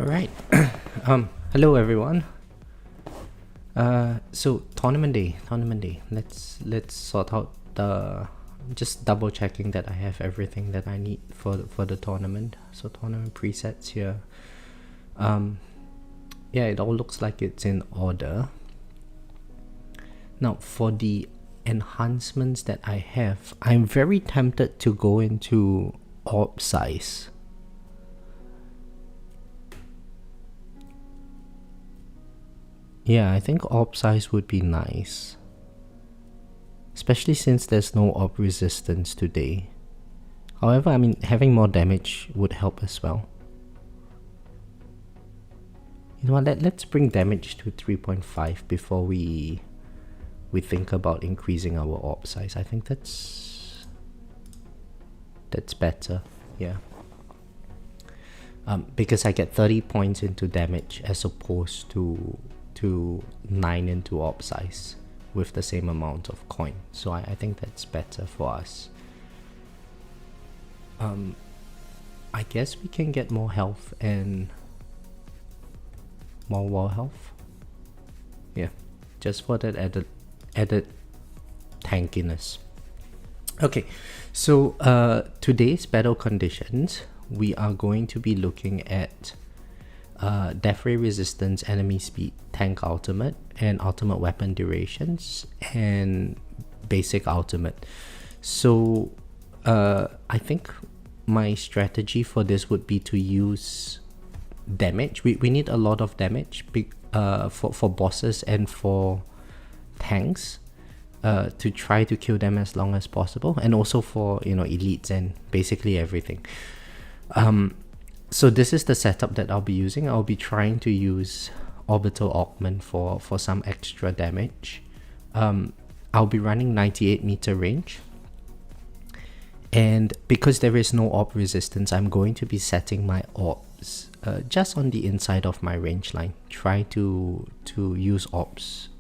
All right. Hello everyone. So tournament day. Let's sort out the. Just double checking that I have everything that I need for the tournament. So tournament presets here. Yeah, it all looks like it's in order. Now for the enhancements that I have, I'm very tempted to go into orb size. Yeah, I think orb size would be nice. Especially since there's no orb resistance today. However, I mean, having more damage would help as well. You know what, let's bring damage to 3.5 before we think about increasing our orb size. I think that's better, yeah. Because I get 30 points into damage as opposed to 9 into orb size with the same amount of coin. So I think that's better for us. I guess we can get more health and more wall health. Yeah, just for that added tankiness. Okay, so today's battle conditions, we are going to be looking at death ray resistance, enemy speed, tank ultimate, and ultimate weapon durations, and basic ultimate. So I think my strategy for this would be to use damage. We need a lot of damage for bosses and for tanks to try to kill them as long as possible, and also for elites and basically everything. So this is the setup that I'll be using. I'll be trying to use orbital augment for some extra damage. I'll be running 98 meter range, and because there is no orb resistance, I'm going to be setting my orbs just on the inside of my range line. Try to use orbs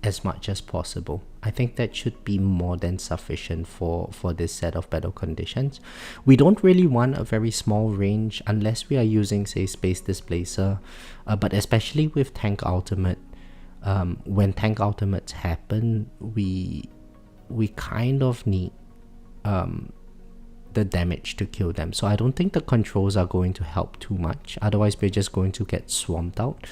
as much as possible. I think that should be more than sufficient for this set of battle conditions. We don't really want a very small range unless we are using, say, Space Displacer, but especially with Tank Ultimate, when Tank Ultimates happen, we kind of need the damage to kill them. So I don't think the controls are going to help too much, otherwise we're just going to get swamped out.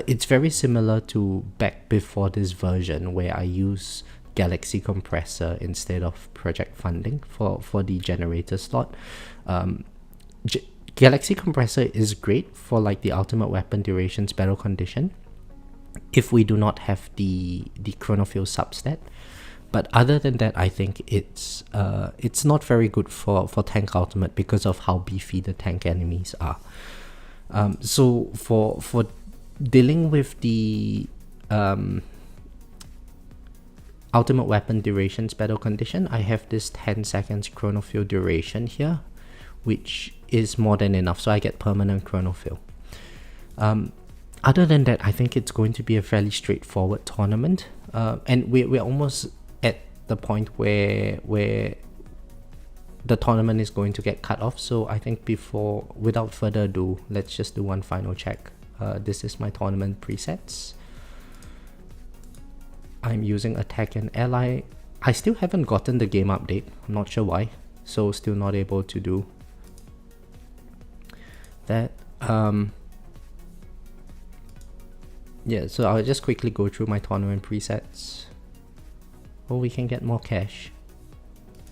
It's very similar to back before this version where I use Galaxy Compressor instead of Project Funding for the generator slot. Galaxy Compressor is great for like the ultimate weapon durations battle condition if we do not have the Chronophil substat. But other than that, I think it's not very good for tank ultimate because of how beefy the tank enemies are. So for dealing with the ultimate weapon durations battle condition, I have this 10 seconds chronophil duration here, which is more than enough, so I get permanent chronophil. Other than that, I think it's going to be a fairly straightforward tournament, and we're almost at the point where the tournament is going to get cut off. So I think without further ado, let's just do one final check. This is my tournament presets. I'm using attack and ally. I still haven't gotten the game update, I'm not sure why, so still not able to do that. Yeah, so I'll just quickly go through my tournament presets. Oh, we can get more cash.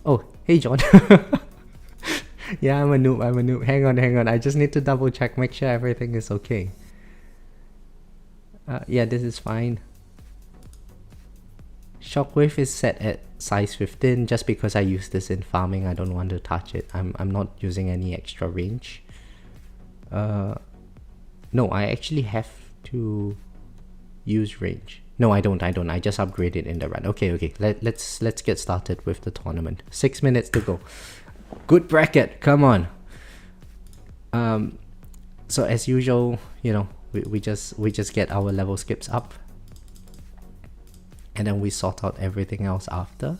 Oh, hey John. Yeah, I'm a noob. Hang on. I just need to double check, make sure everything is okay. Yeah, this is fine. Shockwave is set at size 15 just because I use this in farming. I don't want to touch it. I'm not using any extra range. No, I actually have to use range. No, I don't. I just upgrade it in the run. Okay. Let's get started with the tournament. 6 minutes to go. Good bracket. Come on. So as usual, we just get our level skips up, and then we sort out everything else after.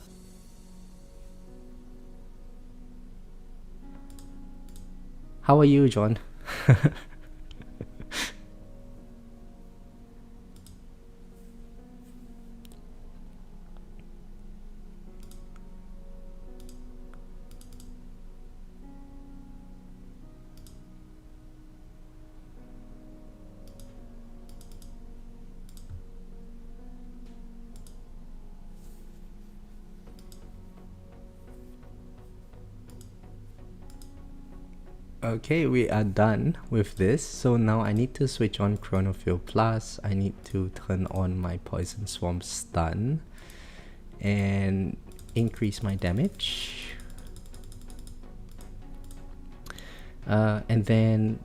How are you, John? Okay, we are done with this. So now I need to switch on Chronophil Plus. I need to turn on my Poison Swarm stun and increase my damage. And then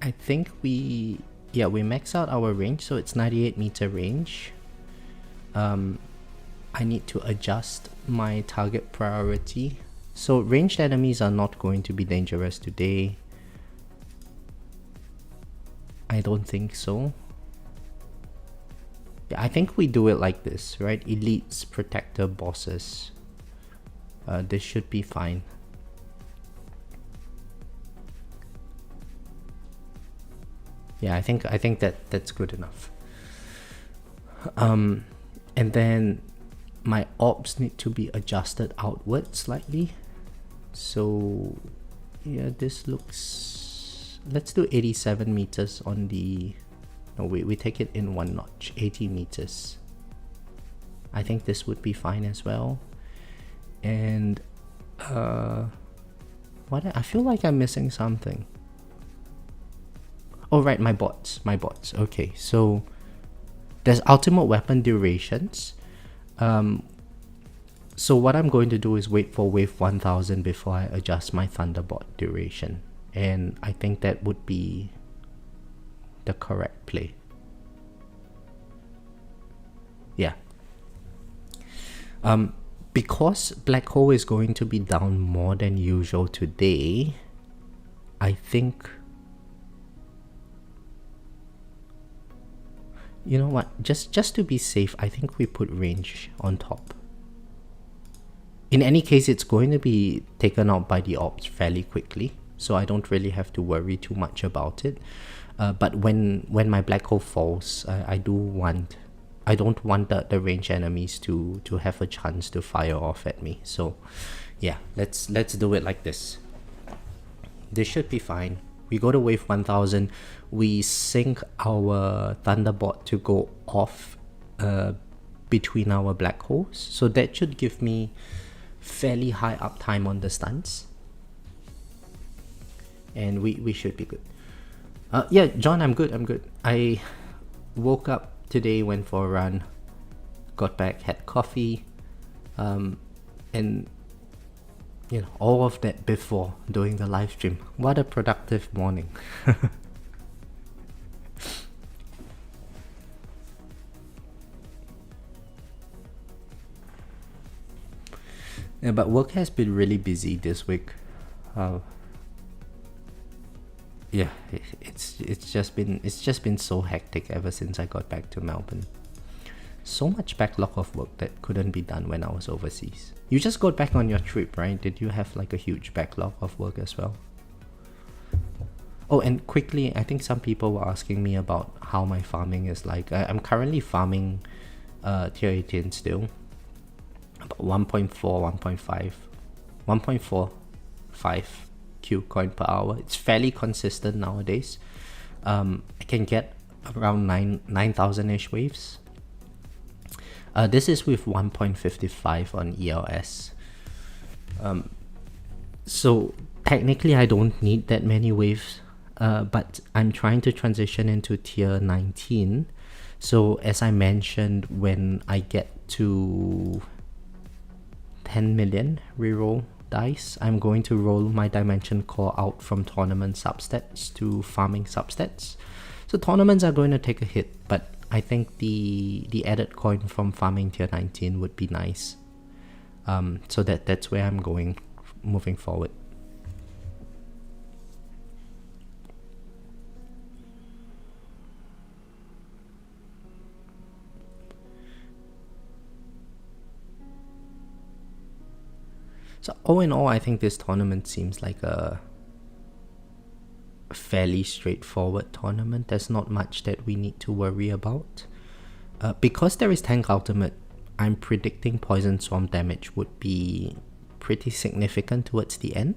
I think we max out our range, so it's 98 meter range. I need to adjust my target priority. So ranged enemies are not going to be dangerous today. I don't think so. Yeah, I think we do it like this, right? Elites, protector, bosses. This should be fine. Yeah, I think that's good enough. And then my orbs need to be adjusted outward slightly. So yeah, this looks, let's do 87 meters on the, no wait, we take it in one notch, 80 meters. I think this would be fine as well. And what, I feel like I'm missing something. Oh right, my bots. Okay, so there's ultimate weapon durations. So what I'm going to do is wait for wave 1000 before I adjust my Thunderbolt duration, and I think that would be the correct play. Yeah. Because Black Hole is going to be down more than usual today, I think, you know what, just to be safe, I think we put range on top. In any case, it's going to be taken out by the orbs fairly quickly, so I don't really have to worry too much about it. But when my Black Hole falls, I don't want the range enemies to have a chance to fire off at me. So yeah, let's do it like this. This should be fine. We go to wave 1000, we sync our Thunderbolt to go off between our Black Holes, so that should give me fairly high uptime on the stuns, and we should be good. Yeah, John, I'm good. I woke up today, went for a run, got back, had coffee, and you know, all of that before doing the live stream. What a productive morning. Yeah, but work has been really busy this week. Yeah, it's just been so hectic ever since I got back to Melbourne. So much backlog of work that couldn't be done when I was overseas. You just got back on your trip, right? Did you have like a huge backlog of work as well? Oh, and quickly, I think some people were asking me about how my farming is like. I'm currently farming tier 18 still. About 1.45 Q coin per hour. It's fairly consistent nowadays. I can get around 9,000-ish waves. This is with 1.55 on ELS. So technically I don't need that many waves, but I'm trying to transition into tier 19. So as I mentioned, when I get to 10 million reroll dice, I'm going to roll my Dimension Core out from tournament substats to farming substats. So tournaments are going to take a hit, but I think the added coin from farming tier 19 would be nice. So that's where I'm going moving forward. So all in all, I think this tournament seems like a fairly straightforward tournament. There's not much that we need to worry about. Because there is tank ultimate, I'm predicting Poison Swarm damage would be pretty significant towards the end.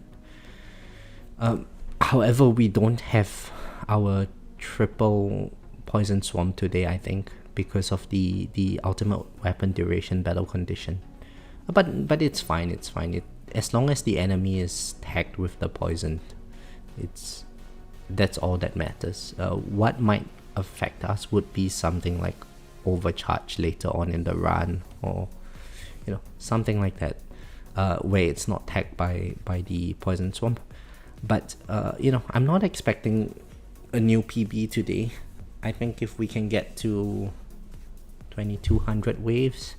However, we don't have our triple Poison Swarm today, I think, because of the ultimate weapon duration battle condition. But it's fine, as long as the enemy is tagged with the poison, That's all that matters. What might affect us would be something like overcharge later on in the run, or something like that, where it's not tagged by the poison swamp. But I'm not expecting a new PB today. I think if we can get to 2200 waves,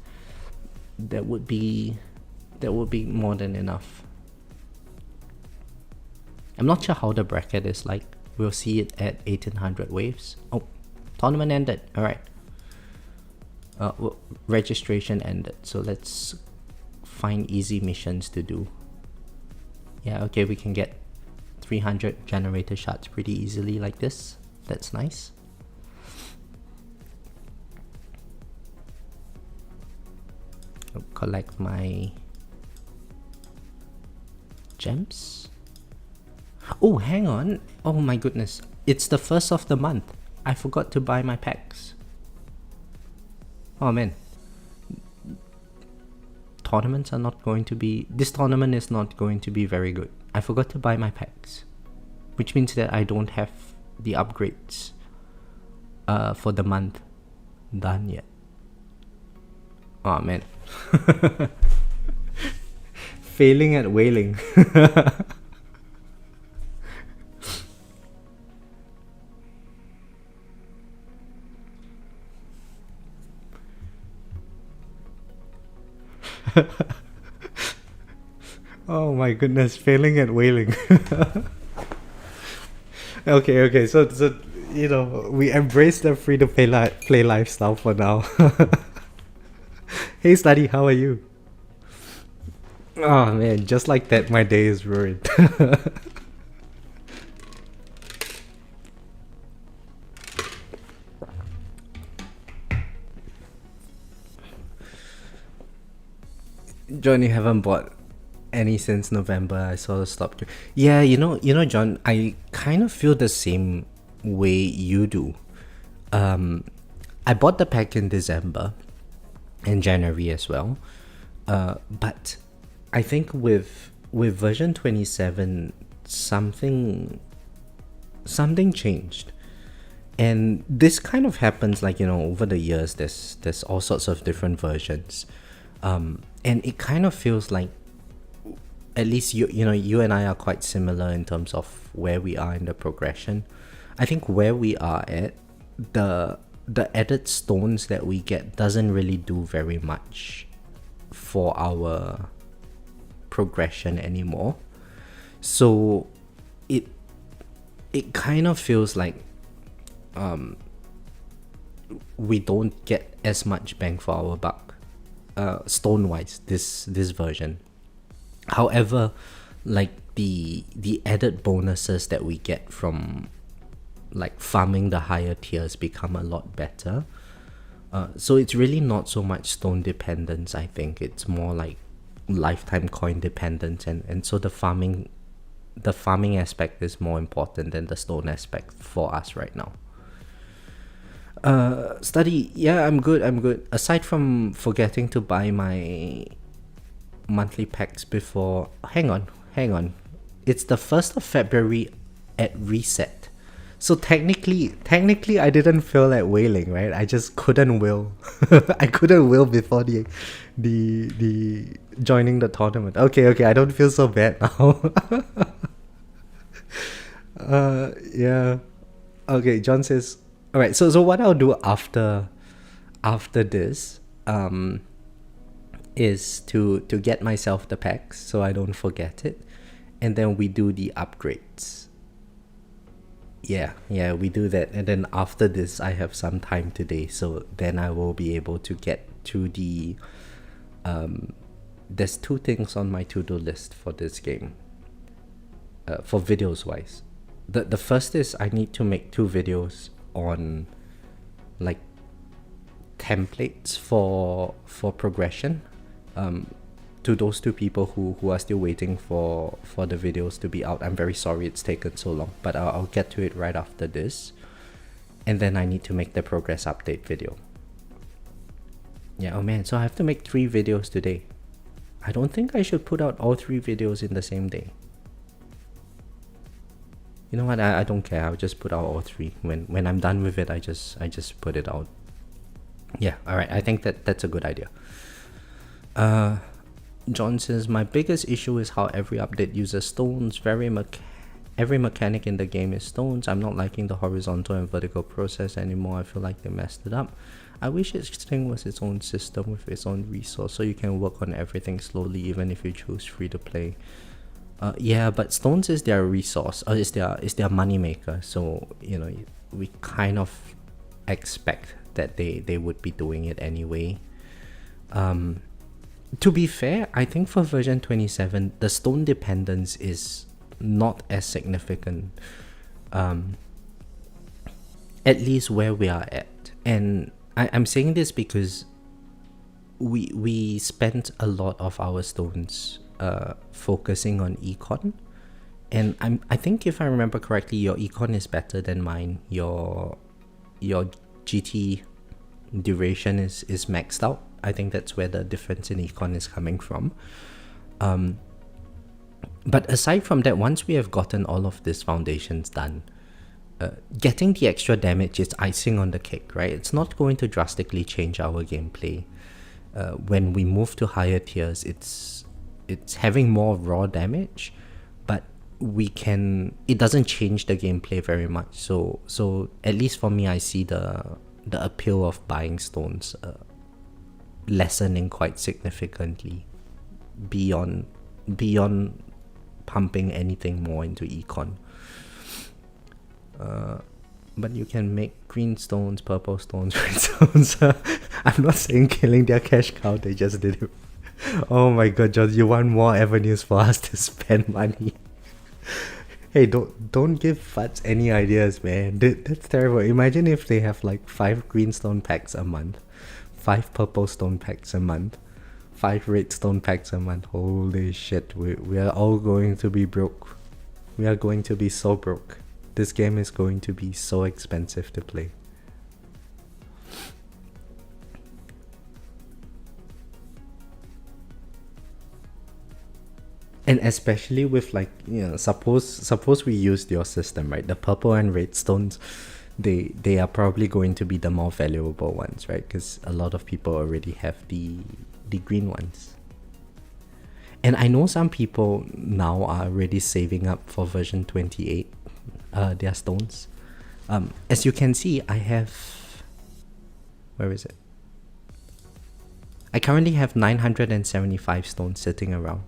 that would be more than enough. I'm not sure how the bracket is like. We'll see it at 1800 waves. Oh, tournament ended. Alright. Registration ended. So let's find easy missions to do. Yeah, okay, we can get 300 generator shards pretty easily like this. That's nice. I'll collect my gems. Oh, hang on. Oh my goodness. It's the first of the month. I forgot to buy my packs. Oh man. Tournaments are not going to be... This tournament is not going to be very good. I forgot to buy my packs. Which means that I don't have the upgrades for the month done yet. Oh man. Failing at whaling. Oh my goodness, failing at whaling. Okay, so we embrace the free to play lifestyle for now. Hey Study, how are you? Oh man, just like that my day is ruined. John, you haven't bought any since November. I saw the stop. Yeah, John, I kind of feel the same way you do. I bought the pack in December and January as well. But I think with version 27, something changed. And this kind of happens over the years. There's all sorts of different versions. And it kind of feels like, at least you and I are quite similar in terms of where we are in the progression. I think where we are at, the added stones that we get doesn't really do very much for our progression anymore. So it kind of feels like we don't get as much bang for our buck. Stone wise, this version. However, like the added bonuses that we get from like farming the higher tiers become a lot better. So it's really not so much stone dependence. I think it's more like lifetime coin dependence, and so the farming aspect is more important than the stone aspect for us right now. Study, yeah, I'm good. Aside from forgetting to buy my monthly packs before... Hang on. It's the 1st of February at reset. So technically I didn't feel at whaling, right? I just couldn't will. I couldn't will before the joining the tournament. Okay, I don't feel so bad now. Yeah. Okay, John says... Alright, so what I'll do after this is to get myself the packs so I don't forget it, and then we do the upgrades. Yeah, we do that, and then after this I have some time today, so then I will be able to get to the there's 2 things on my to-do list for this game, for videos wise. The first is I need to make 2 videos on like templates for progression, to those 2 people who are still waiting for the videos to be out. I'm very sorry it's taken so long, but I'll get to it right after this. And then I need to make the progress update video. Yeah, oh man, so I have to make 3 videos today. I don't think I should put out all 3 videos in the same day. You know what? I don't care. I'll just put out all three. When I'm done with it, I just put it out. Yeah. All right. I think that's a good idea. John says, my biggest issue is how every update uses stones. Every mechanic in the game is stones. I'm not liking the horizontal and vertical process anymore. I feel like they messed it up. I wish its thing was its own system with its own resource, so you can work on everything slowly, even if you choose free to play. Yeah, but stones is their resource, or is their money maker. So we kind of expect that they would be doing it anyway. To be fair, I think for version 27, the stone dependence is not as significant, at least where we are at. And I'm saying this because we spent a lot of our stones focusing on econ, and I think if I remember correctly, your econ is better than mine. Your GT duration is maxed out. I think that's where the difference in econ is coming from. But aside from that, once we have gotten all of these foundations done, getting the extra damage is icing on the cake, right? It's not going to drastically change our gameplay. When we move to higher tiers, it's having more raw damage, but it doesn't change the gameplay very much. So at least for me, I see the appeal of buying stones lessening quite significantly beyond pumping anything more into econ. But you can make green stones, purple stones, red stones. I'm not saying killing their cash cow, they just did it. Oh my god, John, you want more avenues for us to spend money. Hey, don't give Futs any ideas, man. That's terrible. Imagine if they have like 5 green stone packs a month, 5 purple stone packs a month, 5 red stone packs a month. Holy shit, we are all going to be broke. We are going to be so broke. This game is going to be so expensive to play. And especially with suppose we used your system, right? The purple and red stones, they are probably going to be the more valuable ones, right? Because a lot of people already have the green ones. And I know some people now are already saving up for version 28, their stones. As you can see, I have... Where is it? I currently have 975 stones sitting around.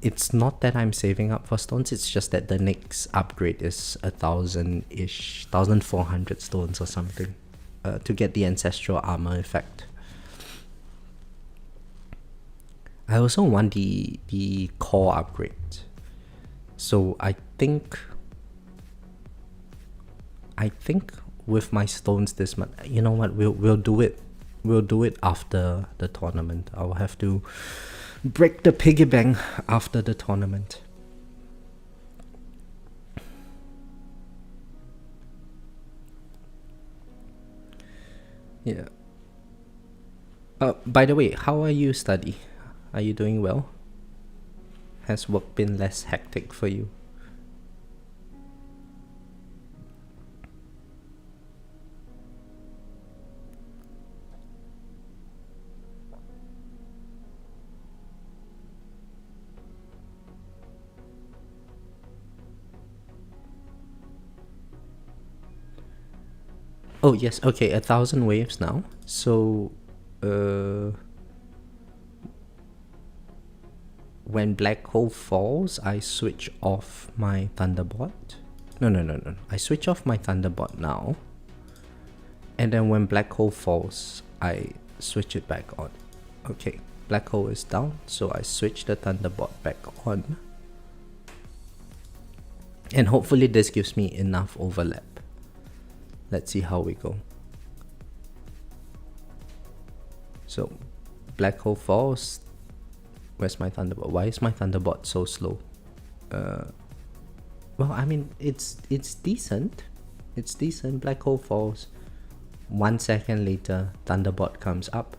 It's not that I'm saving up for stones, it's just that the next upgrade is 1,000-ish, 1,400 stones or something, to get the ancestral armor effect. I also want the core upgrade. So I think with my stones this month, you know what, we'll do it after the tournament. I'll have to break the piggy bank after the tournament. Yeah. By the way, how are you study? Are you doing well? Has work been less hectic for you? Oh yes, okay, 1,000 waves now. So, when black hole falls, I switch off my Thunderbolt. No. I switch off my Thunderbolt now. And then when black hole falls, I switch it back on. Okay, black hole is down, so I switch the Thunderbolt back on. And hopefully this gives me enough overlap. Let's see how we go. So, black hole falls. Where's my Thunderbolt? Why is my Thunderbolt so slow? Well, I mean, it's decent. It's decent. Black hole falls. 1 second later, Thunderbolt comes up.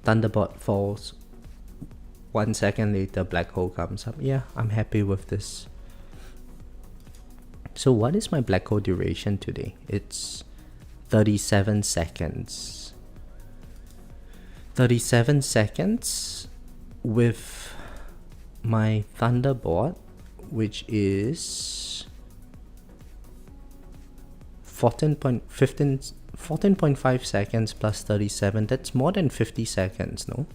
Thunderbolt falls. 1 second later, black hole comes up. Yeah, I'm happy with this. So what is my black hole duration today? It's 37 seconds. 37 seconds with my Thunderbolt, which is 14.5 seconds plus 37. That's more than 50 seconds, no?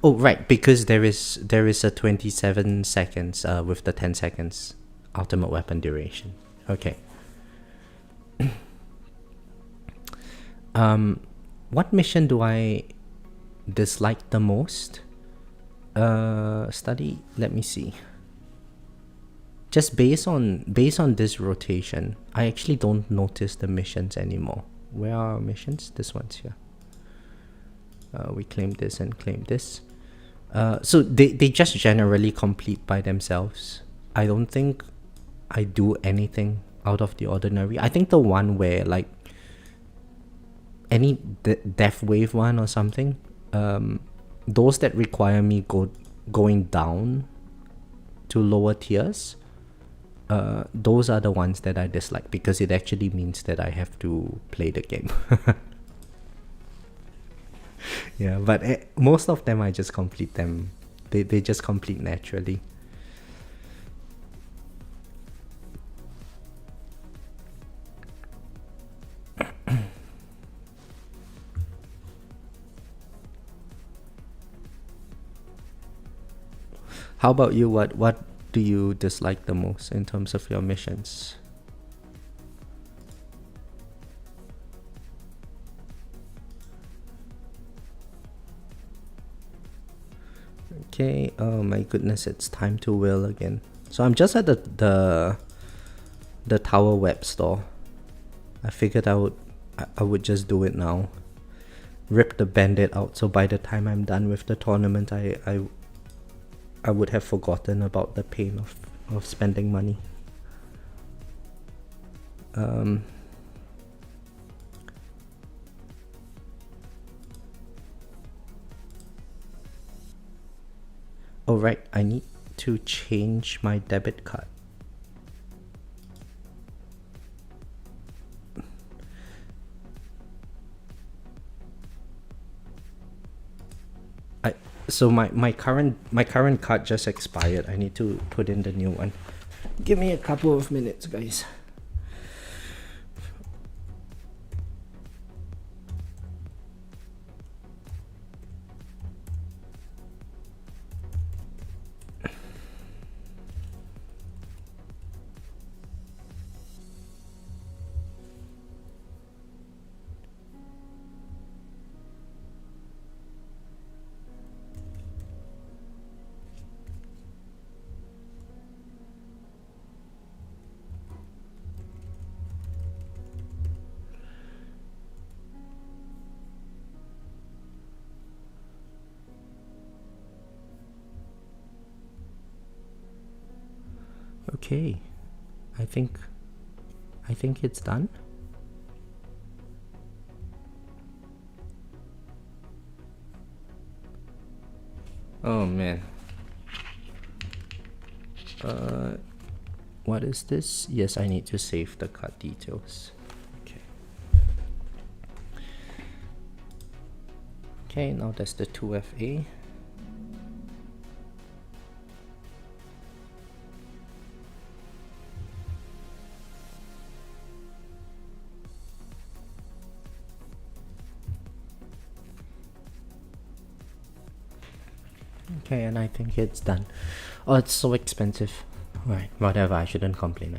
Oh, right, because there is a 27 seconds with the 10 seconds ultimate weapon duration. Okay. What mission do I dislike the most? Study. Let me see. Just based on this rotation, I actually don't notice the missions anymore. Where are our missions? This one's here. We claim this and claim this. So they just generally complete by themselves. I don't think I do anything out of the ordinary. I think the one where like any death wave one or something, those that require me going down to lower tiers, those are the ones that I dislike because it actually means that I have to play the game. Yeah, but most of them I just complete them. They just complete naturally. How about you? What do you dislike the most in terms of your missions? Okay, oh my goodness, it's time to will again. So I'm just at the tower web store. I figured I would just do it now. Rip the bandit out, so by the time I'm done with the tournament, I would have forgotten about the pain of spending money. Oh right, I need to change my debit card. So my current card just expired. I need to put in the new one. Give me a couple of minutes, guys. Okay, I think it's done. Oh man. What is this? Yes, I need to save the card details. Okay. Okay, now that's the 2FA. Okay, and I think it's done. Oh, it's so expensive. Right, whatever, I shouldn't complain.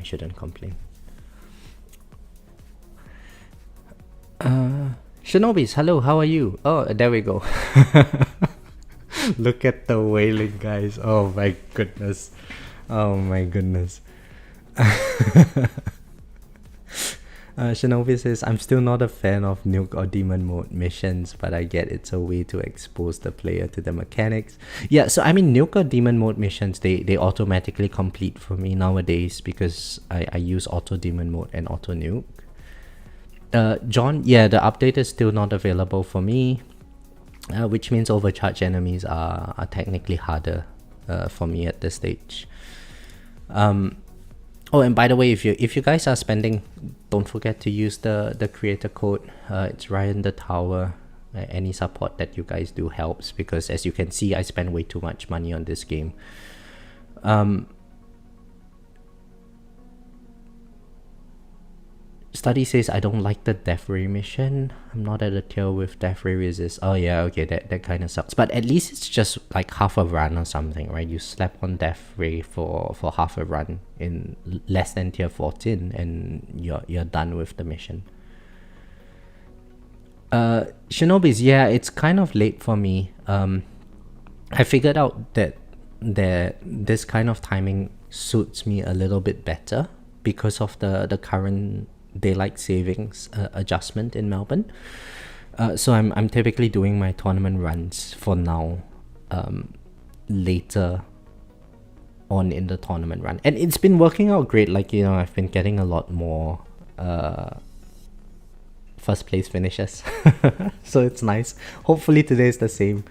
Shinobis, hello, how are you? Oh, there we go. Look at the wailing, guys. Oh my goodness. Shinobi says, I'm still not a fan of nuke or demon mode missions, but I get it's a way to expose the player to the mechanics. Yeah, so I mean, nuke or demon mode missions, they automatically complete for me nowadays because I use auto demon mode and auto nuke. John, yeah, the update is still not available for me. which means overcharged enemies are technically harder for me at this stage. Oh, and by the way, if you guys are spending, don't forget to use the creator code. It's ryanthetower. Any support that you guys do helps, because as you can see, I spend way too much money on this game. Study says I don't like the death ray mission. I'm not at a tier with death ray resist. Oh yeah, okay, that kind of sucks. But at least it's just like half a run or something, right? You slap on death ray for half a run in less than tier 14, and you're done with the mission. Shinobis, yeah, it's kind of late for me. I figured out that this kind of timing suits me a little bit better because of the current daylight savings adjustment in Melbourne. So I'm typically doing my tournament runs for now later on in the tournament run, and it's been working out great. Like, you know, I've been getting a lot more first place finishes. So it's nice. Hopefully today's the same.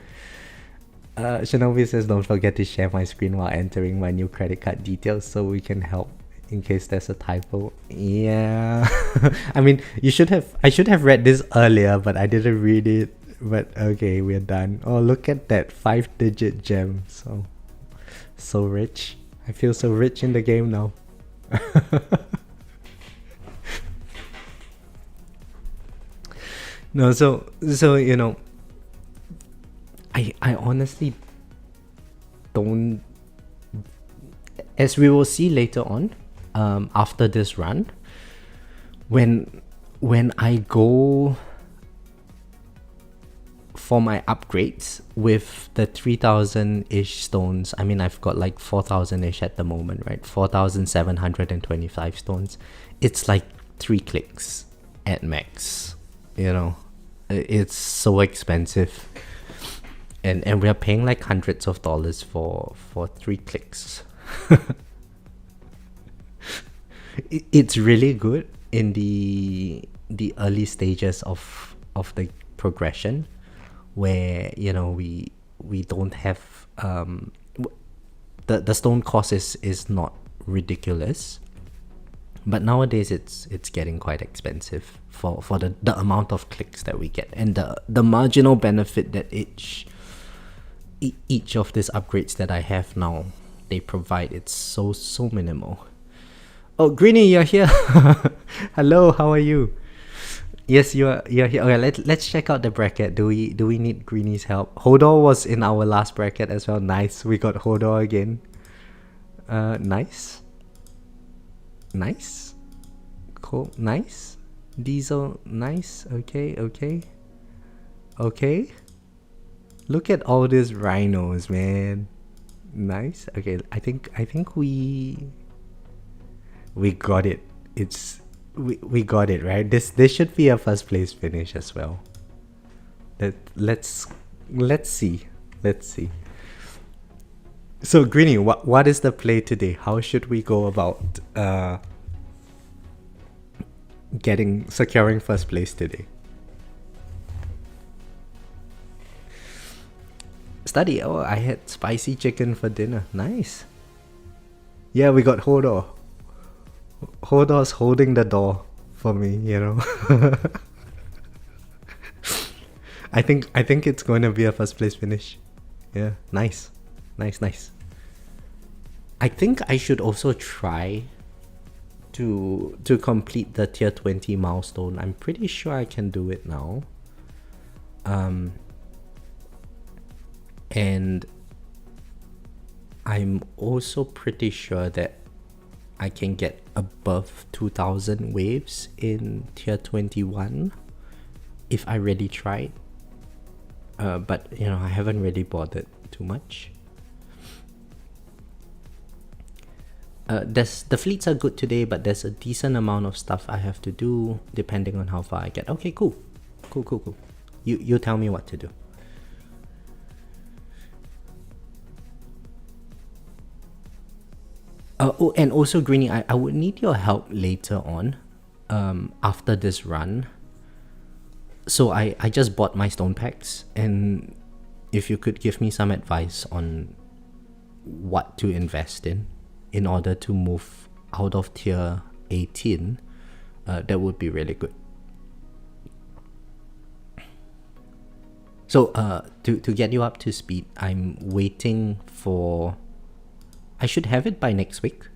Shinobi says don't forget to share my screen while entering my new credit card details so we can help in case there's a typo. Yeah. I mean, I should have read this earlier, but I didn't read it. But okay, we're done. Oh, look at that 5-digit gem. So rich. I feel so rich in the game now. No, so you know, I honestly don't, as we will see later on, after this run, when I go for my upgrades with the 3,000-ish stones, I mean, I've got like 4,000-ish at the moment, right? 4,725 stones. It's like 3 clicks at max, you know. It's so expensive. And we're paying like hundreds of dollars for 3 clicks. It's really good in the early stages of the progression, where, you know, we don't have the stone cost is not ridiculous, but nowadays it's getting quite expensive for the amount of clicks that we get, and the marginal benefit that each of these upgrades that I have now they provide. It's so minimal. Oh, Greenie, you're here. Hello, how are you? Yes, you're here. Okay, let's check out the bracket. Do we need Greenie's help? Hodor was in our last bracket as well. Nice, we got Hodor again. Nice, cool, nice. Diesel, nice. Okay. Look at all these rhinos, man. Nice. Okay, I think we got it. We got it, right? This should be a first place finish as well. Let's see. So Greenie, what is the play today? How should we go about securing first place today? Study. Oh, I had spicy chicken for dinner. Nice. Yeah, we got Hodor. Hodor's holding the door for me, you know. I think it's going to be a first place finish. Yeah, nice. I think I should also try to complete the tier 20 milestone. I'm pretty sure I can do it now. And I'm also pretty sure that I can get above 2,000 waves in tier 21 if I really tried. But you know, I haven't really bothered too much. The fleets are good today, but there's a decent amount of stuff I have to do depending on how far I get. Okay, cool. You tell me what to do. Oh, and also Greenie, I would need your help later on, after this run, So I just bought my stone packs, and if you could give me some advice on what to invest in order to move out of tier 18, that would be really good. So to get you up to speed, I'm waiting for... I should have it by next week,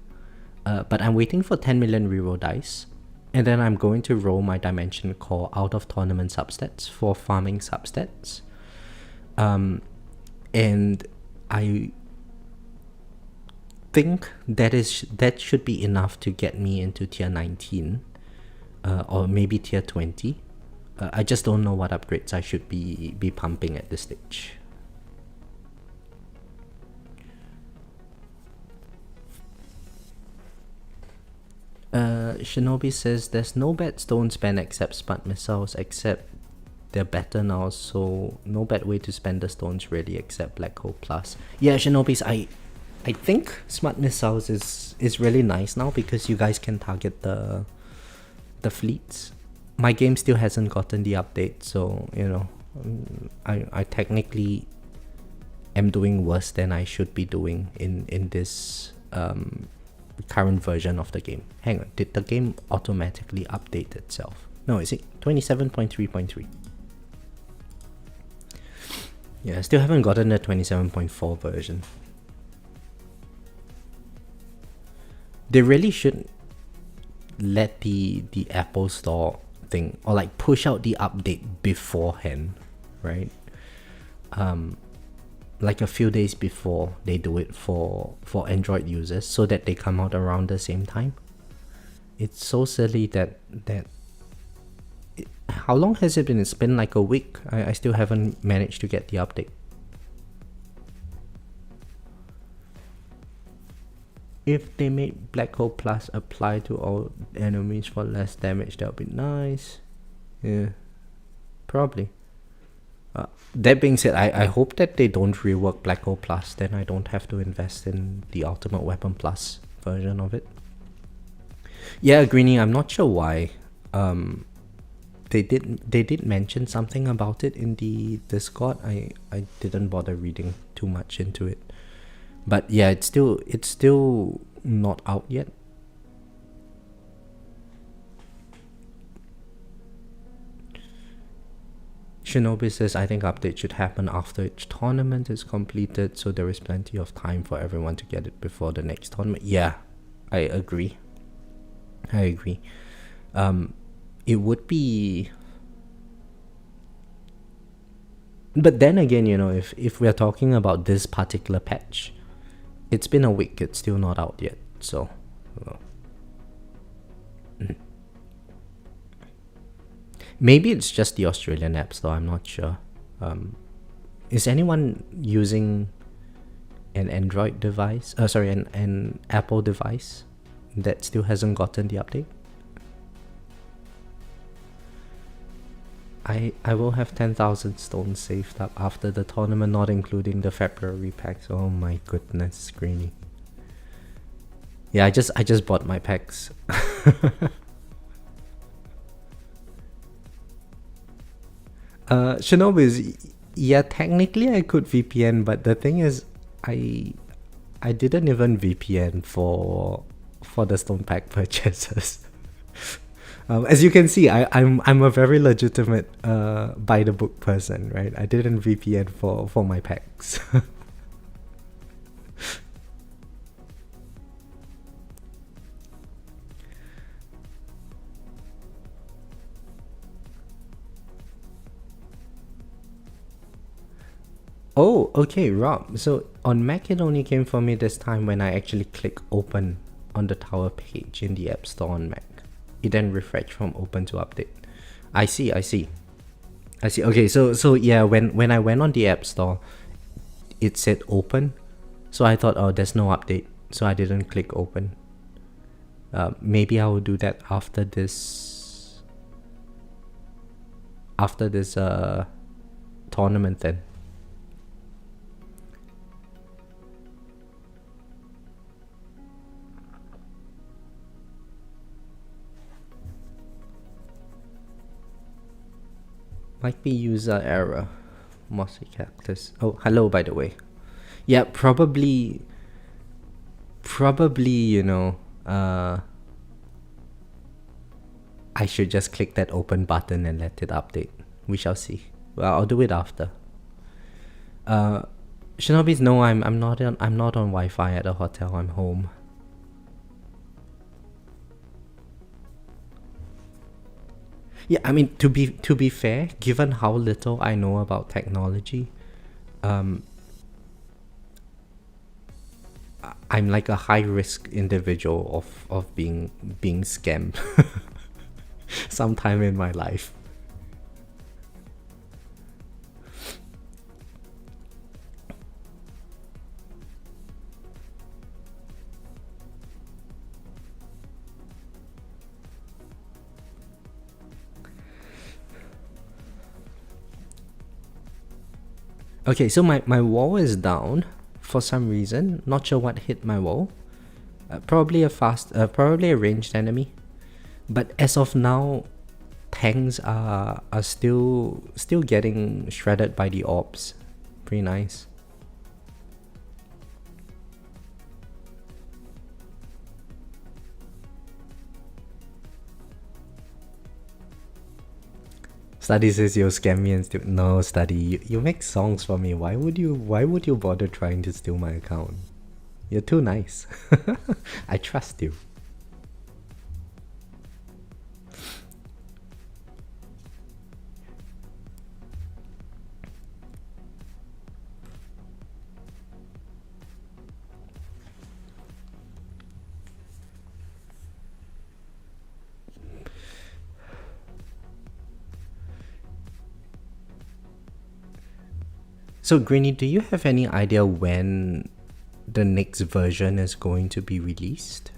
but I'm waiting for 10 million reroll dice, and then I'm going to roll my Dimension Core out of tournament substats for farming substats. And I think that should be enough to get me into tier 19, or maybe tier 20. I just don't know what upgrades I should be pumping at this stage. Shinobi says there's no bad stone spend except smart missiles, except they're better now, so no bad way to spend the stones really except Black Hole Plus. Yeah, Shinobis, I think smart missiles is really nice now because you guys can target the fleets. My game still hasn't gotten the update, so you know, I technically am doing worse than I should be doing in this current version of the game. Hang on, did the game automatically update itself? No, is it 27.3.3? Yeah, I still haven't gotten the 27.4 version. They really should let the Apple Store thing, or like push out the update beforehand, right? Like a few days before they do it for Android users, so that they come out around the same time. It's so silly that how long has it been? It's been like a week. I still haven't managed to get the update. If they made Black Hole Plus apply to all enemies for less damage, that would be nice. Yeah, probably. That being said, I hope that they don't rework Black Hole Plus, then I don't have to invest in the Ultimate Weapon Plus version of it. Yeah, Greenie, I'm not sure why. They did mention something about it in the Discord. I didn't bother reading too much into it. But yeah, it's still not out yet. Shinobi says, I think update should happen after each tournament is completed, so there is plenty of time for everyone to get it before the next tournament. Yeah, I agree. It would be... But then again, you know, if we're talking about this particular patch, it's been a week, it's still not out yet, so... Maybe it's just the Australian App Store, I'm not sure. Is anyone using an Android device? An Apple device that still hasn't gotten the update? I will have 10,000 stones saved up after the tournament, not including the February packs. Oh my goodness, Greenie. Yeah, I just bought my packs. Shinobi's, yeah, technically I could VPN, but the thing is, I didn't even VPN for the stone pack purchases. As you can see, I'm a very legitimate by the book person, right? I didn't VPN for my packs. Oh, okay, Rob. So on Mac, it only came for me this time when I actually click open on the tower page in the App Store on Mac. It then refresh from open to update. I see. Okay, so yeah, when I went on the App Store, it said open. So I thought, oh, there's no update. So I didn't click open. Maybe I will do that after this tournament then. Might be user error. Mossy cactus. Oh, hello, by the way. Yeah, probably, you know, I should just click that open button and let it update. We shall see. Well, I'll do it after. Shinobis, no, I'm not on Wi-Fi at a hotel. I'm home. Yeah, I mean, to be fair, given how little I know about technology, I'm like a high risk individual of being scammed sometime in my life. Okay, so my wall is down for some reason. Not sure what hit my wall. Probably a ranged enemy. But as of now, tanks are still getting shredded by the orbs. Pretty nice. Study says you'll scam me and steal. No, Study, you make songs for me. Why would you bother trying to steal my account? You're too nice. I trust you. So, Greeny, do you have any idea when the next version is going to be released?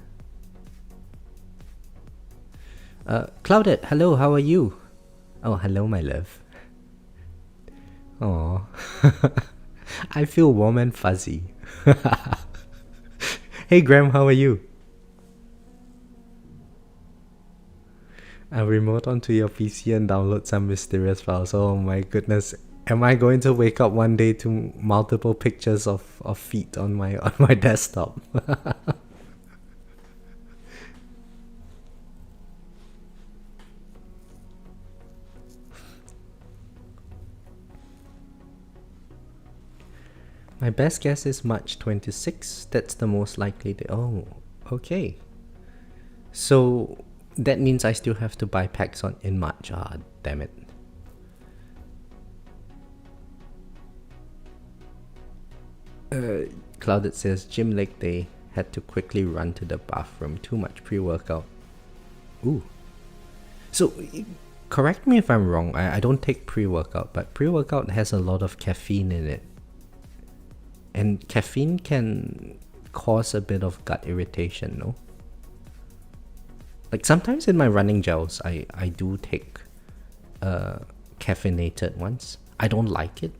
Clouded, hello, how are you? Oh, hello, my love. Oh, I feel warm and fuzzy. Hey, Graham, how are you? I'll remote onto your PC and download some mysterious files. Oh my goodness. Am I going to wake up one day to multiple pictures of feet on my desktop? My best guess is March 26. That's the most likely day. Oh, okay. So that means I still have to buy packs in March. Ah, damn it. Clouded says gym leg day, had to quickly run to the bathroom. Too much pre-workout. Ooh. So, correct me if I'm wrong. I don't take pre-workout, but pre-workout has a lot of caffeine in it. And caffeine can cause a bit of gut irritation, no? Like sometimes in my running gels, I do take caffeinated ones. I don't like it.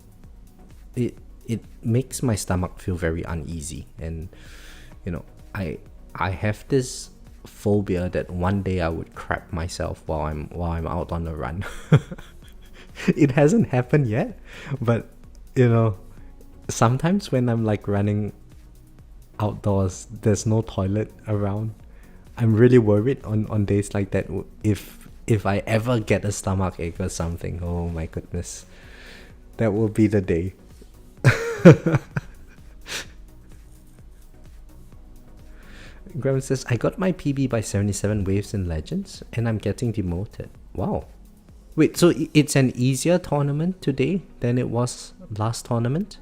It makes my stomach feel very uneasy, and you know, I have this phobia that one day I would crap myself while I'm out on a run. It hasn't happened yet, but you know, sometimes when I'm like running outdoors, there's no toilet around. I'm really worried on days like that if I ever get a stomach ache or something. Oh my goodness, that will be the day. Graham says, I got my PB by 77 waves in Legends and I'm getting demoted. Wow. Wait, so it's an easier tournament today than it was last tournament?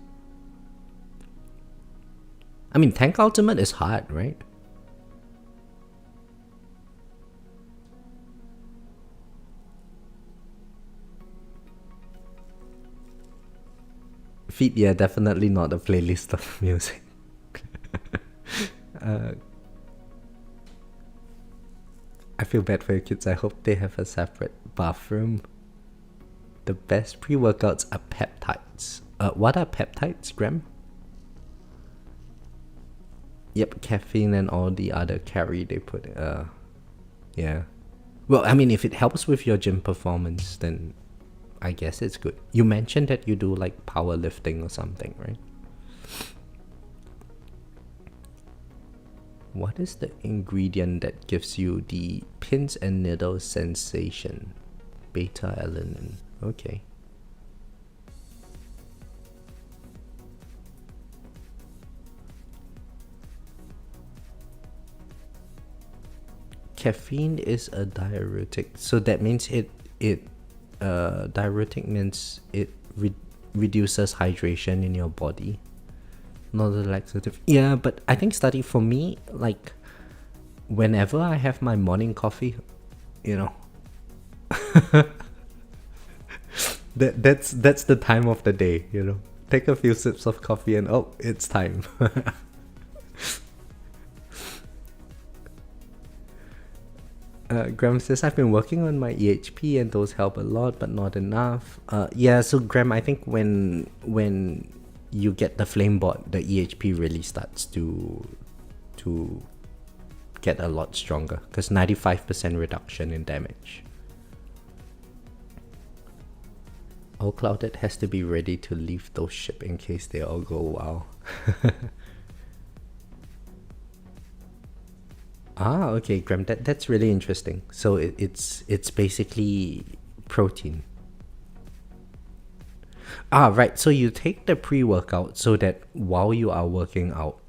I mean, Tank Ultimate is hard, right? Feet, yeah, definitely not a playlist of music. I feel bad for your kids. I hope they have a separate bathroom. The best pre-workouts are peptides. What are peptides, Graham? Yep, caffeine and all the other carry they put. Yeah. Well, I mean, if it helps with your gym performance, then I guess it's good. You mentioned that you do like powerlifting or something, right? What is the ingredient that gives you the pins and needles sensation? Beta alanine. Okay. Caffeine is a diuretic, so that means diuretic means it reduces hydration in your body, not a laxative. Yeah, but I think study for me, like whenever I have my morning coffee, you know, that's the time of the day, you know. Take a few sips of coffee and oh, it's time. Graham says, I've been working on my EHP and those help a lot, but not enough. Yeah, so Graham, I think when you get the flame bot, the EHP really starts to get a lot stronger, because 95% reduction in damage. All Clouded has to be ready to leave those ship in case they all go wow. Ah, okay, Graham, that's really interesting. So it's basically protein. Ah, right. So you take the pre-workout so that while you are working out,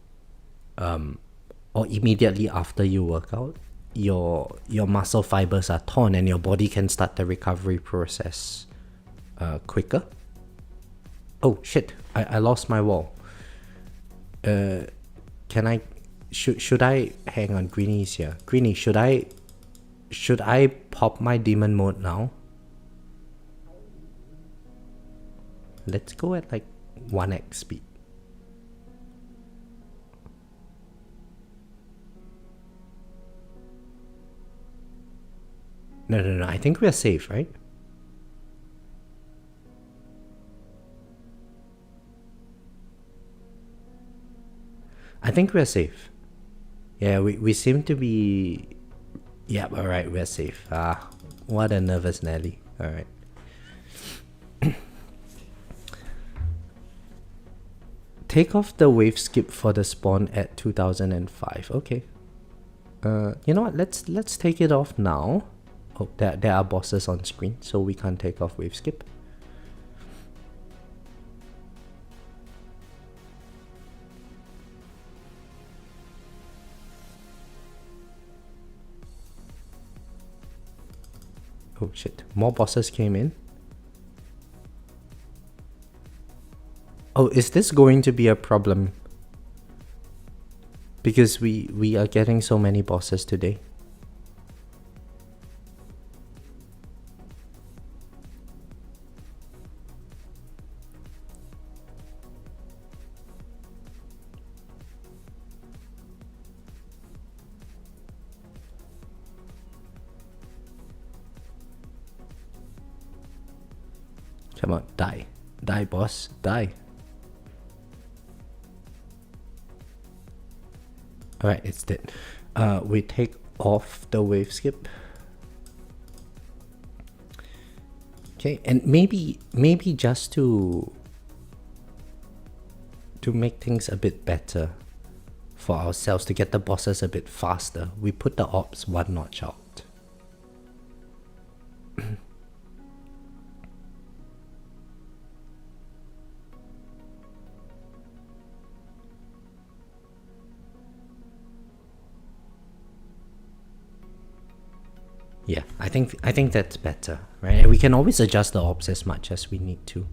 or immediately after you work out, your muscle fibers are torn and your body can start the recovery process quicker. Oh shit! I lost my wall. Can I? Should I hang on? Greenie's here. Greenie, should I pop my demon mode now? Let's go at like 1x speed. No. I think we're safe, right? I think we're safe. Yeah, we seem to be... Yep, alright, we're safe. Ah, what a nervous Nelly. Alright. Take off the wave skip for the spawn at 2005. Okay. You know what? Let's take it off now. Oh, there are bosses on screen, so we can't take off wave skip. Oh shit, more bosses came in. Oh, is this going to be a problem? Because we are getting so many bosses today. Come on, die. Die, boss. Die. Alright, it's dead. We take off the wave skip. Okay, and maybe just to make things a bit better for ourselves, to get the bosses a bit faster, we put the ops one notch out. Yeah, I think that's better, right? And we can always adjust the ops as much as we need to.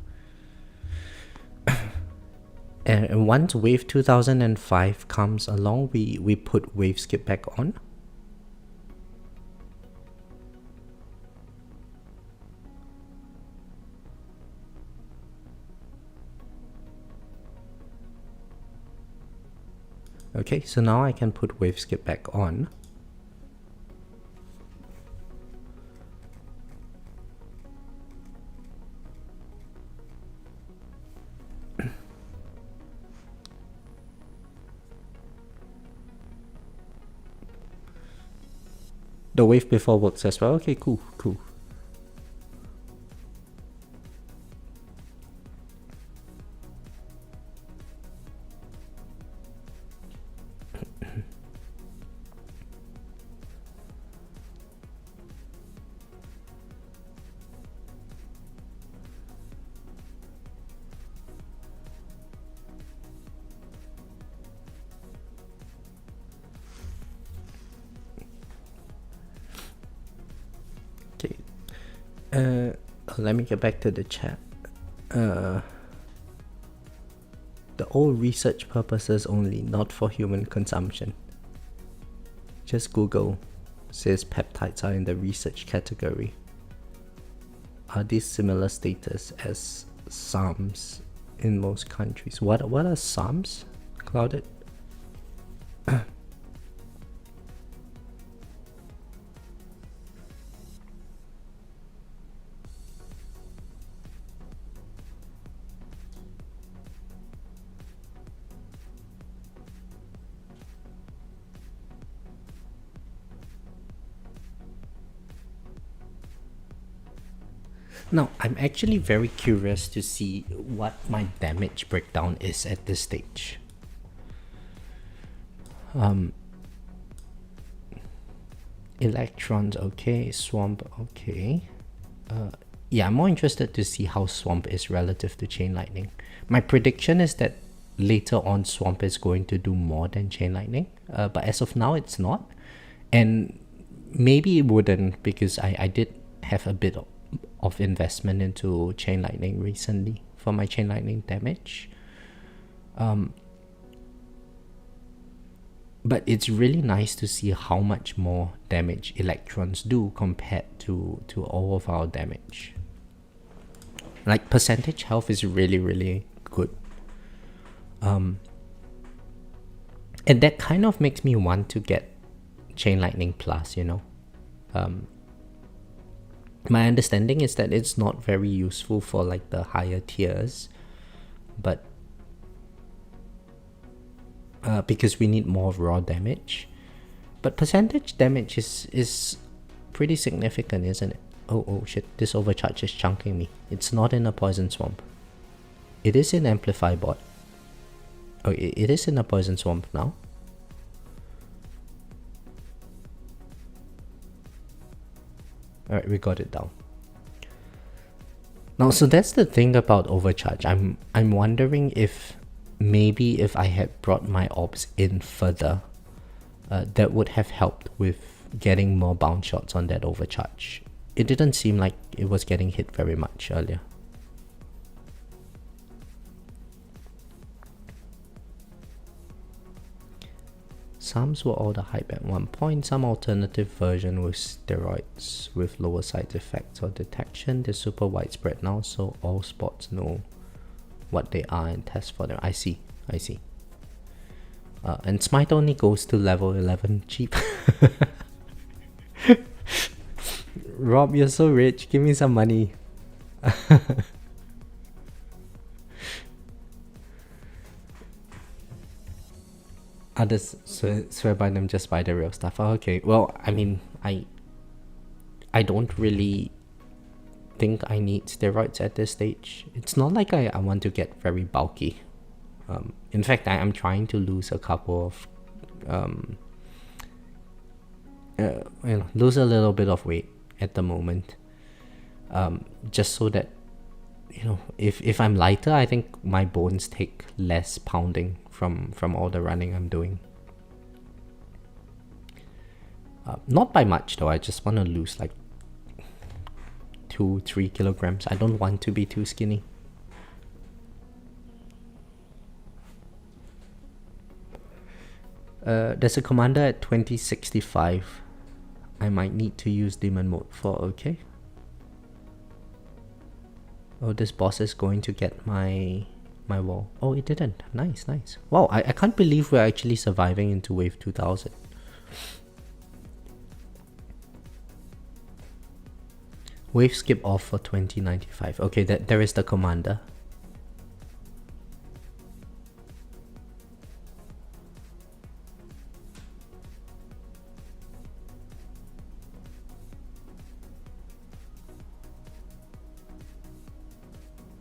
And once wave 2005 comes along, we put wave skip back on. Okay, so now I can put wave skip back on. The wave before works as well. Okay, cool. Let me get back to the chat. The old research purposes only, not for human consumption. Just Google says peptides are in the research category. Are these similar status as SARMs in most countries? What are SARMs, Clouded? Now, I'm actually very curious to see what my damage breakdown is at this stage. Electrons, okay. Swamp, okay. Yeah, I'm more interested to see how Swamp is relative to Chain Lightning. My prediction is that later on Swamp is going to do more than Chain Lightning, but as of now it's not. And maybe it wouldn't, because I did have a bit of investment into Chain Lightning recently for my Chain Lightning damage. But it's really nice to see how much more damage electrons do compared to all of our damage. Like, percentage health is really, really good. And that kind of makes me want to get Chain Lightning Plus, you know. My understanding is that it's not very useful for like the higher tiers, but because we need more raw damage. But percentage damage is pretty significant, isn't it? Oh shit, this overcharge is chunking me. It's not in a poison swamp. It is in Amplify bot. Oh, it is in a poison swamp now. Alright, we got it down. Now, so that's the thing about overcharge. I'm wondering if maybe if I had brought my orbs in further, that would have helped with getting more bounce shots on that overcharge. It didn't seem like it was getting hit very much earlier. SARMs were all the hype at one point. Some alternative version with steroids with lower side effects or detection. They're super widespread now, so all sports know what they are and test for them. I see. And Smite only goes to level 11 cheap. Rob, you're so rich. Give me some money. Others swear by them, just buy the real stuff. Oh, okay, well, I mean, I don't really think I need steroids at this stage. It's not like I want to get very bulky. In fact, I'm trying to lose a couple of lose a little bit of weight at the moment, just so that, you know, if I'm lighter, I think my bones take less pounding from all the running I'm doing. Not by much though. I just want to lose like 2-3 kilograms. I don't want to be too skinny. There's a commander at 2065. I might need to use demon mode for. Okay. Oh, this boss is going to get my wall. Oh, it didn't. Nice. Wow, I can't believe we're actually surviving into wave 2000. Wave skip off for 2095. Okay, there is the commander.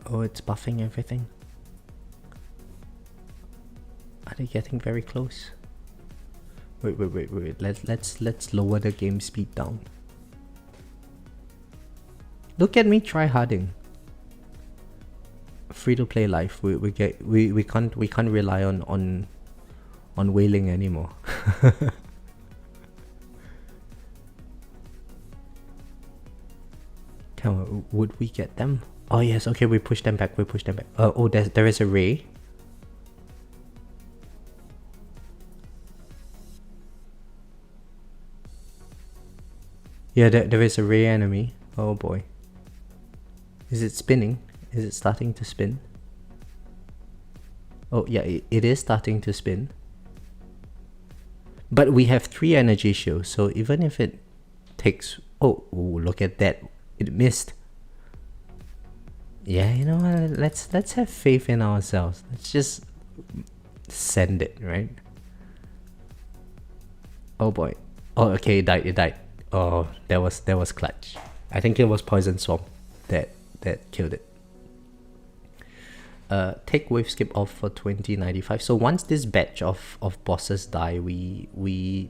Oh, it's buffing everything. Are they getting very close? Wait. Let's lower the game speed down. Look at me try harding. Free to play life. We can't rely on whaling anymore. Would we get them? Oh yes, okay, we push them back, oh, there is a ray. Yeah, there is a ray enemy. Oh boy. Is it spinning? Is it starting to spin? Oh yeah, it is starting to spin. But we have 3 energy shields, so even if it takes... Oh, look at that. It missed. Yeah, you know what? Let's have faith in ourselves. Let's just send it, right? Oh boy. Oh, okay, it died. Oh, that was clutch. I think it was Poison Swarm that killed it. Take wave skip off for 2095. So once this batch of bosses die, we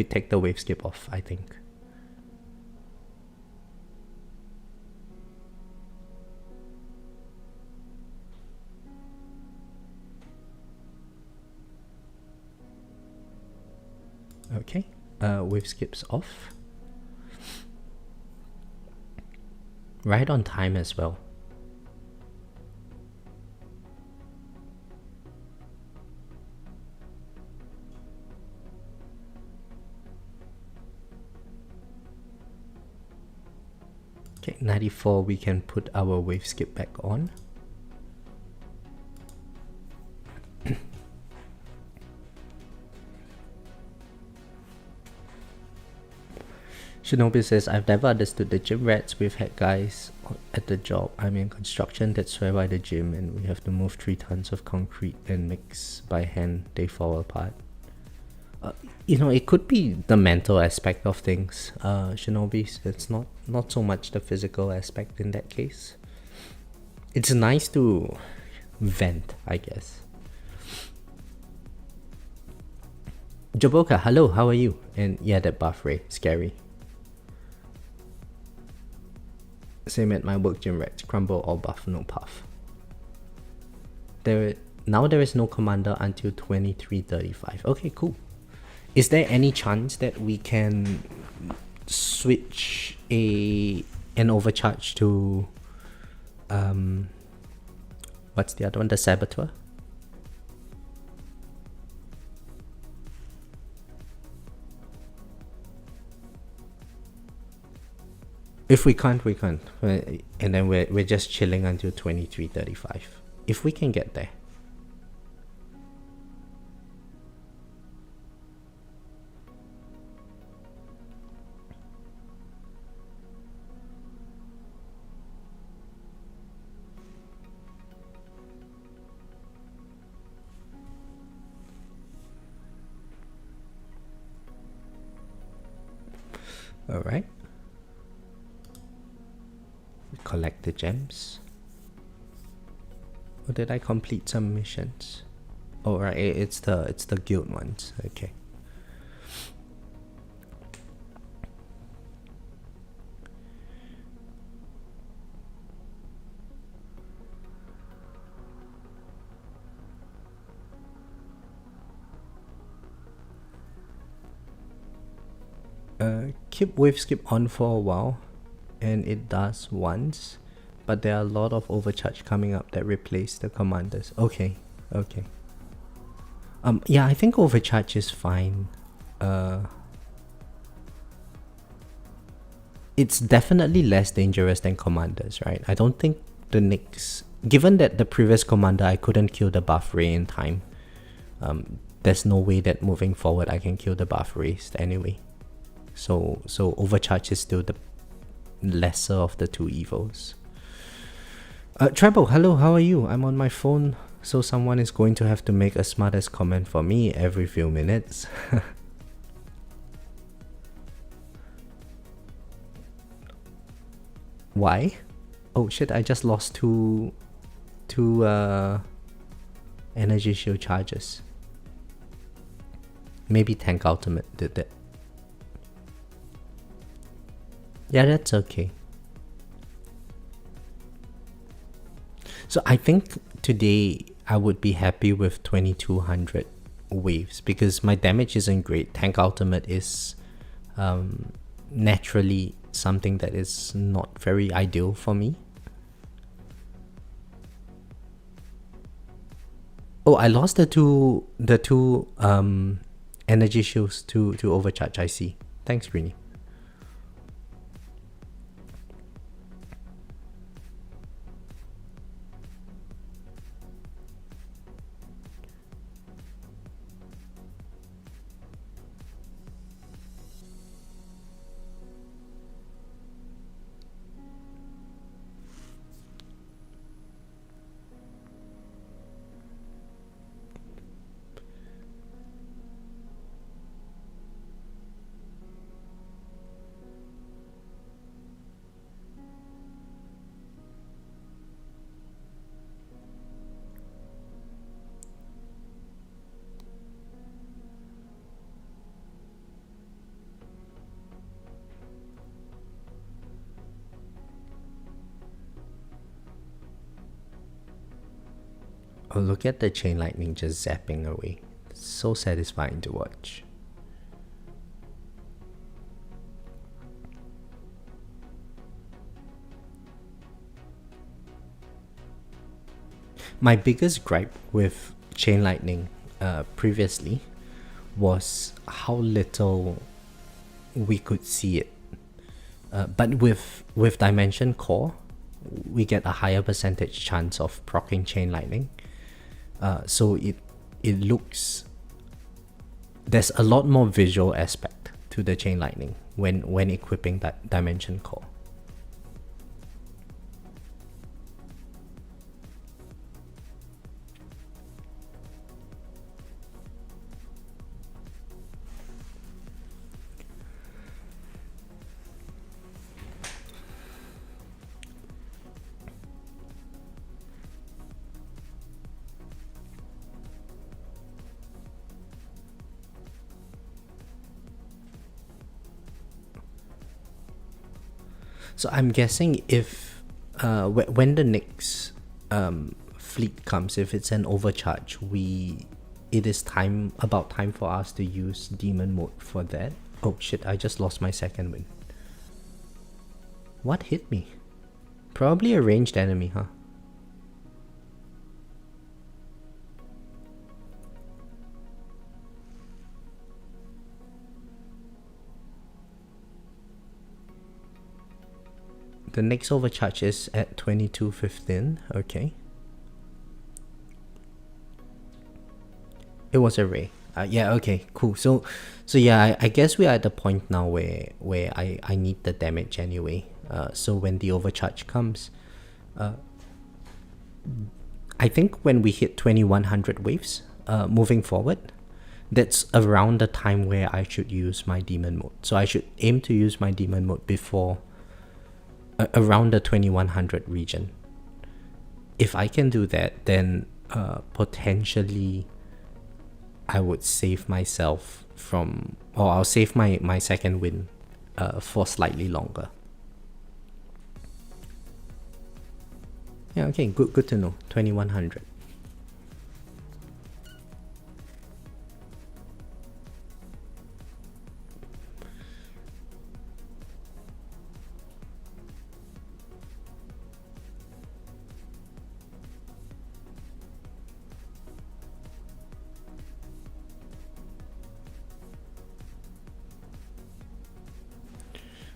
take the wave skip off, I think. Okay, wave skips off. Right on time as well. Okay, 94, we can put our wave skip back on. Shinobi says, I've never understood the gym rats. We've had guys at the job. I'm in construction that swear by the gym and we have to move 3 tons of concrete and mix by hand. They fall apart. You know, it could be the mental aspect of things, Shinobi. It's not so much the physical aspect in that case. It's nice to vent, I guess. Jaboka, hello, how are you? And yeah, that buff ray, scary. Same at my work, gym rats. Crumble, all buff, no puff. Now there is no commander until 2335. Okay, cool. Is there any chance that we can switch an overcharge to what's the other one? The Saboteur? If we can't, we can't. And then we're just chilling until 2335. If we can get there. Alright. Collect the gems. Or did I complete some missions? Oh right, it's the guild ones. Okay. Keep wave skip on for a while, and it does once, but there are a lot of overcharge coming up that replace the commanders. Okay. Yeah, I think overcharge is fine. It's definitely less dangerous than commanders, right? I don't think the Nyx, given that the previous commander I couldn't kill the buff ray in time, there's no way that moving forward I can kill the buff rays anyway. So overcharge is still the lesser of the 2 evils. Treble, hello, how are you? I'm on my phone, so someone is going to have to make a smartest comment for me every few minutes. Why? Oh shit, I just lost two energy shield charges. Maybe tank ultimate did that. Yeah, that's okay. So I think today I would be happy with 2200 waves because my damage isn't great. Tank ultimate is naturally something that is not very ideal for me. Oh, I lost the two energy shields to overcharge. I see. Thanks, Greenie. Oh, look at the chain lightning just zapping away. It's so satisfying to watch. My biggest gripe with chain lightning previously was how little we could see it. But with Dimension Core, we get a higher percentage chance of proccing chain lightning. So it looks, there's a lot more visual aspect to the chain lightning when equipping that Dimension Core. So I'm guessing if when the next fleet comes, if it's an overcharge, it is about time for us to use demon mode for that. Oh shit, I just lost my second win. What hit me? Probably a ranged enemy, huh? The next overcharge is at 22:15. Okay. It was a ray. Yeah, okay, cool. So yeah, I guess we are at the point now where I need the damage anyway. So when the overcharge comes, I think when we hit 2100 waves, moving forward, that's around the time where I should use my demon mode. So I should aim to use my demon mode before around the 2100 region. If I can do that, then potentially I would save myself from, or I'll save my second win for slightly longer. Yeah, okay, good to know. 2100.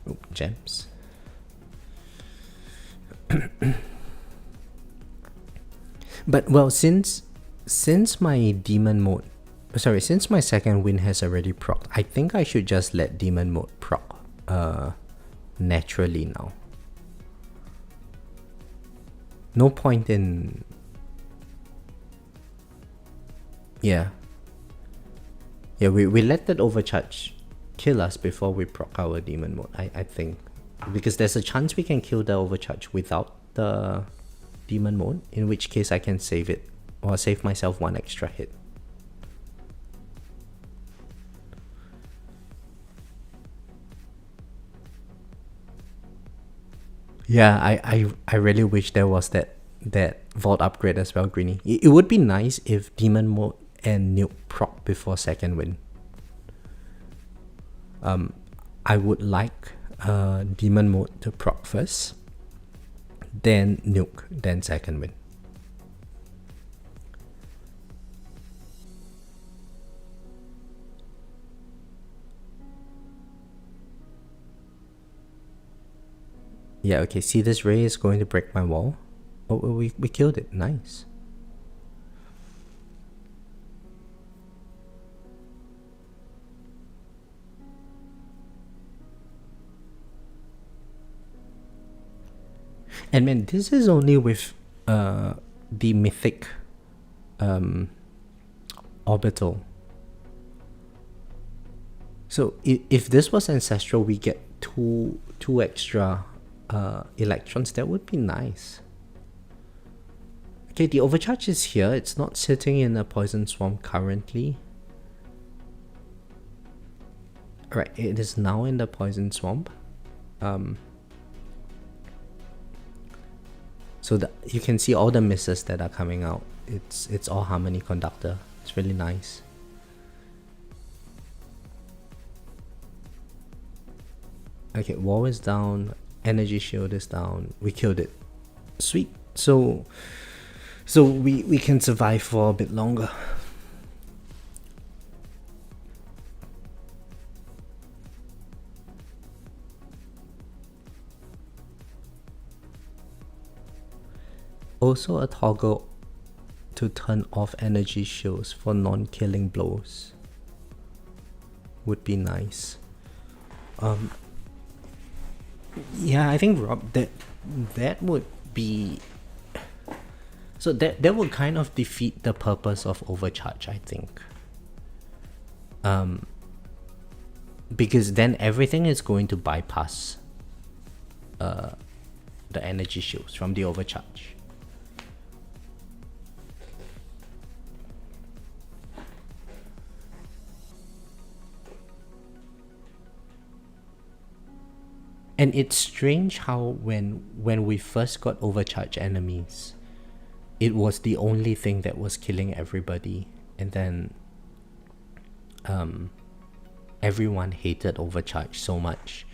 Oh, gems. But well, since my demon mode, since my second win has already procced, I think I should just let demon mode proc naturally now. No point in, yeah, we let that overcharge kill us before we proc our demon mode, I think, because there's a chance we can kill the overcharge without the demon mode, in which case I can save it, or save myself one extra hit. Yeah, I really wish there was that vault upgrade as well, Greenie. It would be nice if demon mode and nuke proc before second win. I would like demon mode to proc first, then nuke, then second wind. Yeah, okay, see, this ray is going to break my wall. Oh, we killed it. Nice. And man, this is only with the mythic orbital. So if this was ancestral, we get two extra electrons. That would be nice. Okay, the overcharge is here. It's not sitting in a poison swamp currently. Right, it is now in the poison swamp. So you can see all the misses that are coming out. It's all harmony conductor. It's really nice. Okay, wall is down. Energy shield is down. We killed it. Sweet. So we can survive for a bit longer. Also a toggle to turn off energy shields for non-killing blows would be nice. Yeah, I think, Rob, that would be... So that would kind of defeat the purpose of overcharge, I think. Because then everything is going to bypass the energy shields from the overcharge. And it's strange how when we first got overcharged enemies, it was the only thing that was killing everybody, and then everyone hated overcharge so much.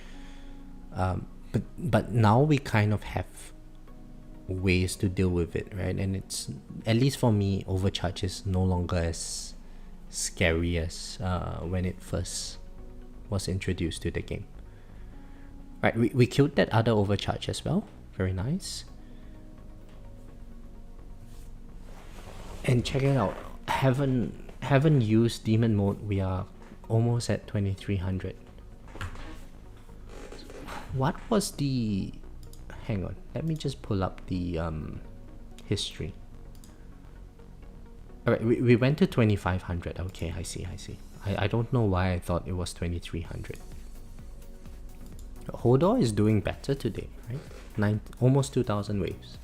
But now we kind of have ways to deal with it, right? And it's, at least for me, overcharge is no longer as scary as when it first was introduced to the game. Right, we killed that other overcharge as well. Very nice. And check it out. Haven't used demon mode. We are almost at 2300. What was the... Hang on. Let me just pull up the history. Alright, we went to 2500. Okay, I see. I don't know why I thought it was 2300. Hodor is doing better today, right? Almost 2000 waves.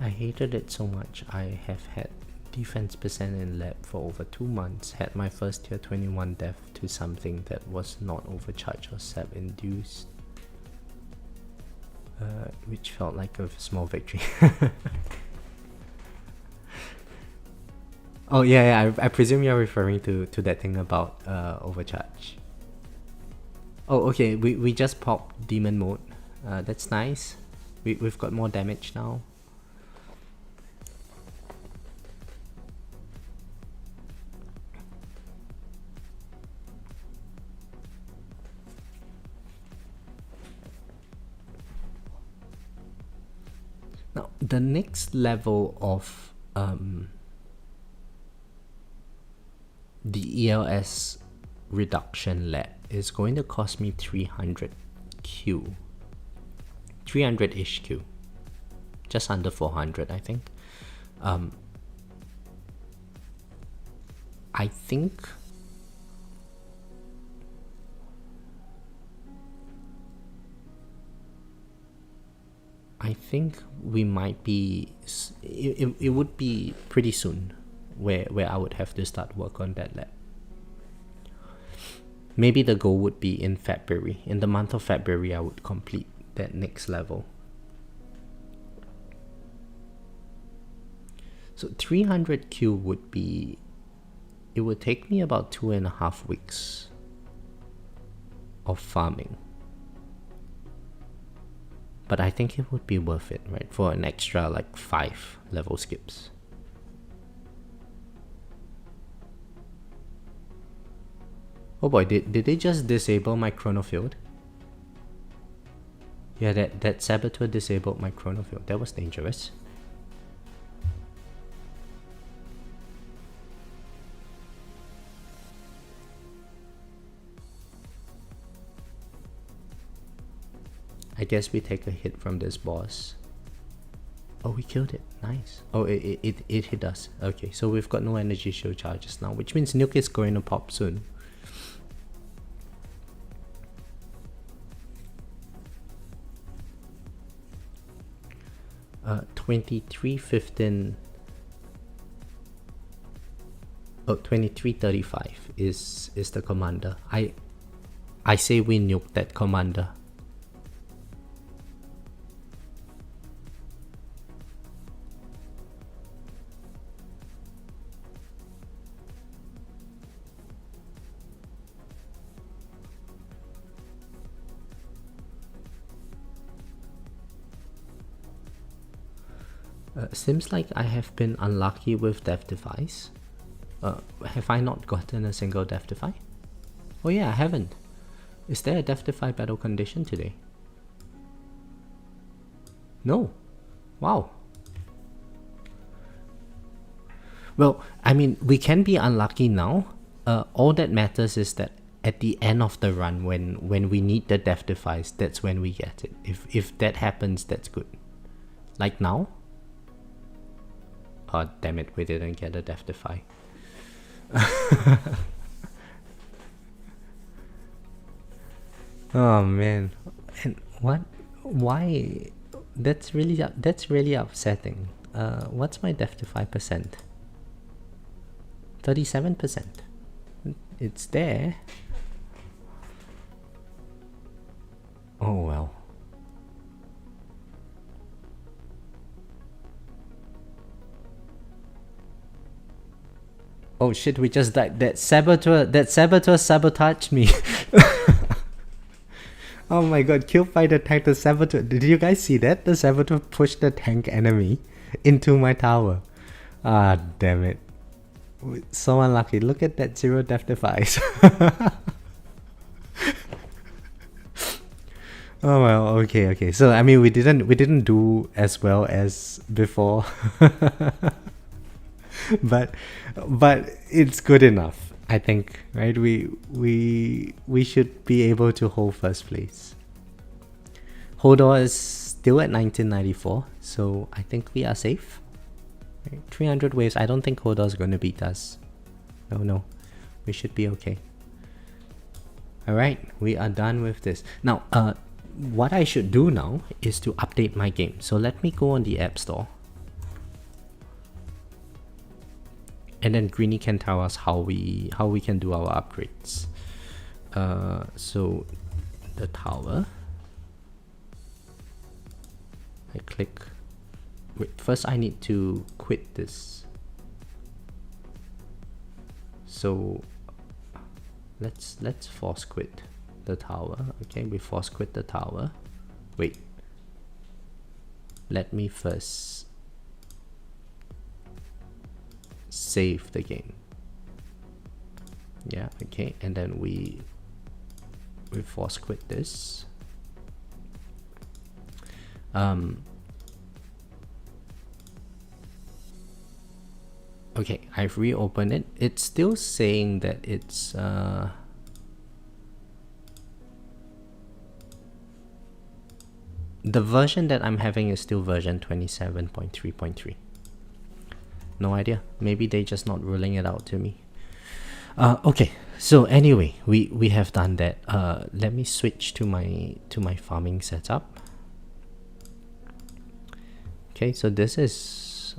I hated it so much. I have had defense percent in lab for over 2 months. Had my first tier 21 death to something that was not overcharged or sap induced, which felt like a small victory. Oh yeah, I presume you're referring to that thing about overcharge. Oh okay, we just popped demon mode. That's nice. We've got more damage now. Now, the next level of the ELS reduction lab is going to cost me 300 Q. 300-ish Q. Just under 400, I think. I think... I think we might be, it would be pretty soon where I would have to start work on that lab. Maybe the goal would be in February. In the month of February, I would complete that next level. So 300Q would be, it would take me about 2.5 weeks of farming. But I think it would be worth it, right? For an extra like 5 level skips. Oh boy, did they just disable my chronofield? Yeah, that saboteur disabled my chronofield. That was dangerous. I guess we take a hit from this boss. Oh, we killed it. Nice. Oh, it hit us. Okay, so we've got no energy shield charges now, which means nuke is going to pop soon. Uh, 2315. Oh, 2335 is the commander. I say we nuke that commander. Seems like I have been unlucky with death device. Have I not gotten a single death defy? Oh yeah, I haven't. Is there a death defy battle condition today? No. Wow. Well, I mean, we can be unlucky now. All that matters is that at the end of the run, when we need the death device, that's when we get it. If that happens, that's good. Like now? Oh, damn it, we didn't get a death defy. Oh man. And what? Why? That's really upsetting. What's my death defy percent? 37%. It's there. Oh well. Oh shit, we just died. That saboteur sabotaged me. Oh my god, killed by the tank, the saboteur. Did you guys see that? The saboteur pushed the tank enemy into my tower. Ah, damn it. So unlucky. Look at that 0 death device. Oh well, okay. So I mean, we didn't do as well as before. but it's good enough, I think, right? We should be able to hold first place. Hodor is still at 1994, so I think we are safe. Right? 300 waves. I don't think Hodor is going to beat us. No, we should be okay. All right, we are done with this. Now, what I should do now is to update my game. So let me go on the App Store. And then Greenie can tell us how we can do our upgrades. So the tower. I click. Wait, first I need to quit this. So let's force quit the tower. Okay, we force quit the tower. Wait. Let me first save the game. Yeah, okay, and then we force quit this. Okay, I've reopened it. It's still saying that it's the version that I'm having is still version 27.3.3. No idea. Maybe they just not ruling it out to me. Okay. So anyway, we have done that. Let me switch to my farming setup. Okay, so this is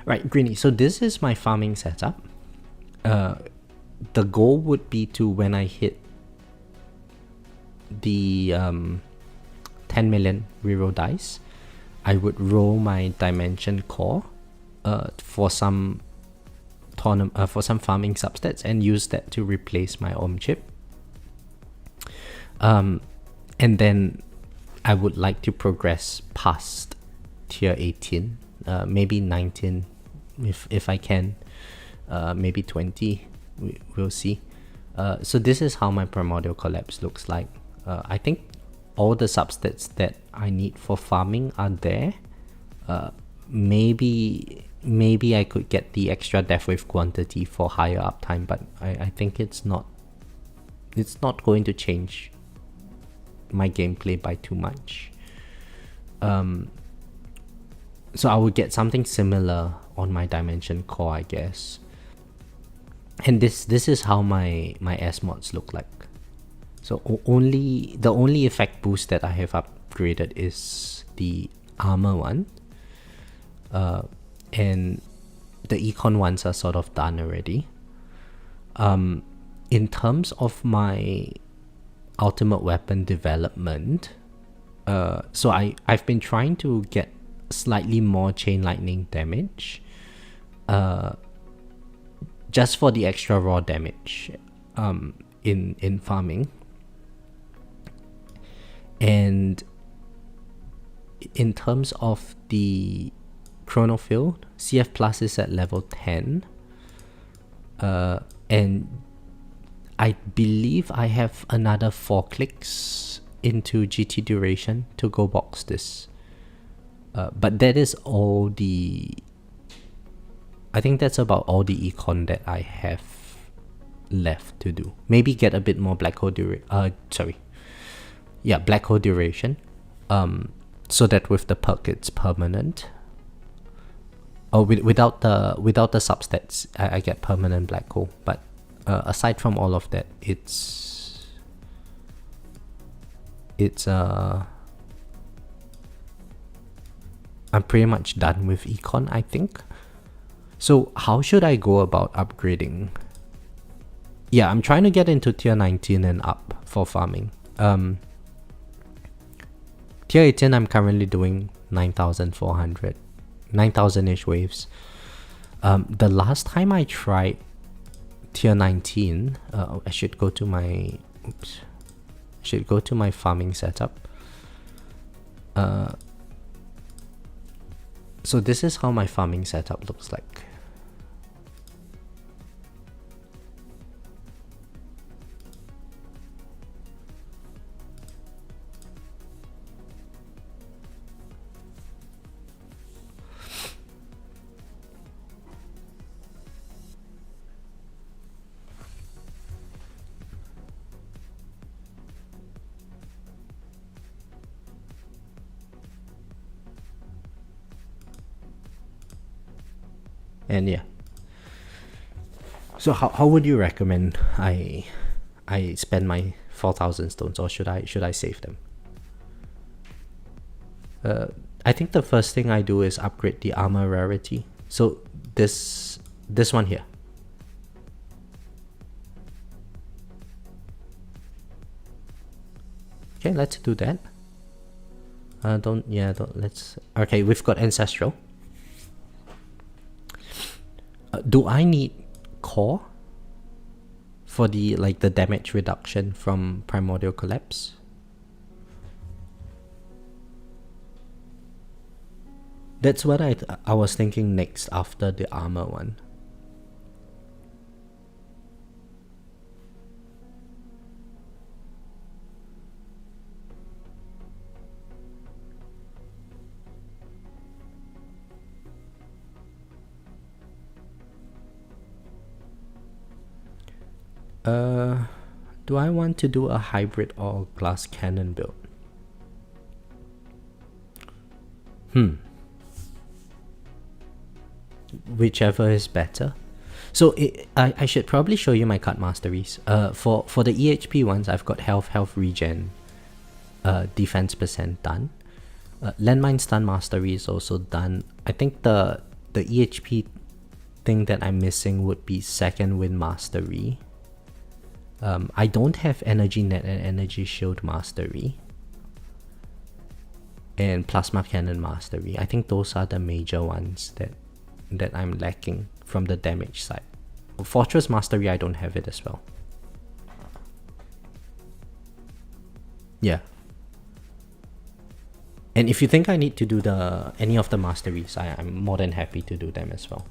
right, Greeny. So this is my farming setup. The goal would be to, when I hit the 10 million reroll dice, I would roll my dimension core for some farming substats and use that to replace my chip. And then I would like to progress past tier 18, maybe 19 if I can, maybe 20, we'll see. So this is how my primordial collapse looks like. I think all the substats that I need for farming are there. Maybe I could get the extra death wave quantity for higher uptime, but I think it's not going to change my gameplay by too much. So I would get something similar on my dimension core, I guess. And this is how my S mods look like. So the only effect boost that I have upgraded is the armor one, and the econ ones are sort of done already. In terms of my ultimate weapon development, so I've been trying to get slightly more chain lightning damage, just for the extra raw damage in farming. And in terms of the chronofield, CF plus is at level 10, and I believe I have another 4 clicks into GT duration to go box this. But that is all I think that's about all the econ that I have left to do. Maybe get a bit more black hole black hole duration, so that with the perk it's permanent. Without the substats, I get permanent black hole. But aside from all of that, it's I'm pretty much done with econ, I think. So how should I go about upgrading? Yeah, I'm trying to get into tier 19 and up for farming. Tier 18, I'm currently doing 9,400, 9,000-ish waves. The last time I tried tier 19, I should go to my farming setup. So this is how my farming setup looks like. And yeah, so how would you recommend I spend my 4,000 stones, or should I save them? I think the first thing I do is upgrade the armor rarity. So this one here. Okay, let's do that. Okay, we've got ancestral. Do I need core for the damage reduction from primordial collapse? That's what I was thinking next after the armor one. Do I want to do a hybrid or glass cannon build? Whichever is better. So I should probably show you my card masteries. For the EHP ones, I've got health regen, defense percent done. Landmine stun mastery is also done. I think the EHP thing that I'm missing would be second wind mastery. I don't have energy net and energy shield mastery. And plasma cannon mastery. I think those are the major ones that I'm lacking from the damage side. Fortress mastery, I don't have it as well. Yeah. And if you think I need to do any of the masteries, I'm more than happy to do them as well.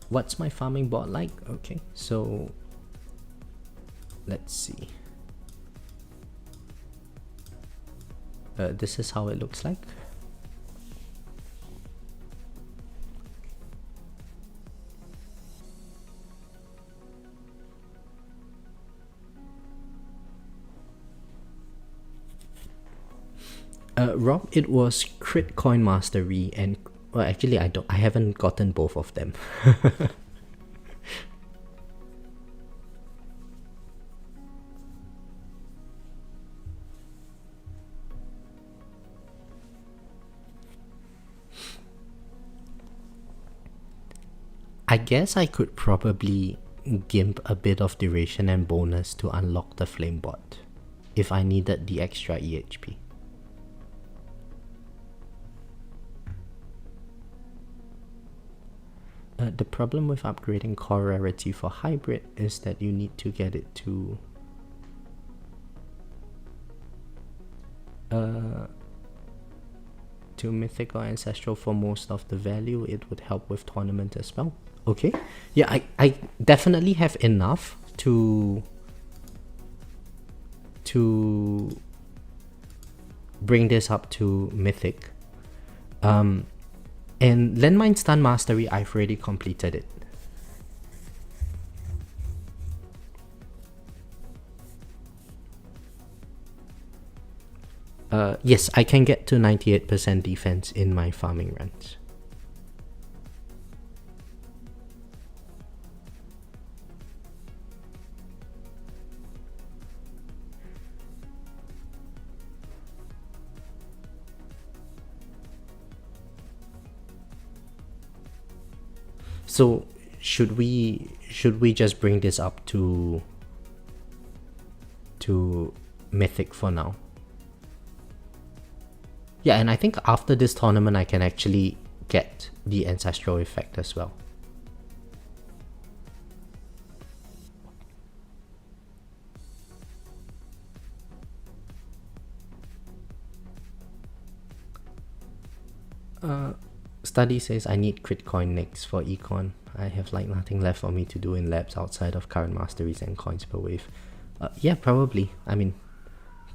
What's my farming bot like? Okay, so let's see. This is how it looks like. Rob, it was crit coin mastery and well, actually I haven't gotten both of them. I guess I could probably gimp a bit of duration and bonus to unlock the flame bot if I needed the extra EHP. The problem with upgrading core rarity for hybrid is that you need to get it to mythic or ancestral for most of the value. It would help with tournament as well. Okay, yeah, I definitely have enough to bring this up to mythic. And Landmine Stun Mastery, I've already completed it. Yes, I can get to 98% defense in my farming runs. So should we just bring this up to mythic for now? Yeah, and I think after this tournament I can actually get the ancestral effect as well. Study says I need crit coin next for econ. I have like nothing left for me to do in labs outside of current masteries and coins per wave. Yeah, probably. I mean,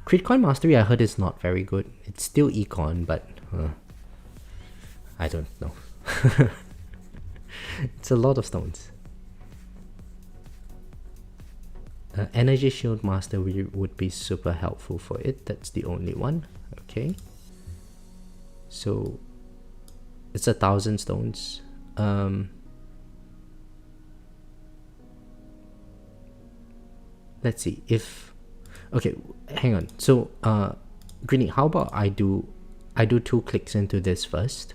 crit coin mastery I heard is not very good. It's still econ, but I don't know. It's a lot of stones. Energy shield mastery would be super helpful for it. That's the only one. Okay. So it's 1,000 stones. Let's see if okay, hang on. So Greeny, how about I do 2 clicks into this first?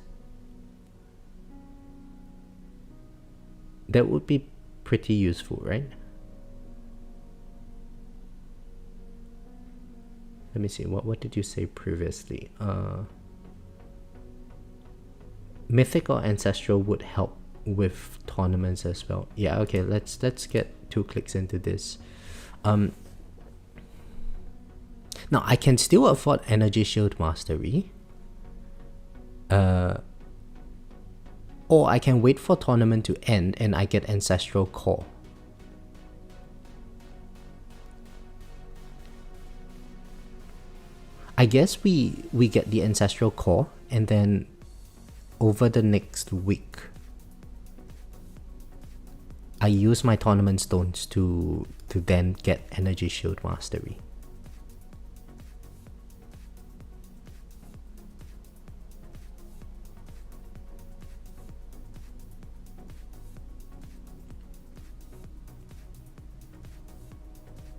That would be pretty useful, right? Let me see, what did you say previously? Mythic or ancestral would help with tournaments as well. Yeah, okay, let's get 2 clicks into this. Now I can still afford energy shield mastery. Or I can wait for tournament to end and I get ancestral core. I guess we get the ancestral core and then over the next week I use my tournament stones to then get energy shield mastery.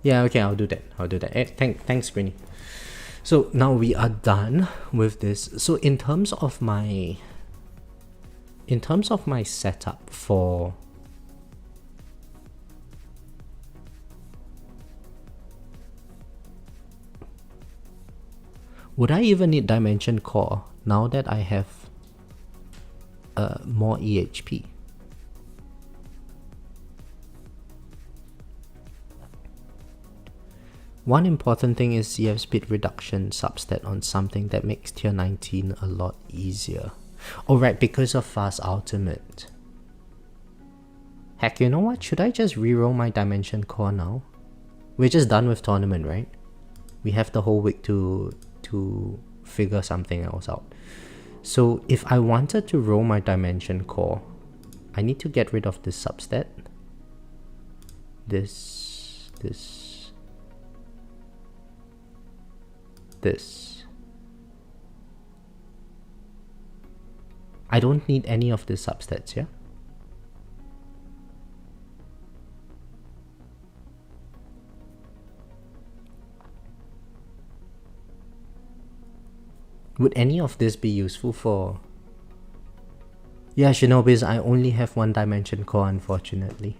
Yeah, okay, I'll do that. Thanks, Greenie. So now we are done with this. So in terms of my setup for would I even need Dimension Core now that I have more EHP? One important thing is you have speed reduction substat on something that makes tier 19 a lot easier. Oh right, because of fast ultimate. Heck, you know what? Should I just reroll my Dimension Core now? We're just done with tournament, right? We have the whole week to figure something else out. So if I wanted to roll my Dimension Core, I need to get rid of this substat. This. I don't need any of the substats, yeah? Would any of this be useful for... Yeah, Shinobis, I only have one Dimension Core, unfortunately.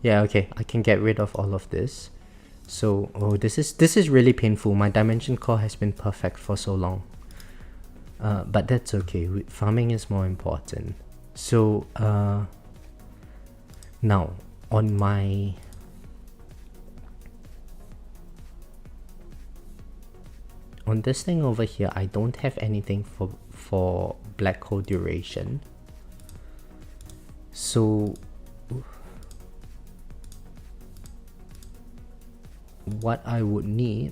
Yeah, okay, I can get rid of all of this. So, oh, this is really painful. My Dimension Core has been perfect for so long. But that's okay, farming is more important. So, now, on my... On this thing over here, I don't have anything for black hole duration. So... what I would need...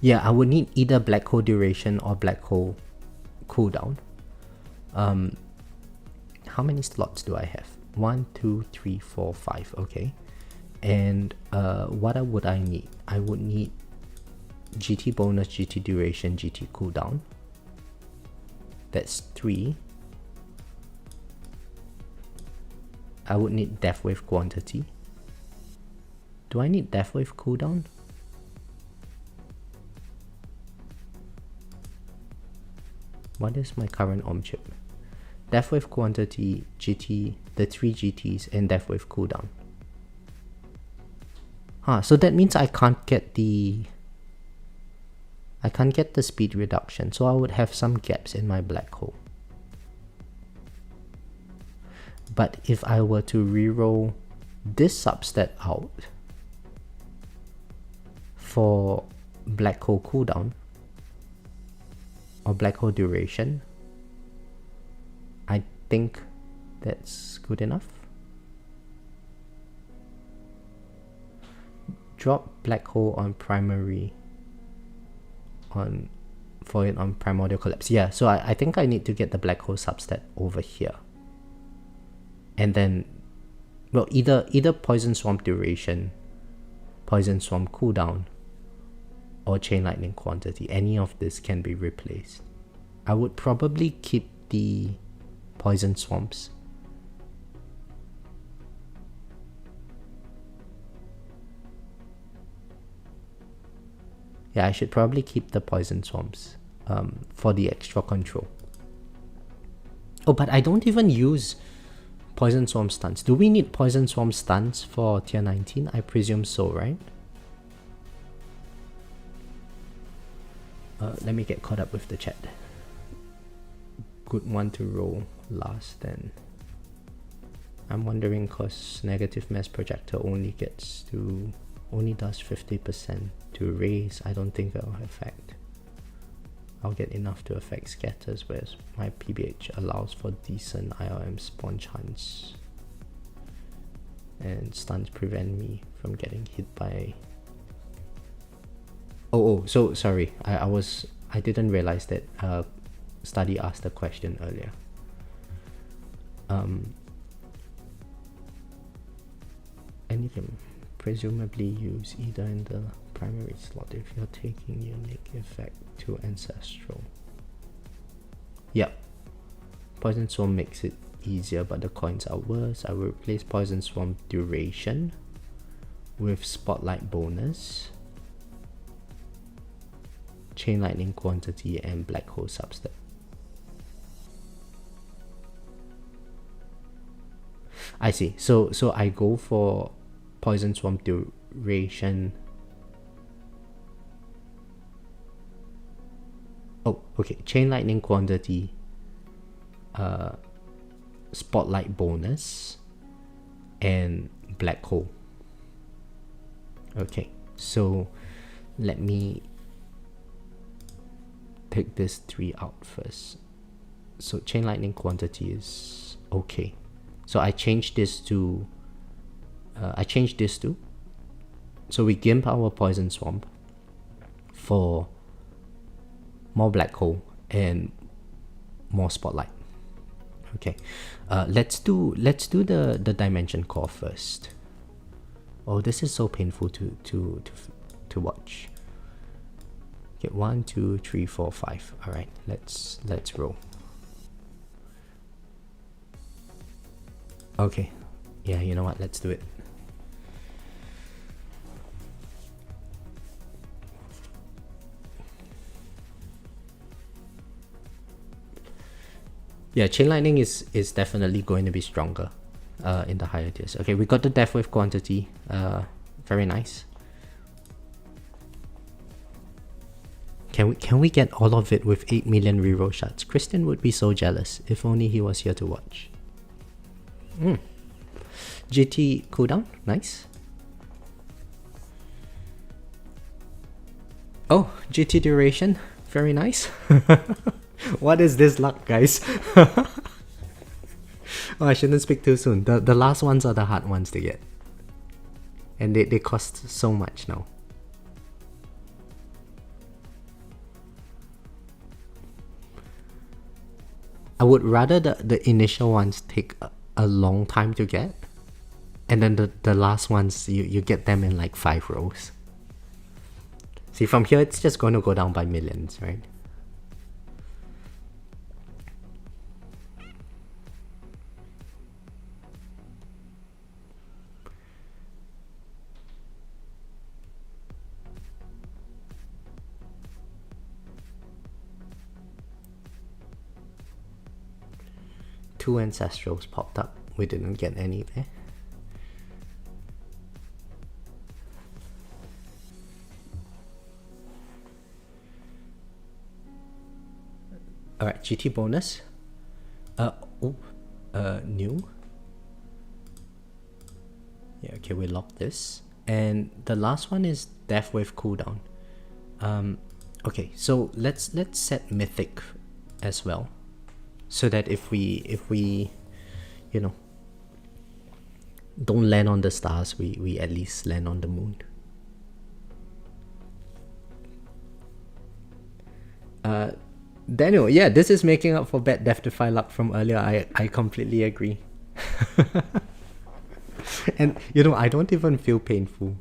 yeah, I would need either black hole duration or black hole cooldown. How many slots do I have? 1, 2, 3, 4, 5. Okay. And what would I need? I would need GT bonus, GT duration, GT cooldown. That's 3. I would need death wave quantity. Do I need death wave cooldown? What is my current OM chip? Death wave quantity, GT, the 3 GTs, and death wave cooldown. So that means I can't get the speed reduction, so I would have some gaps in my black hole. But if I were to reroll this substat out for black hole cooldown or black hole duration, I think that's good enough. Drop black hole on primary for it on primordial collapse. Yeah, so I think I need to get the black hole substat over here. And then, well, either poison swamp duration, poison swamp cooldown, or chain lightning quantity. Any of this can be replaced. I would probably keep the poison swamps. Yeah, I should probably keep the poison swamps for the extra control. Oh, but I don't even use poison swamp stuns. Do we need poison swamp stuns for tier 19? I presume so, right? Let me get caught up with the chat. Good one to roll last then. I'm wondering cause negative mass projector only does 50% to raise. I don't think it'll affect. I'll get enough to affect scatters, whereas my PBH allows for decent IRM spawn chance. And stuns prevent me from getting hit by So sorry. I didn't realize that study asked the question earlier. And you can presumably use either in the primary slot if you're taking unique effect to ancestral. Yep. Poison Swarm makes it easier, but the coins are worse. I will replace Poison Swarm duration with Spotlight bonus, Chain Lightning quantity, and Black Hole substance. I see. So I go for Poison Swarm duration. Oh, okay. Chain Lightning quantity, Spotlight bonus, and Black Hole. Okay, so let me take this 3 out first. So Chain Lightning quantity is okay. So I changed this to so we gimp our Poison Swamp for more Black Hole and more Spotlight. Okay, let's do the Dimension Core first. Oh, this is so painful to watch. Okay, 1, 2, 3, 4, 5. All right, let's roll. Okay, yeah, you know what? Let's do it. Yeah, Chain Lightning is definitely going to be stronger in the higher tiers. Okay, we got the Death Wave quantity. Very nice. Can we get all of it with 8 million reroll shots? Christian would be so jealous if only he was here to watch. GT cooldown, nice. Oh, GT duration, very nice. What is this luck, guys? Oh, I shouldn't speak too soon. The last ones are the hard ones to get. And they cost so much now. I would rather the initial ones take a long time to get. And then the last ones, you get them in like 5 rows. See, from here, it's just going to go down by millions, right? Two Ancestrals popped up. We didn't get any there. Alright, GT bonus. New. Yeah, okay, we lock this. And the last one is Death Wave cooldown. Okay, so let's set Mythic as well. So that if we you know, don't land on the stars, we at least land on the moon. Daniel, yeah, this is making up for bad Death Defy luck from earlier. I completely agree. And you know, I don't even feel painful.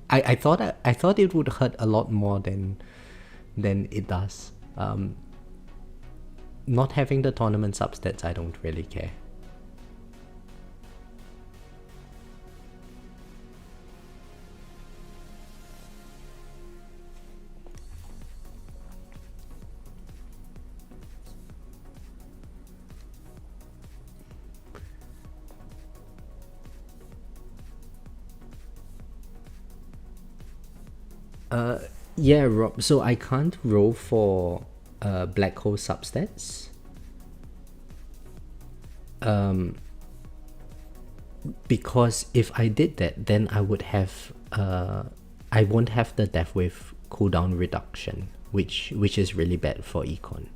I thought it would hurt a lot more than it does. Not having the tournament substats, I don't really care. Yeah, Rob. So I can't roll for Black Hole substats. Because if I did that, then I would have I won't have the Death Wave cooldown reduction, which is really bad for Econ.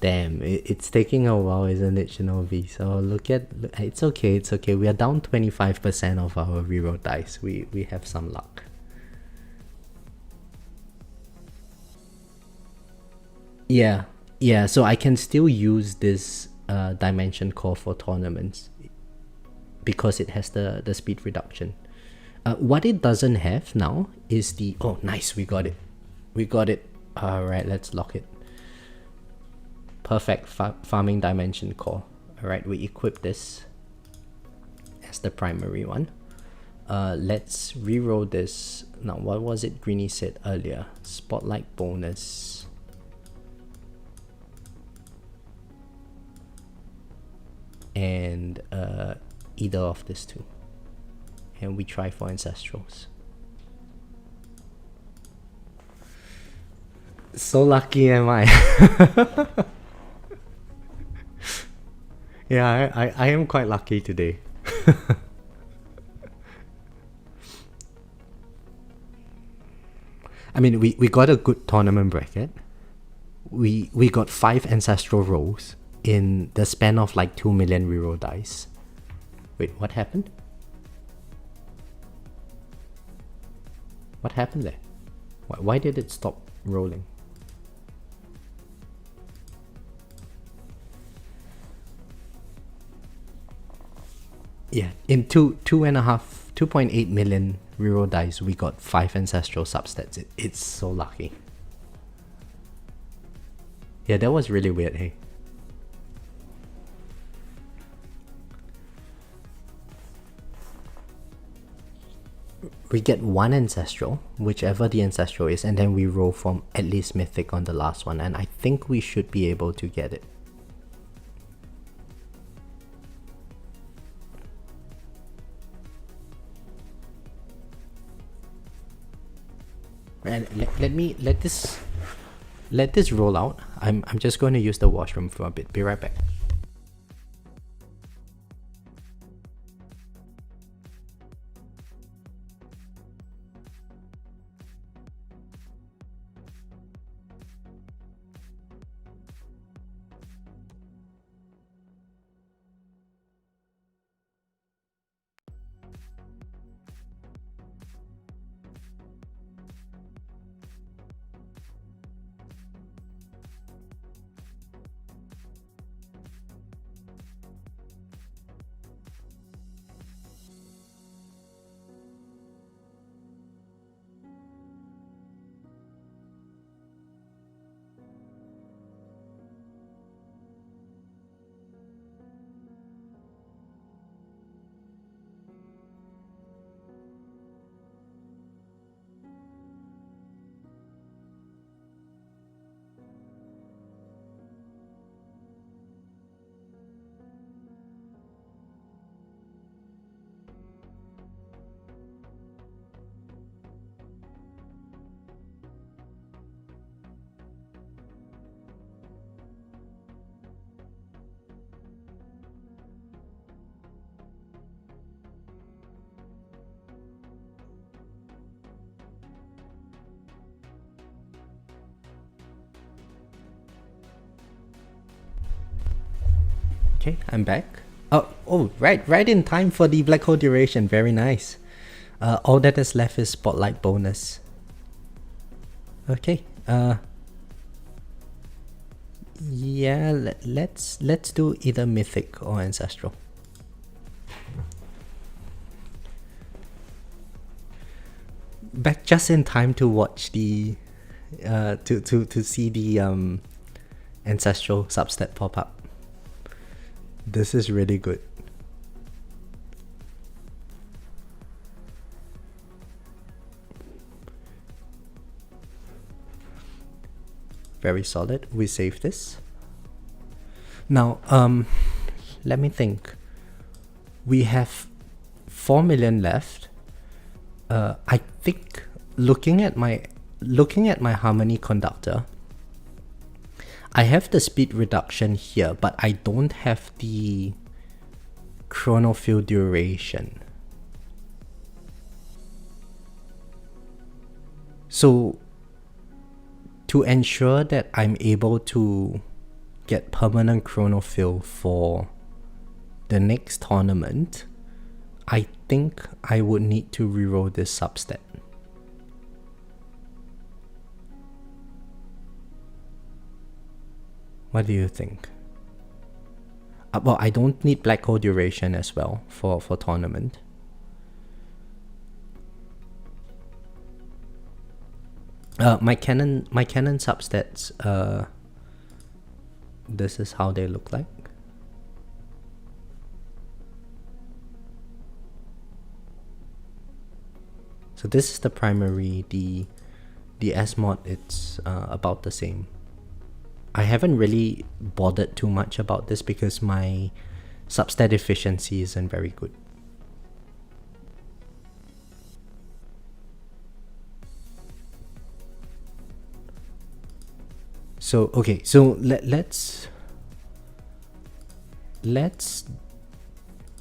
Damn, it's taking a while, isn't it, Shinobi? So it's okay, it's okay. We are down 25% of our reroll dice. We have some luck. Yeah, yeah. So I can still use this dimension core for tournaments because it has the speed reduction. What it doesn't have now is the... Oh, nice, we got it. We got it. Alright, let's lock it. Perfect farming dimension core. Alright, we equip this as the primary one. Let's reroll this. Now, what was it Greeny said earlier? Spotlight bonus. And either of these two. And we try for ancestrals. So lucky am I. Yeah, I am quite lucky today. I mean, we got a good tournament bracket. We got 5 ancestral rolls in the span of like 2 million reroll dice. Wait, what happened? What happened there? Why did it stop rolling? Yeah, in 2.8 million reroll dice, we got 5 ancestral substats. It's so lucky. Yeah, that was really weird, hey. We get 1 ancestral, whichever the ancestral is, and then we roll from at least mythic on the last one, and I think we should be able to get it. And let this roll out. I'm just going to use the washroom for a bit. Be right back. Okay, I'm back. Oh, right in time for the black hole duration. Very nice. All that is left is spotlight bonus. Okay. Yeah, let's do either mythic or ancestral. Back just in time to watch the to see the ancestral substat pop up. This is really good. Very solid. We save this. Now, let me think. We have 4 million left. I think looking at my harmony conductor, I have the speed reduction here, but I don't have the chronofill duration. So to ensure that I'm able to get permanent chronofill for the next tournament, I think I would need to reroll this substat. What do you think? Well, I don't need black hole duration as well for tournament. My Canon substats, this is how they look like. So this is the primary, the S-mod, it's about the same. I haven't really bothered too much about this because my substat efficiency isn't very good. So okay, so let's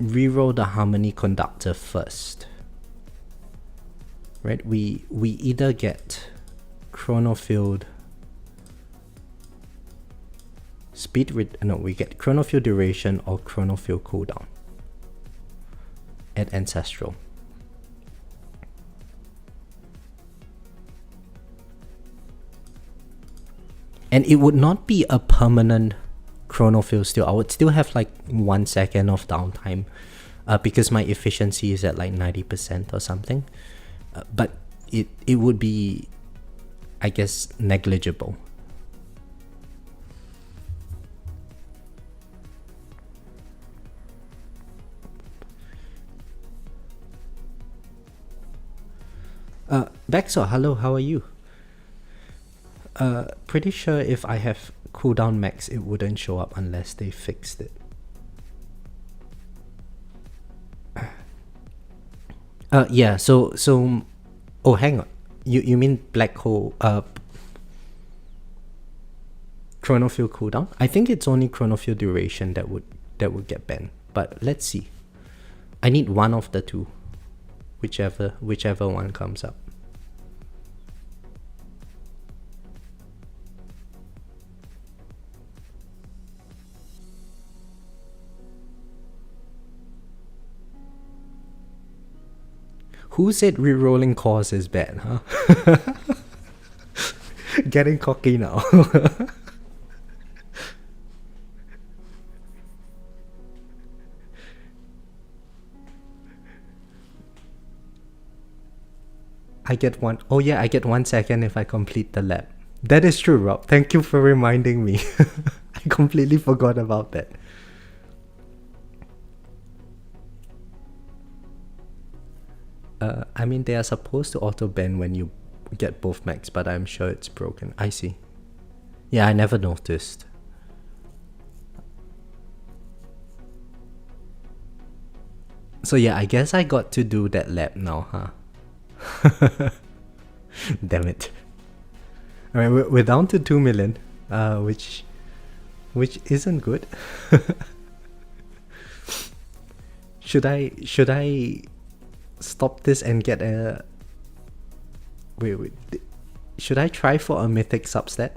reroll the harmony conductor first. Right, we either get chronofield speed we get chronofield duration or chronofield cooldown at ancestral. And it would not be a permanent chronofield still. I would still have like 1 second of downtime because my efficiency is at like 90% or something. But it would be, I guess, negligible. Baxor, hello, how are you? Pretty sure if I have cooldown max, it wouldn't show up unless they fixed it. Yeah, so oh, hang on. You mean black hole chronofield cooldown? I think it's only chronofield duration that would get banned. But let's see. I need one of the two. Whichever one comes up. Who said rerolling cores is bad, huh? Getting cocky now. I get one. Oh yeah, I get 1 second if I complete the lab. That is true, Rob. Thank you for reminding me. I completely forgot about that. I mean, they are supposed to auto-ban when you get both max, but I'm sure it's broken. I see. Yeah, I never noticed. So yeah, I guess I got to do that lab now, huh? Damn it. Alright, we're down to 2 million, which isn't good. Should I stop this and get a... Wait, should I try for a mythic substat?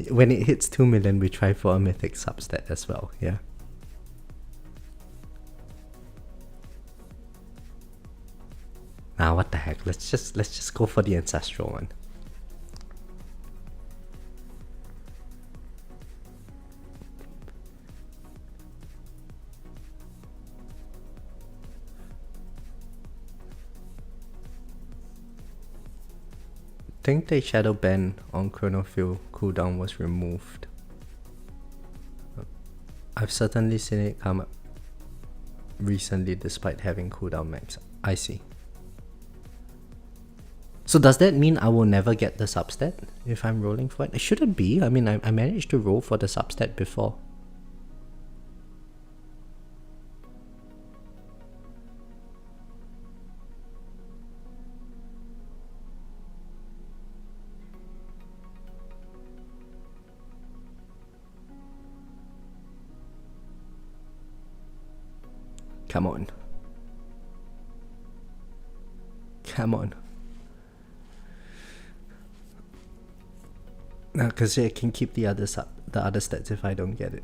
When it hits 2 million, we try for a mythic substat as well, yeah. Nah, what the heck, let's just go for the ancestral one. I think the shadow ban on chronofield cooldown was removed. I've certainly seen it come up recently despite having cooldown max. I see. So does that mean I will never get the substat if I'm rolling for it? It shouldn't be. I mean, I managed to roll for the substat before. Come on. Come on. No, because I can keep the other stats if I don't get it.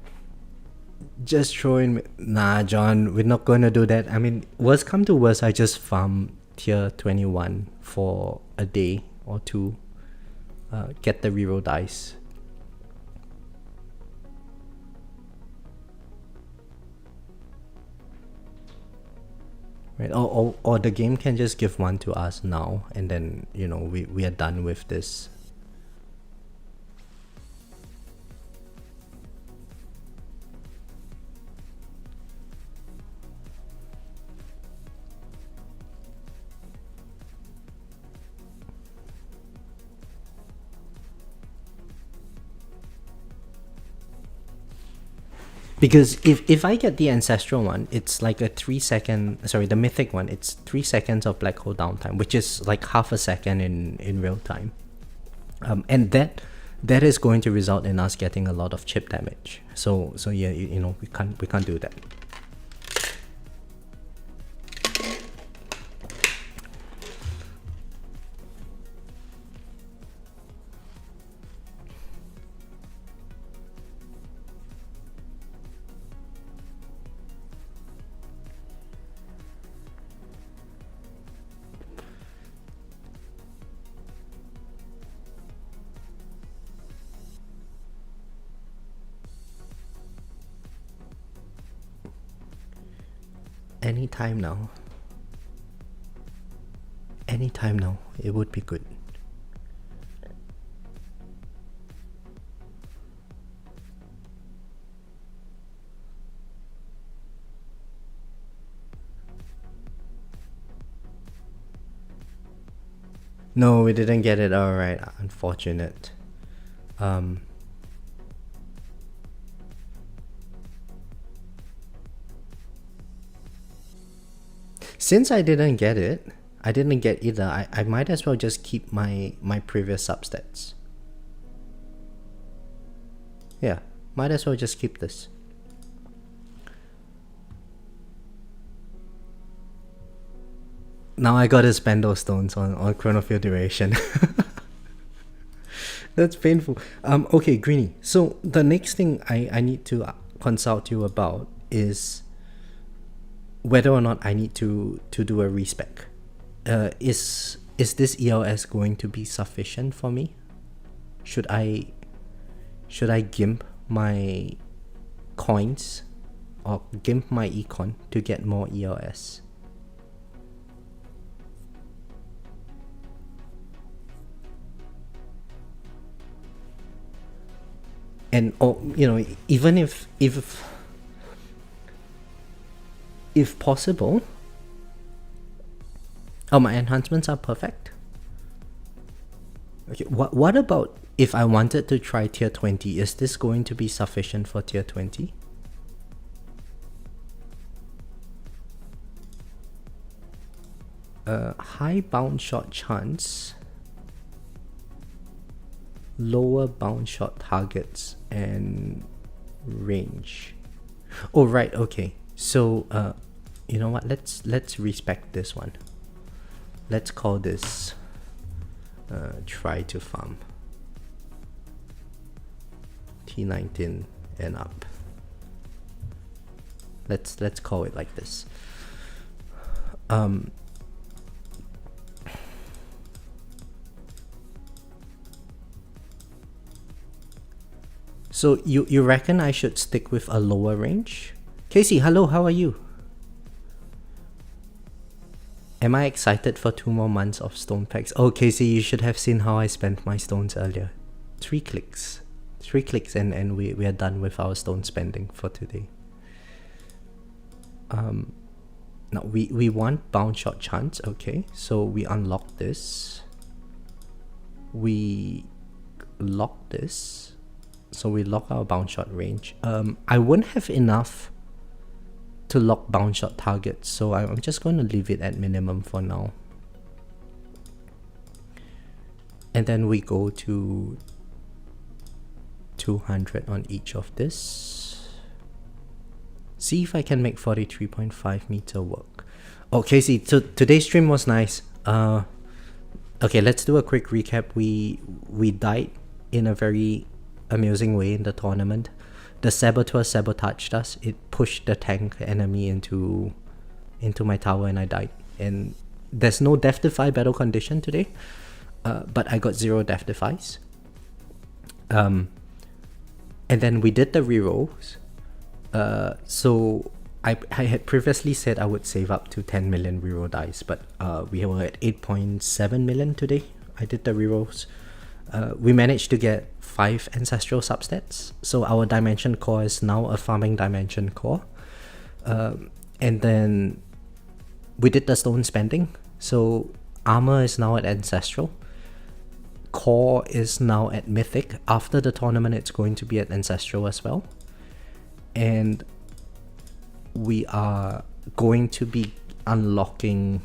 Just throw in... Nah, John, we're not going to do that. I mean, worst come to worst, I just farm tier 21 for a day or two. Get the reroll dice. Right, or the game can just give one to us now, and then, you know, we are done with this. Because if I get the ancestral one, it's like a 3-second, sorry, the mythic one, it's 3 seconds of black hole downtime, which is like half a second in real time. And that is going to result in us getting a lot of chip damage. So yeah, you know, we can't do that. Anytime now. Anytime now. It would be good. No, we didn't get it. Alright, unfortunate. Since I didn't get it, I didn't get either, I might as well just keep my previous substats. Yeah, might as well just keep this. Now I gotta spend those stones on chronofield duration. That's painful. Okay, Greenie. So the next thing I need to consult you about is whether or not I need to do a respec. Is this ELS going to be sufficient for me? Should I gimp my coins or gimp my econ to get more ELS? And you know, even if possible. Oh, my enhancements are perfect. Okay, what about if I wanted to try tier 20? Is this going to be sufficient for tier 20? High bound shot chance, lower bound shot targets, and range. Oh, right, okay. So, you know what? Let's respect this one. Let's call this try to farm T19 and up. Let's call it like this. So you reckon I should stick with a lower range? Casey, hello, how are you? Am I excited for 2 more months of stone packs? Oh, Casey, you should have seen how I spent my stones earlier. 3 clicks. 3 clicks and we are done with our stone spending for today. Now we want bound shot chance, okay. So we unlock this. We lock this. So we lock our bound shot range. I wouldn't have enough to lock bound shot targets, so I'm just going to leave it at minimum for now. And then we go to 200 on each of this. See if I can make 43.5 meter work. Okay, see, so today's stream was nice. Okay, let's do a quick recap. We died in a very amusing way in the tournament. The saboteur sabotaged us. It pushed the tank enemy into my tower and I died. And there's no death defy battle condition today, but I got 0 death defies. And then we did the rerolls. So I had previously said I would save up to 10 million reroll dice, but we were at 8.7 million today. I did the rerolls. We managed to get 5 ancestral substats, so our dimension core is now a farming dimension core. And then we did the stone spending, so armor is now at ancestral. Core is now at mythic. After the tournament it's going to be at ancestral as well. And we are going to be unlocking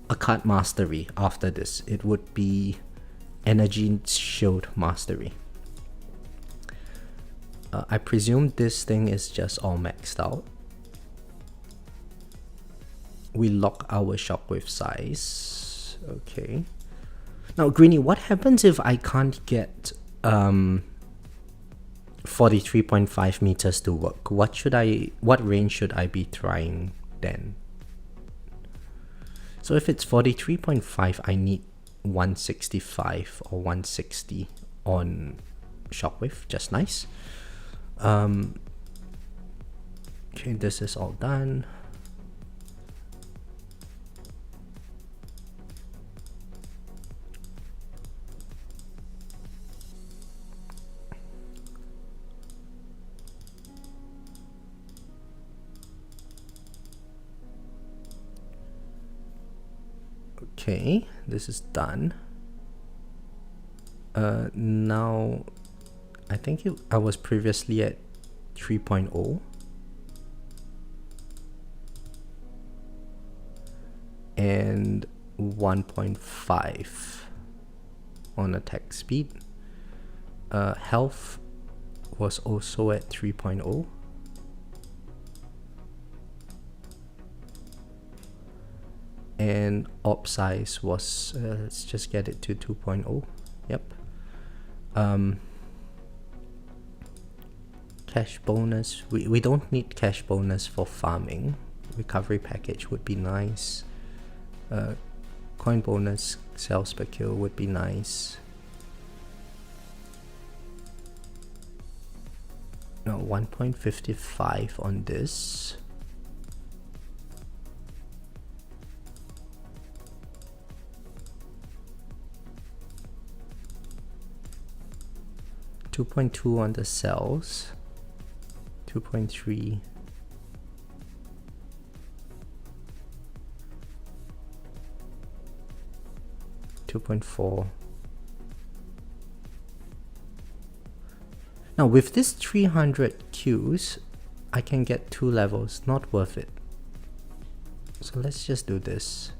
a card mastery after this. It would be energy shield mastery. I presume this thing is just all maxed out. We lock our shockwave size. Okay. Now, Greenie, what happens if I can't get 43.5 meters to work? What range should I be trying then? So if it's 43.5, I need 165 or 160 on shockwave. Just nice. Okay, this is all done. Okay, this is done. Now I think I was previously at 3.0 and 1.5 on attack speed. Health was also at 3.0. And op size was, let's just get it to 2.0. Yep. Cash bonus, we don't need cash bonus for farming. Recovery package would be nice. Coin bonus, sales per kill would be nice. No, 1.55 on this. $2.2 on the cells, 2.3, $2.4. Now with this 300 Qs, I can get 2 levels, not worth it. So let's just do this.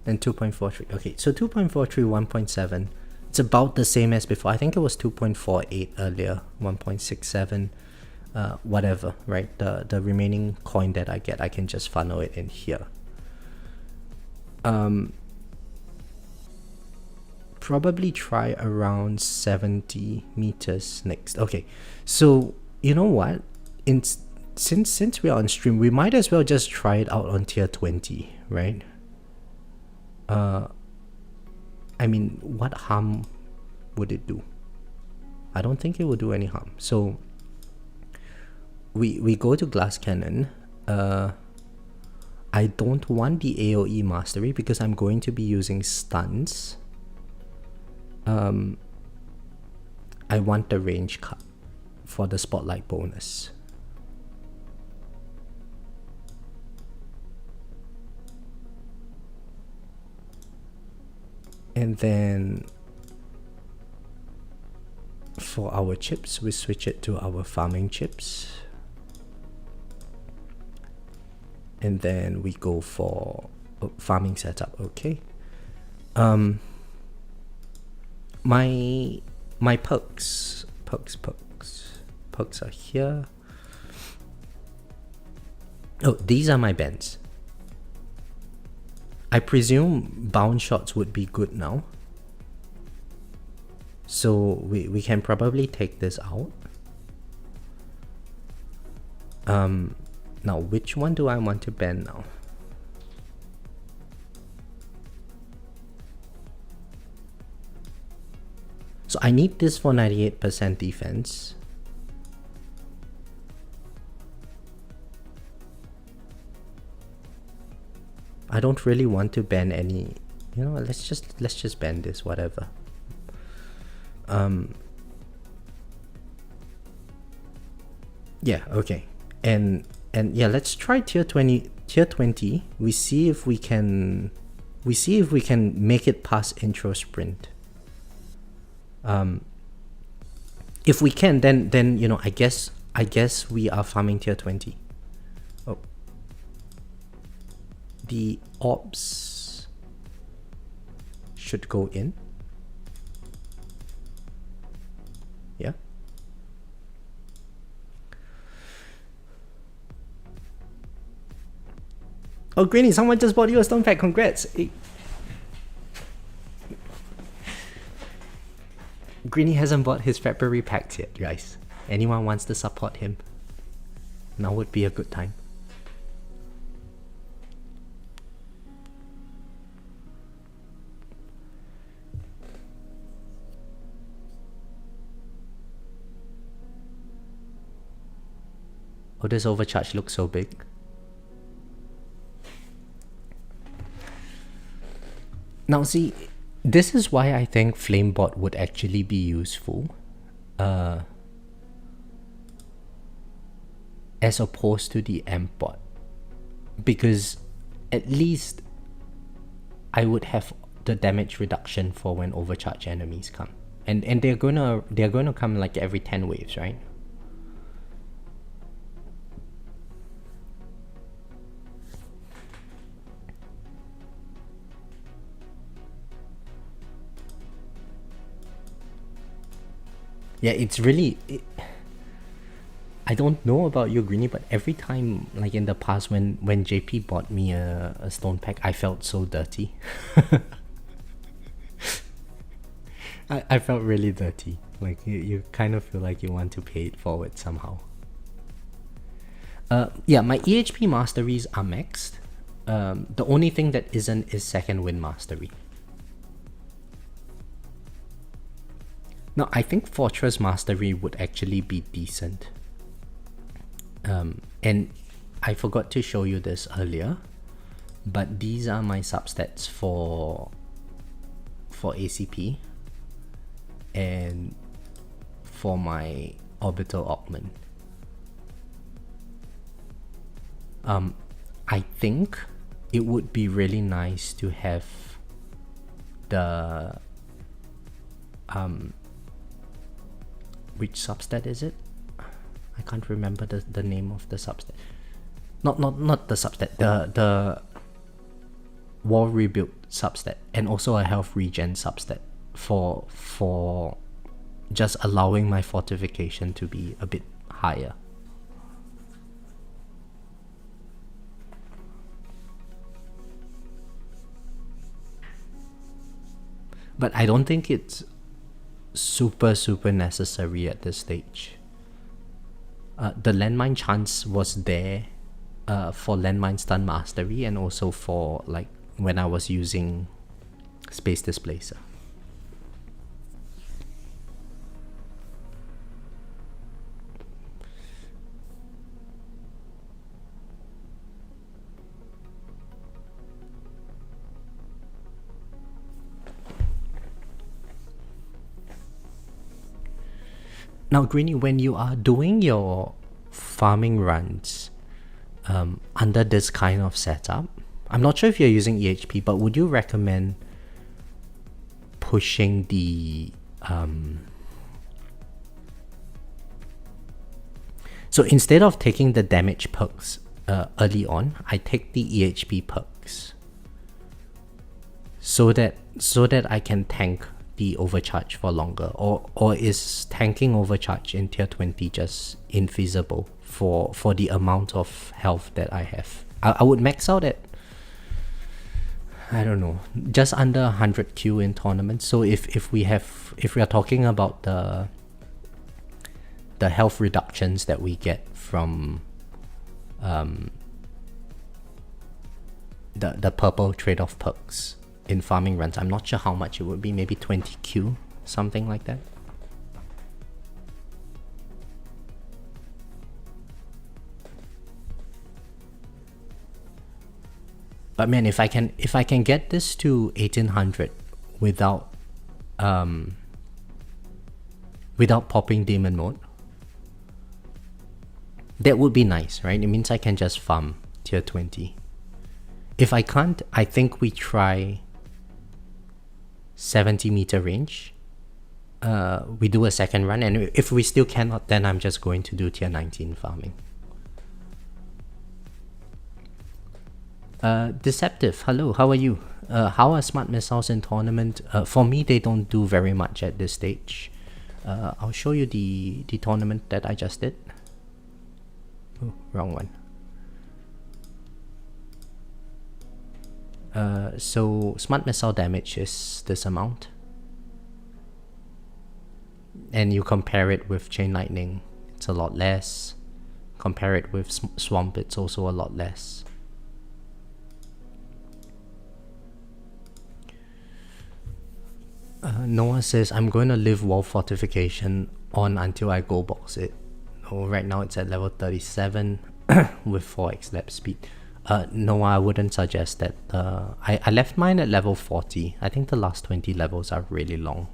And 2.43. Okay, so 2.43, 1.7. It's about the same as before. I think it was 2.48 earlier, 1.67, whatever, right? The remaining coin that I get, I can just funnel it in here. Probably try around 70 meters next. Okay, so you know what? Since we're on stream, we might as well just try it out on tier 20, right? I mean, what harm would it do? I don't think it will do any harm. So we go to glass cannon. I don't want the AoE mastery because I'm going to be using stuns. I want the range cut for the spotlight bonus. And then for our chips, we switch it to our farming chips. And then we go for farming setup. Okay. My perks. perks are here. Oh, these are my bends. I presume bounce shots would be good now. So we can probably take this out. Now which one do I want to bend now? So I need this for 98% defense. I don't really want to bend any, you know, let's just bend this, whatever. Yeah, okay. And yeah, let's try tier 20. We see if we can make it past intro sprint. If we can, then you know, I guess we are farming tier 20. Oh, the orbs should go in. Yeah. Oh, Greeny, someone just bought you a stone pack. Congrats. Hey. Greeny hasn't bought his February packs yet, guys. Anyone wants to support him? Now would be a good time. Oh, this overcharge looks so big. Now see, this is why I think Flamebot would actually be useful, as opposed to the Ampbot, because at least I would have the damage reduction for when overcharge enemies come, and they're gonna come like every 10 waves, right? Yeah, it's really... I don't know about you, Greeny, but every time, like in the past, when JP bought me a stone pack, I felt so dirty. I felt really dirty. Like, you kind of feel like you want to pay it forward somehow. Yeah, my EHP masteries are maxed. The only thing that isn't is second wind mastery. Now, I think Fortress Mastery would actually be decent. And I forgot to show you this earlier, but these are my substats for ACP and for my orbital augment. I think it would be really nice to have the which substat is it? I can't remember the name of the substat. Not the substat. The wall rebuild substat, and also a health regen substat for just allowing my fortification to be a bit higher. But I don't think it's super necessary at this stage. The landmine chance was there for landmine stun mastery, and also for like when I was using space displacer. Now, Greeny, when you are doing your farming runs under this kind of setup, I'm not sure if you're using EHP, but would you recommend pushing the... So instead of taking the damage perks early on, I take the EHP perks so that I can tank be overcharged for longer, or is tanking overcharge in tier 20 just infeasible for the amount of health that I have? I would max out at, I don't know, just under 100 Q in tournaments. So if we are talking about the health reductions that we get from the purple trade-off perks in farming runs, I'm not sure how much it would be, maybe 20 Q, something like that. But man, if I can get this to 1800 without popping demon mode, that would be nice, right? It means I can just farm tier 20. If I can't, I think we try 70 meter range. We do a second run, and if we still cannot, then I'm just going to do tier 19 farming. Deceptive, hello, how are you? How are smart missiles in tournament? For me, they don't do very much at this stage. I'll show you the tournament that I just did. Oh, wrong one. So smart missile damage is this amount, and you compare it with chain lightning, it's a lot less. Compare it with swamp, it's also a lot less. Noah says, I'm going to leave wall fortification on until I go box it. Oh, right now it's at level 37 with 4x lap speed. No, I wouldn't suggest that. I left mine at level 40. I think the last 20 levels are really long.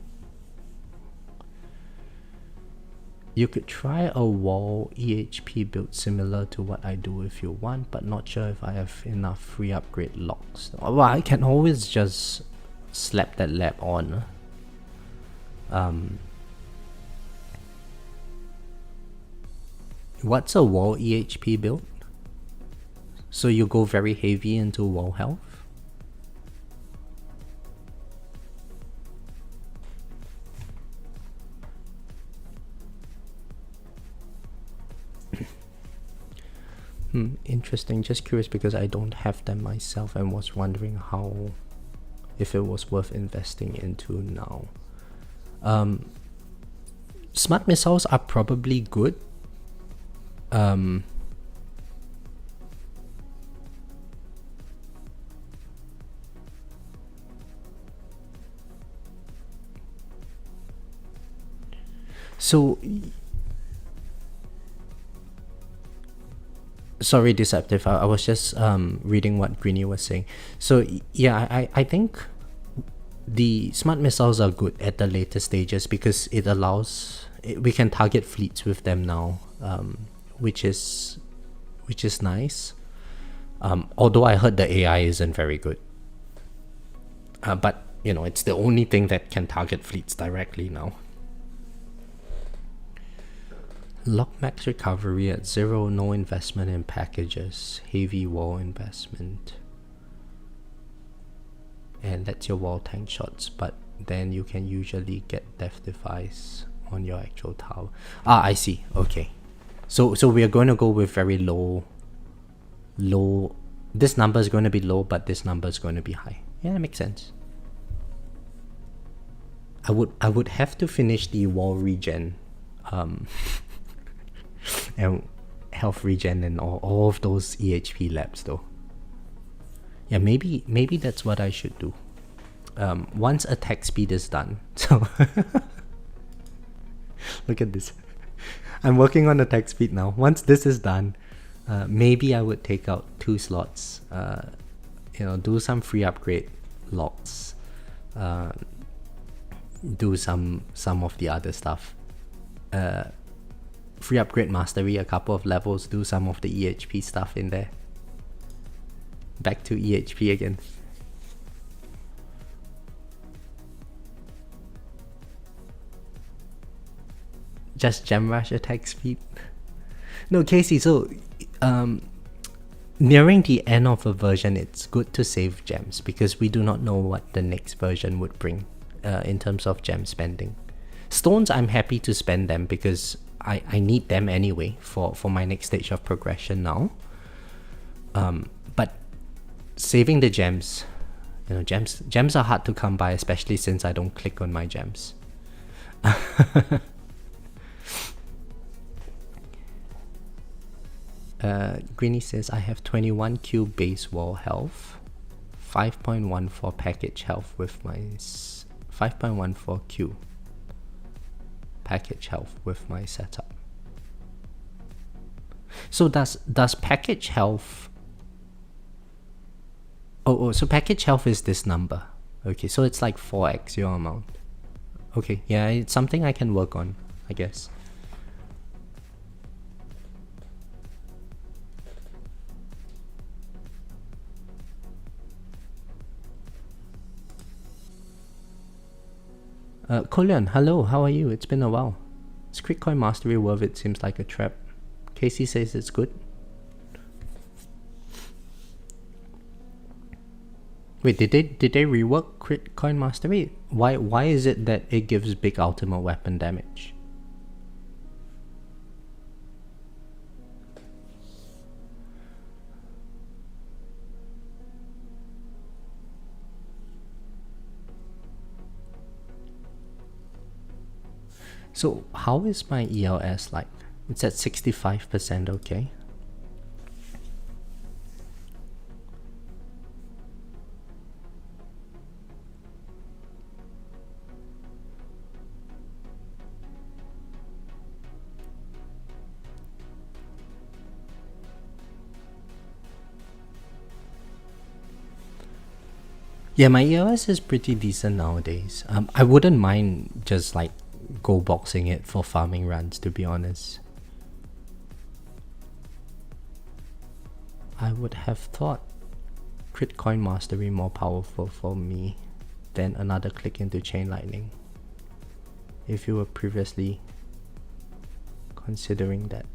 You could try a wall EHP build similar to what I do if you want, but not sure if I have enough free upgrade locks. Well, I can always just slap that lab on. What's a wall EHP build? So you go very heavy into wall health? Interesting. Just curious because I don't have them myself and was wondering how, if it was worth investing into now. Smart missiles are probably good. So, sorry, Deceptive, I was just reading what Greeny was saying. So yeah, I think the smart missiles are good at the later stages because it allows, we can target fleets with them now, which is nice. Although I heard the AI isn't very good, but you know, it's the only thing that can target fleets directly now. Lock max recovery at 0, no investment in packages, heavy wall investment, and that's your wall tank shots, but then you can usually get death device on your actual tower. I see. Okay, so we are going to go with very low. This number is going to be low, but this number is going to be high. Yeah, that makes sense. I would have to finish the wall regen, and health regen and all of those EHP labs though. Yeah, maybe that's what I should do. Once attack speed is done. So look at this. I'm working on attack speed now. Once this is done, maybe I would take out 2 slots. Do some free upgrade locks. Do some of the other stuff. Free upgrade mastery, a couple of levels, do some of the EHP stuff in there. Back to EHP again. Just gem rush attack speed. No, Casey, so nearing the end of a version, it's good to save gems because we do not know what the next version would bring. in terms of gem spending. Stones, I'm happy to spend them because I need them anyway for my next stage of progression now. But saving the gems, gems are hard to come by, especially since I don't click on my gems. Greeny says I have 21Q base wall health, 5.14 package health with my 5.14Q package health with my setup. So does package health? So package health is this number. Okay, so it's like 4x your amount. Okay, yeah, it's something I can work on, I guess. Kolian, hello, how are you? It's been a while. Is Critcoin Mastery worth it? Seems like a trap. Casey says it's good. Wait, did they rework Critcoin Mastery? Why is it that it gives big ultimate weapon damage? So how is my ELS like? It's at 65%, okay. Yeah, my ELS is pretty decent nowadays. I wouldn't mind just like go boxing it for farming runs, to be honest. I would have thought Critcoin Mastery more powerful for me than another click into Chain Lightning, if you were previously considering that.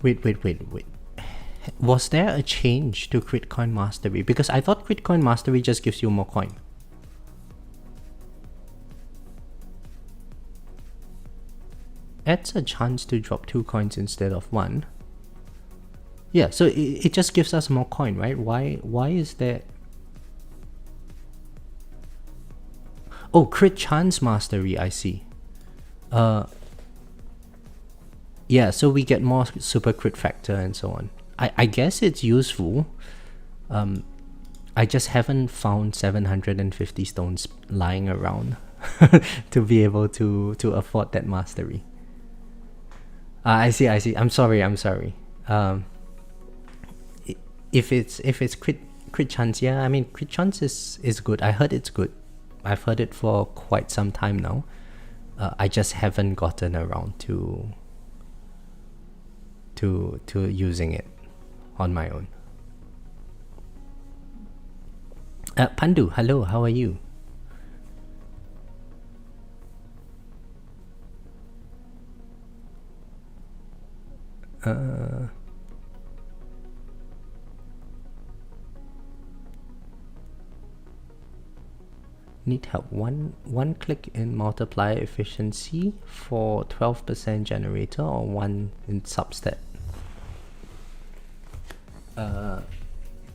Wait. Was there a change to Critcoin Mastery? Because I thought Critcoin Mastery just gives you more coin. Adds a chance to drop 2 coins instead of 1. Yeah, so it just gives us more coin, right? Why is that? Oh, Crit Chance Mastery, I see. Yeah, so we get more super crit factor and so on. I guess it's useful. I just haven't found 750 stones lying around to be able to afford that mastery. I see. I'm sorry. If it's crit chance, yeah, I mean crit chance is good. I heard it's good. I've heard it for quite some time now. I just haven't gotten around to using it on my own. Pandu, hello, how are you? Need help. One click in multiplier efficiency for 12% generator, or 1 in substat.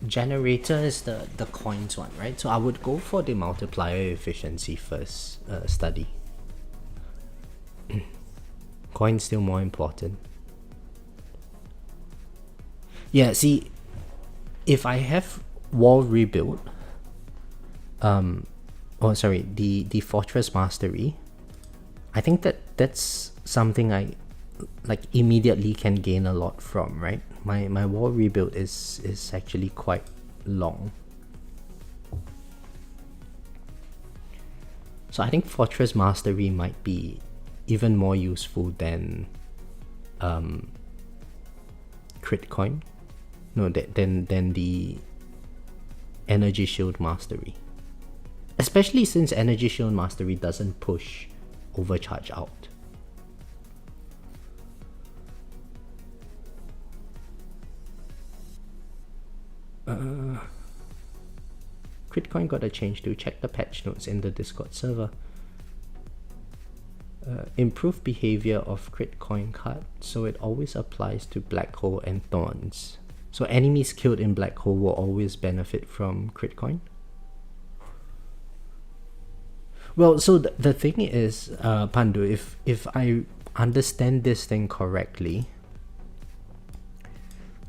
Generator is the coins one, right? So I would go for the multiplier efficiency first. Study. Coin's still more important. Yeah, see, if I have wall rebuild, the fortress mastery, I think that's something I like immediately can gain a lot from, right? My wall rebuild is actually quite long, so I think fortress mastery might be even more useful than crit coin, than the energy shield mastery, especially since energy shield mastery doesn't push overcharge out. Critcoin got a change to check the patch notes in the Discord server. Improve behavior of Critcoin card, so it always applies to Black Hole and Thorns. So enemies killed in Black Hole will always benefit from Critcoin. Well, so the thing is, Pandu, if I understand this thing correctly,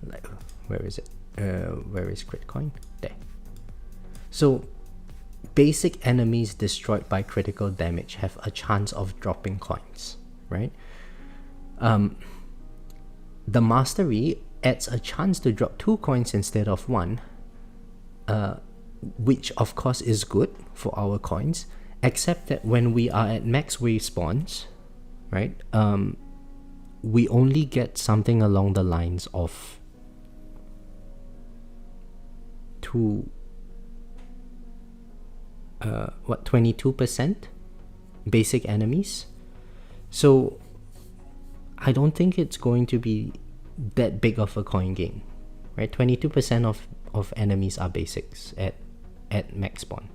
like, where is it? Where is Critcoin? There. So basic enemies destroyed by critical damage have a chance of dropping coins, right? The mastery adds a chance to drop 2 coins instead of 1, which of course is good for our coins, except that when we are at max wave spawns, right, we only get something along the lines of 22% basic enemies. So I don't think it's going to be that big of a coin gain, right? 22% of enemies are basics at max spawn.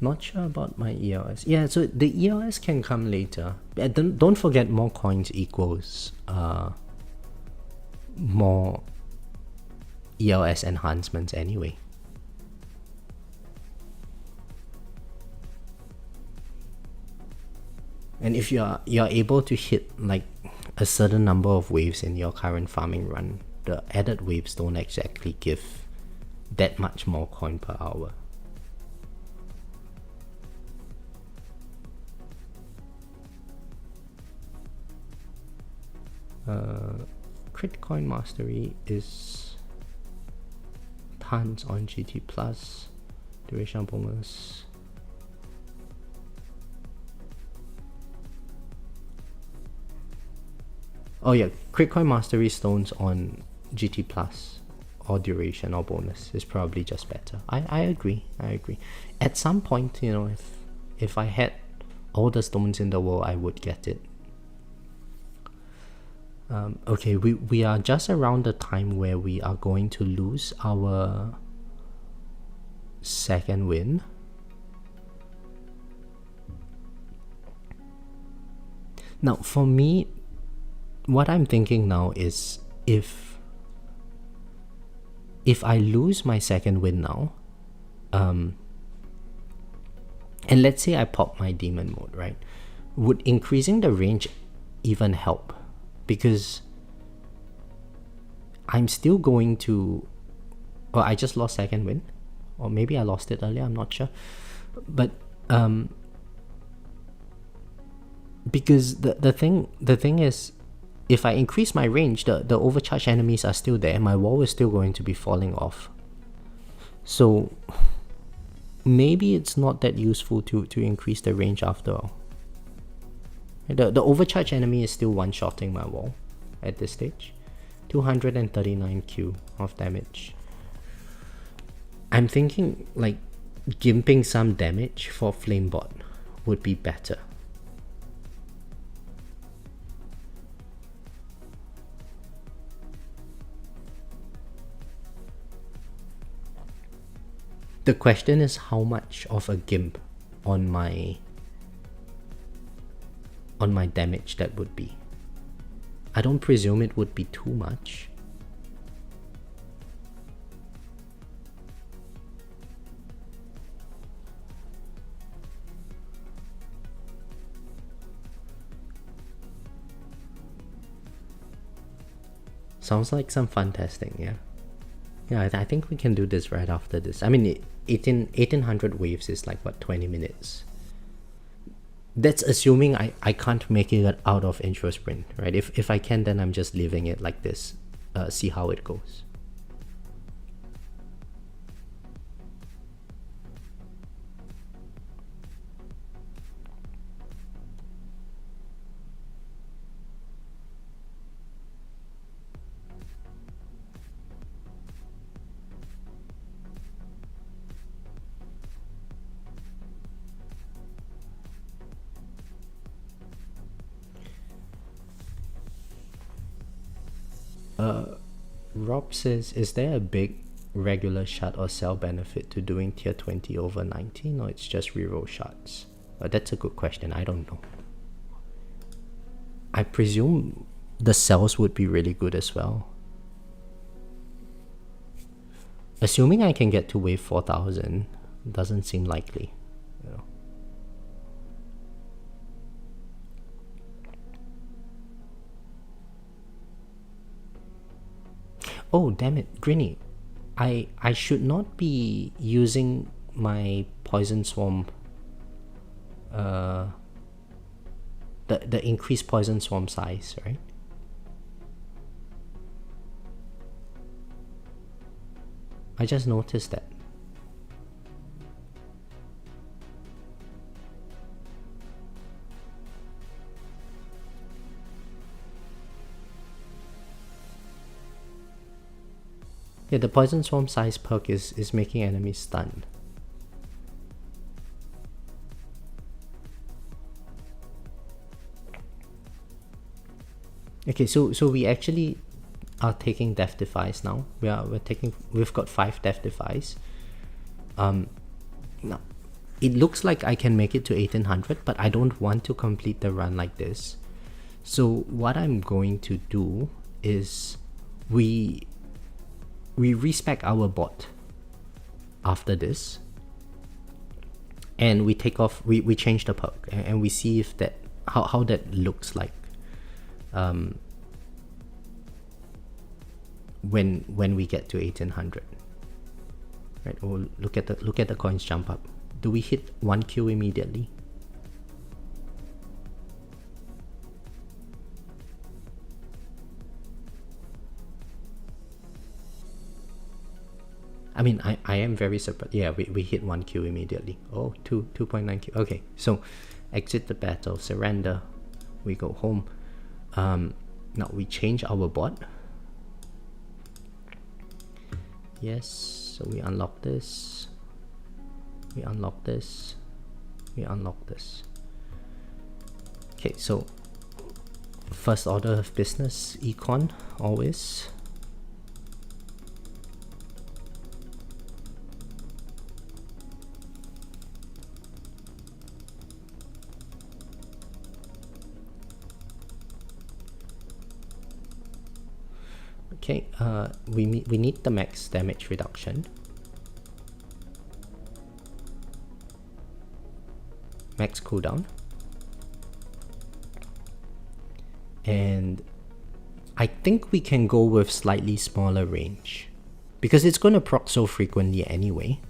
Not sure about my ELS. Yeah, so the ELS can come later. Don't forget, more coins equals more ELS enhancements anyway. And if you're able to hit like a certain number of waves in your current farming run, the added waves don't exactly give that much more coin per hour. Crit coin mastery is tons on GT plus, duration bonus. Oh yeah, crit coin mastery stones on GT plus or duration or bonus is probably just better. I agree. At some point, you know, if I had all the stones in the world, I would get it. Okay, we are just around the time where we are going to lose our second win. Now, for me, what I'm thinking now is if I lose my second win now, and let's say I pop my demon mode, right? Would increasing the range even help? Because I'm still going to... Well, I just lost second win. Or maybe I lost it earlier, I'm not sure. But because the thing is, if I increase my range, the overcharged enemies are still there. My wall is still going to be falling off. So maybe it's not that useful to increase the range after all. The overcharged enemy is still one-shotting my wall at this stage. 239 Q of damage. I'm thinking like gimping some damage for Flamebot would be better. The question is how much of a gimp on my damage that would be. I don't presume it would be too much. Sounds like some fun testing, yeah. Yeah, I think we can do this right after this. I mean, 1800 waves is like, what, 20 minutes? That's assuming I can't make it out of intro sprint, right? If I can, then I'm just leaving it like this. See how it goes. Rob says, is there a big regular shot or sell benefit to doing tier 20 over 19, or it's just reroll shots? That's a good question. I don't know. I presume the cells would be really good as well. Assuming I can get to wave 4000, doesn't seem likely. You know. Oh, damn it, Grinny. I should not be using my poison swarm, the increased poison swarm size, right? I just noticed that. Yeah, the poison swarm size perk is making enemies stunned. Okay, so we actually are taking death defies now. We've got 5 death defies. Now it looks like I can make it to 1800, but I don't want to complete the run like this. So what I'm going to do is we respec our bot after this, and we take off, we change the perk, and we see if that how that looks like when we get to 1800. Right? Oh, look at the coins jump up. Do we hit 1Q immediately? I mean, I am very surprised. Yeah, we hit 1Q immediately. Oh, 2.9Q. Okay, so exit the battle, surrender, we go home. Now we change our bot. Yes, so we unlock this, we unlock this, we unlock this. Okay, so first order of business, econ, always. Okay, we need the max damage reduction. Max cooldown. And I think we can go with slightly smaller range, because it's going to proc so frequently anyway.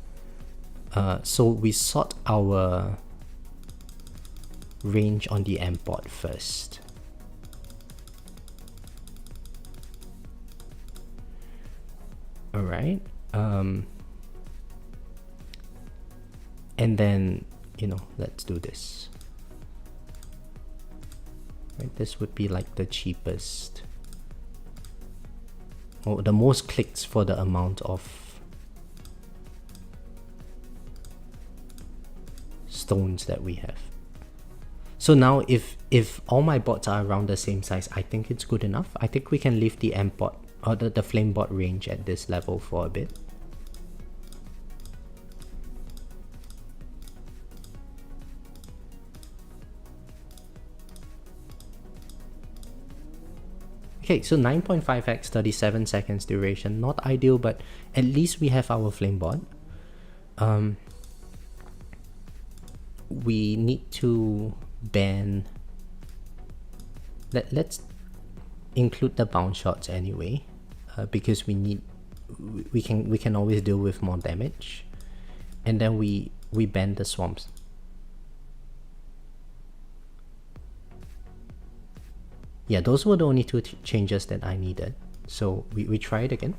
So we sort our range on the amp bot first. Alright, and then, you know, let's do this. Right, this would be like the cheapest, or the most clicks for the amount of stones that we have. So now if all my bots are around the same size, I think it's good enough. I think we can leave the amp bot or the flame bot range at this level for a bit. Okay, so 9.5x, 37 seconds duration. Not ideal, but at least we have our flame bot. We need to ban... Let's include the bounce shots anyway, because we can always deal with more damage. And then we ban the swamps. Yeah, those were the only two changes that I needed. So we try it again.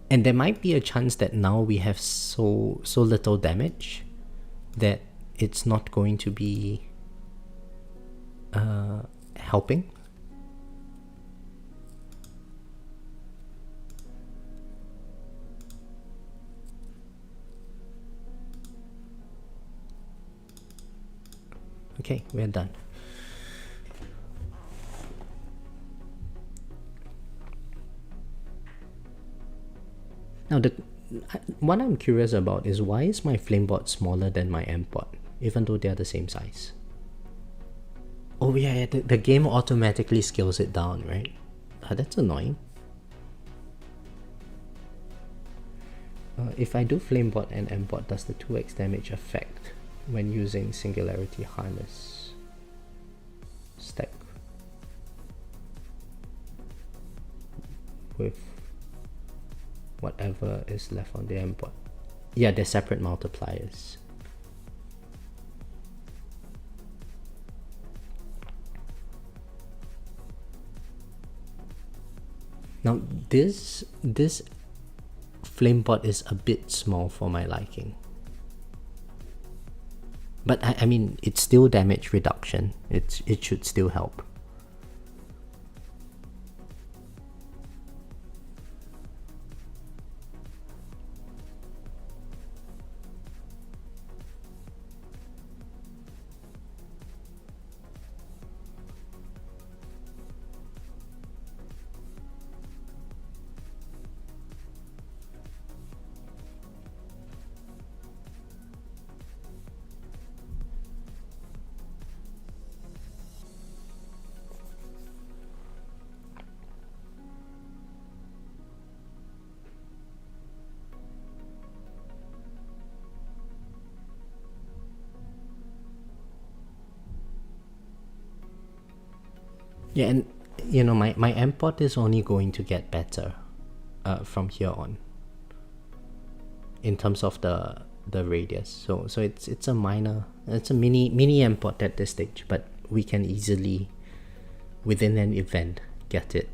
And there might be a chance that now we have so little damage that it's not going to be helping. Okay, we're done. Now, what I'm curious about is why is my flame pot smaller than my amp pot, even though they're the same size? Oh yeah, the game automatically scales it down, right? That's annoying. If I do flame pot and amp pot, does the 2x damage affect when using singularity harness stack with whatever is left on the amp pot? Yeah, they're separate multipliers. Now this flame pot is a bit small for my liking, but I mean it's still damage reduction. It should still help. Yeah, and you know my amp pot is only going to get better from here on in terms of the radius. So it's a mini amp pot at this stage, but we can easily within an event get it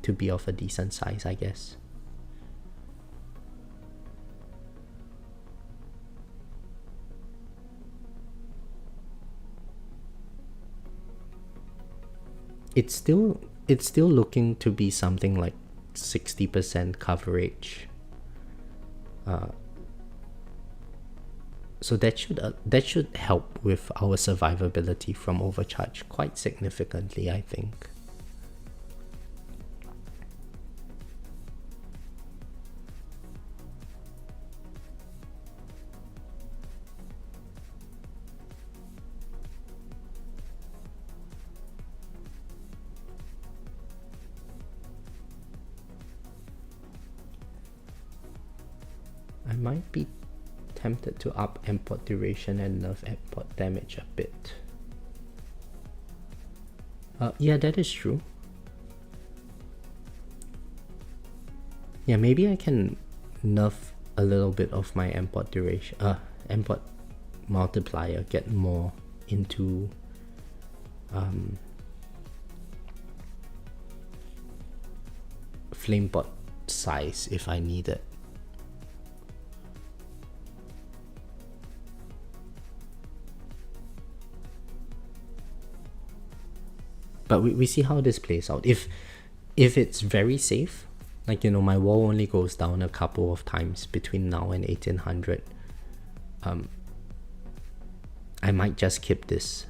to be of a decent size, I guess. It's still looking to be something like 60% coverage. So that should help with our survivability from overcharge quite significantly, I think. I might be tempted to up amp pot duration and nerf amp pot damage a bit. Yeah, that is true. Yeah, maybe I can nerf a little bit of my amp pot duration, amp pot multiplier, get more into flame pot size if I need it. But we see how this plays out. If it's very safe, like, you know, my wall only goes down a couple of times between now and 1800, I might just keep this.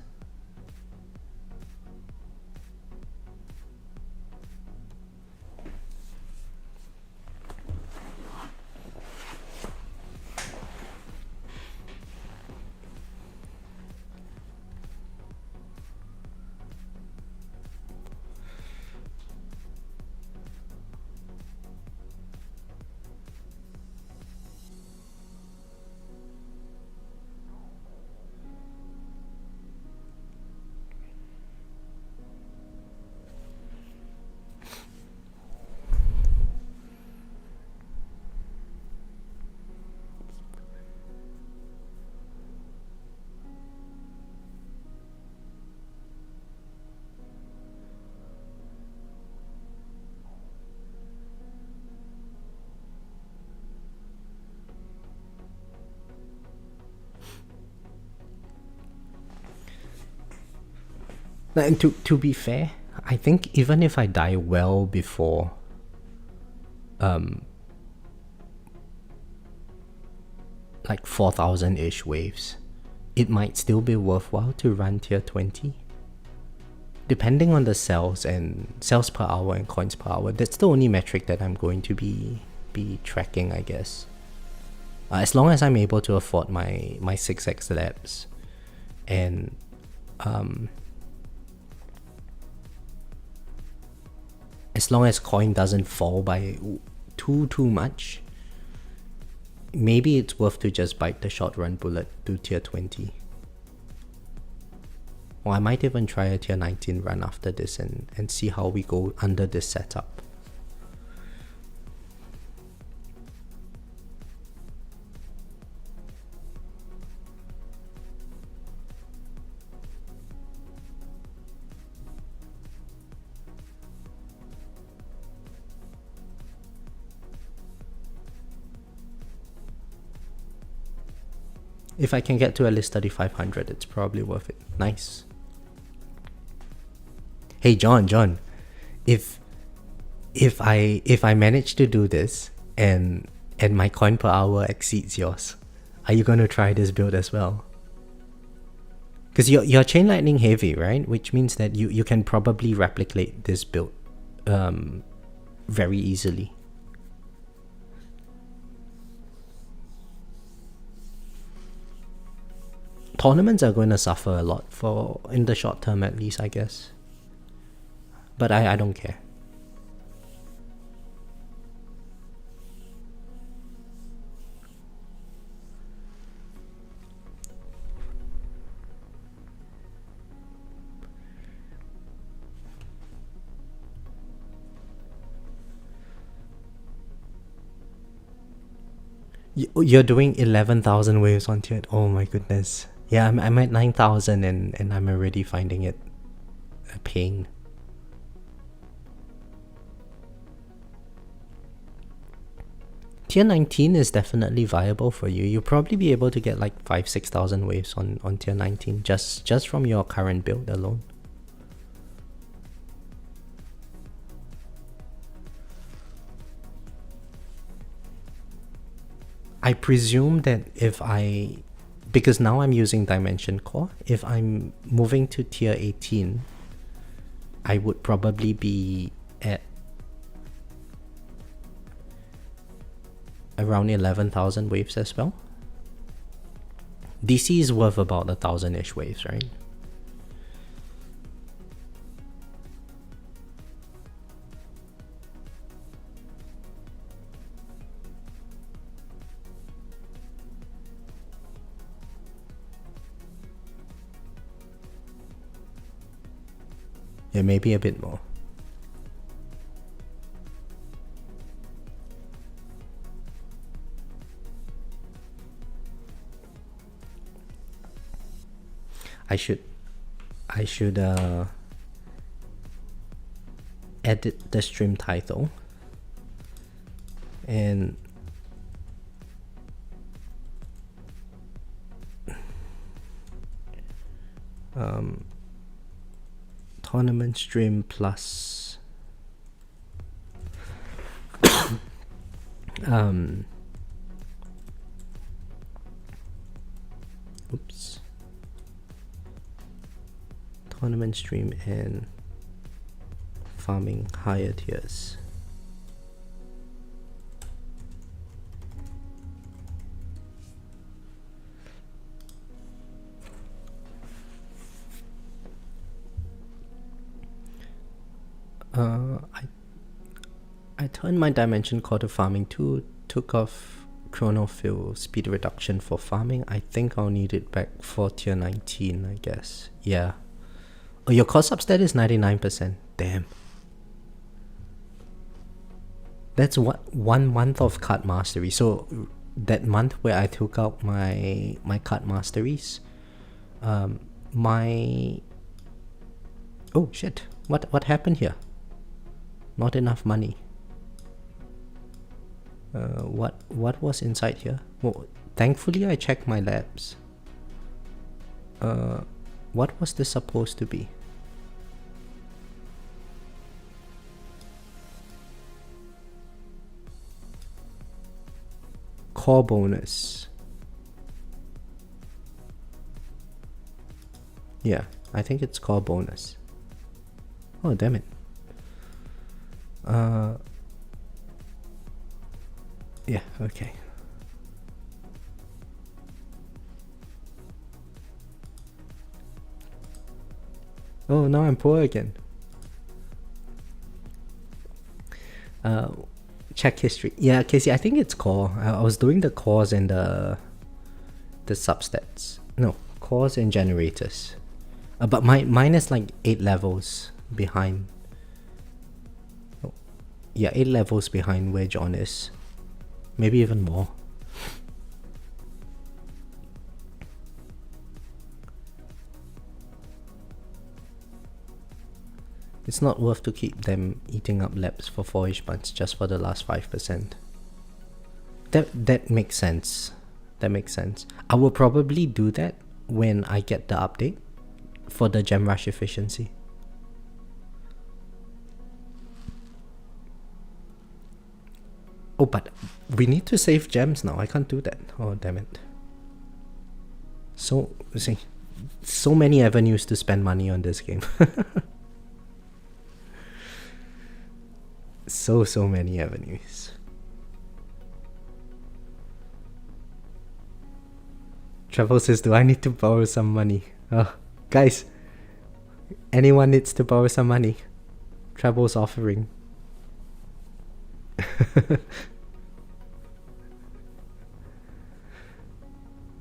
And to be fair, I think even if I die well before like 4,000-ish waves, it might still be worthwhile to run tier 20. Depending on the sales per hour and coins per hour, that's the only metric that I'm going to be tracking, I guess. As long as I'm able to afford my 6x labs, and as long as coin doesn't fall by too much, maybe it's worth to just bite the short run bullet to tier 20. Or I might even try a tier 19 run after this and see how we go under this setup. If I can get to at least 3,500, it's probably worth it. Nice. Hey John, if I manage to do this and my coin per hour exceeds yours, are you gonna try this build as well? Because you're chain lightning heavy, right? Which means that you can probably replicate this build very easily. Tournaments are going to suffer a lot for in the short term, at least, I guess. But I don't care. You're doing 11,000 waves on tier. Oh my goodness. Yeah, I'm at 9,000 and I'm already finding it a pain. Tier 19 is definitely viable for you. You'll probably be able to get like 5,000-6,000 waves on tier 19 just from your current build alone. I presume that because now I'm using Dimension Core, if I'm moving to tier 18, I would probably be at around 11,000 waves as well. DC is worth about 1,000-ish waves, right? Yeah, maybe a bit more. I should edit the stream title and tournament stream plus oops, tournament stream and farming higher tiers. I turned my dimension core to farming too, took off chronofill speed reduction for farming. I think I'll need it back for tier 19, I guess. Yeah. Oh, your core substat is 99%. Damn. That's what 1 month of card mastery. So that month where I took out my card masteries, my oh shit, what happened here? Not enough money. What was inside here? Well, thankfully I checked my labs. What was this supposed to be? Core bonus. Yeah, I think it's called bonus. Oh, damn it. Yeah, okay. Oh, now I'm poor again. Check history. Yeah, Casey, I think it's core. I was doing the cores and the substats. No, cores and generators. But mine is like 8 levels behind. Oh, yeah, 8 levels behind where John is. Maybe even more. It's not worth to keep them eating up labs for 4-ish months just for the last 5%. That makes sense. That makes sense. I will probably do that when I get the update for the gem rush efficiency. Oh, but we need to save gems now. I can't do that. Oh, damn it. So many avenues to spend money on this game. so many avenues. Travel says, do I need to borrow some money? Oh, guys, anyone needs to borrow some money. Travel's offering.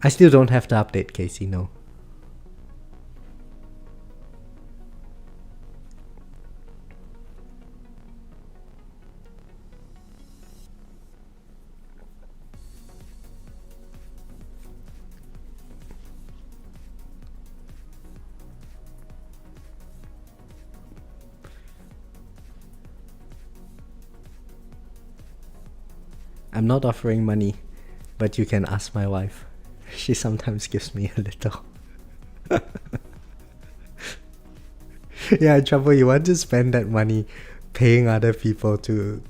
I still don't have the update, Casey, no. I'm not offering money, but you can ask my wife. She sometimes gives me a little. Yeah, Trouble, you want to spend that money paying other people to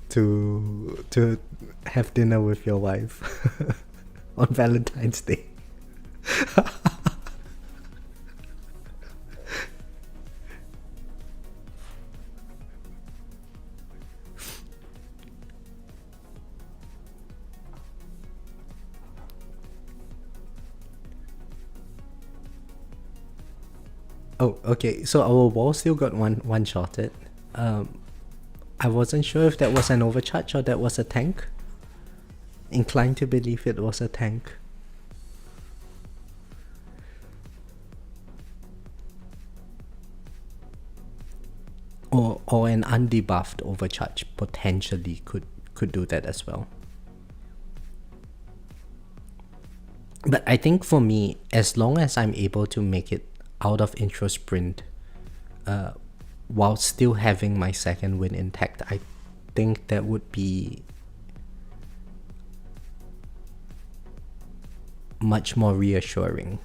have dinner with your wife on Valentine's Day. Oh, okay. So our wall still got one shotted. I wasn't sure if that was an overcharge or that was a tank. Inclined to believe it was a tank. Or an undebuffed overcharge potentially could do that as well. But I think for me, as long as I'm able to make it out of intro sprint while still having my second win intact, I think that would be much more reassuring.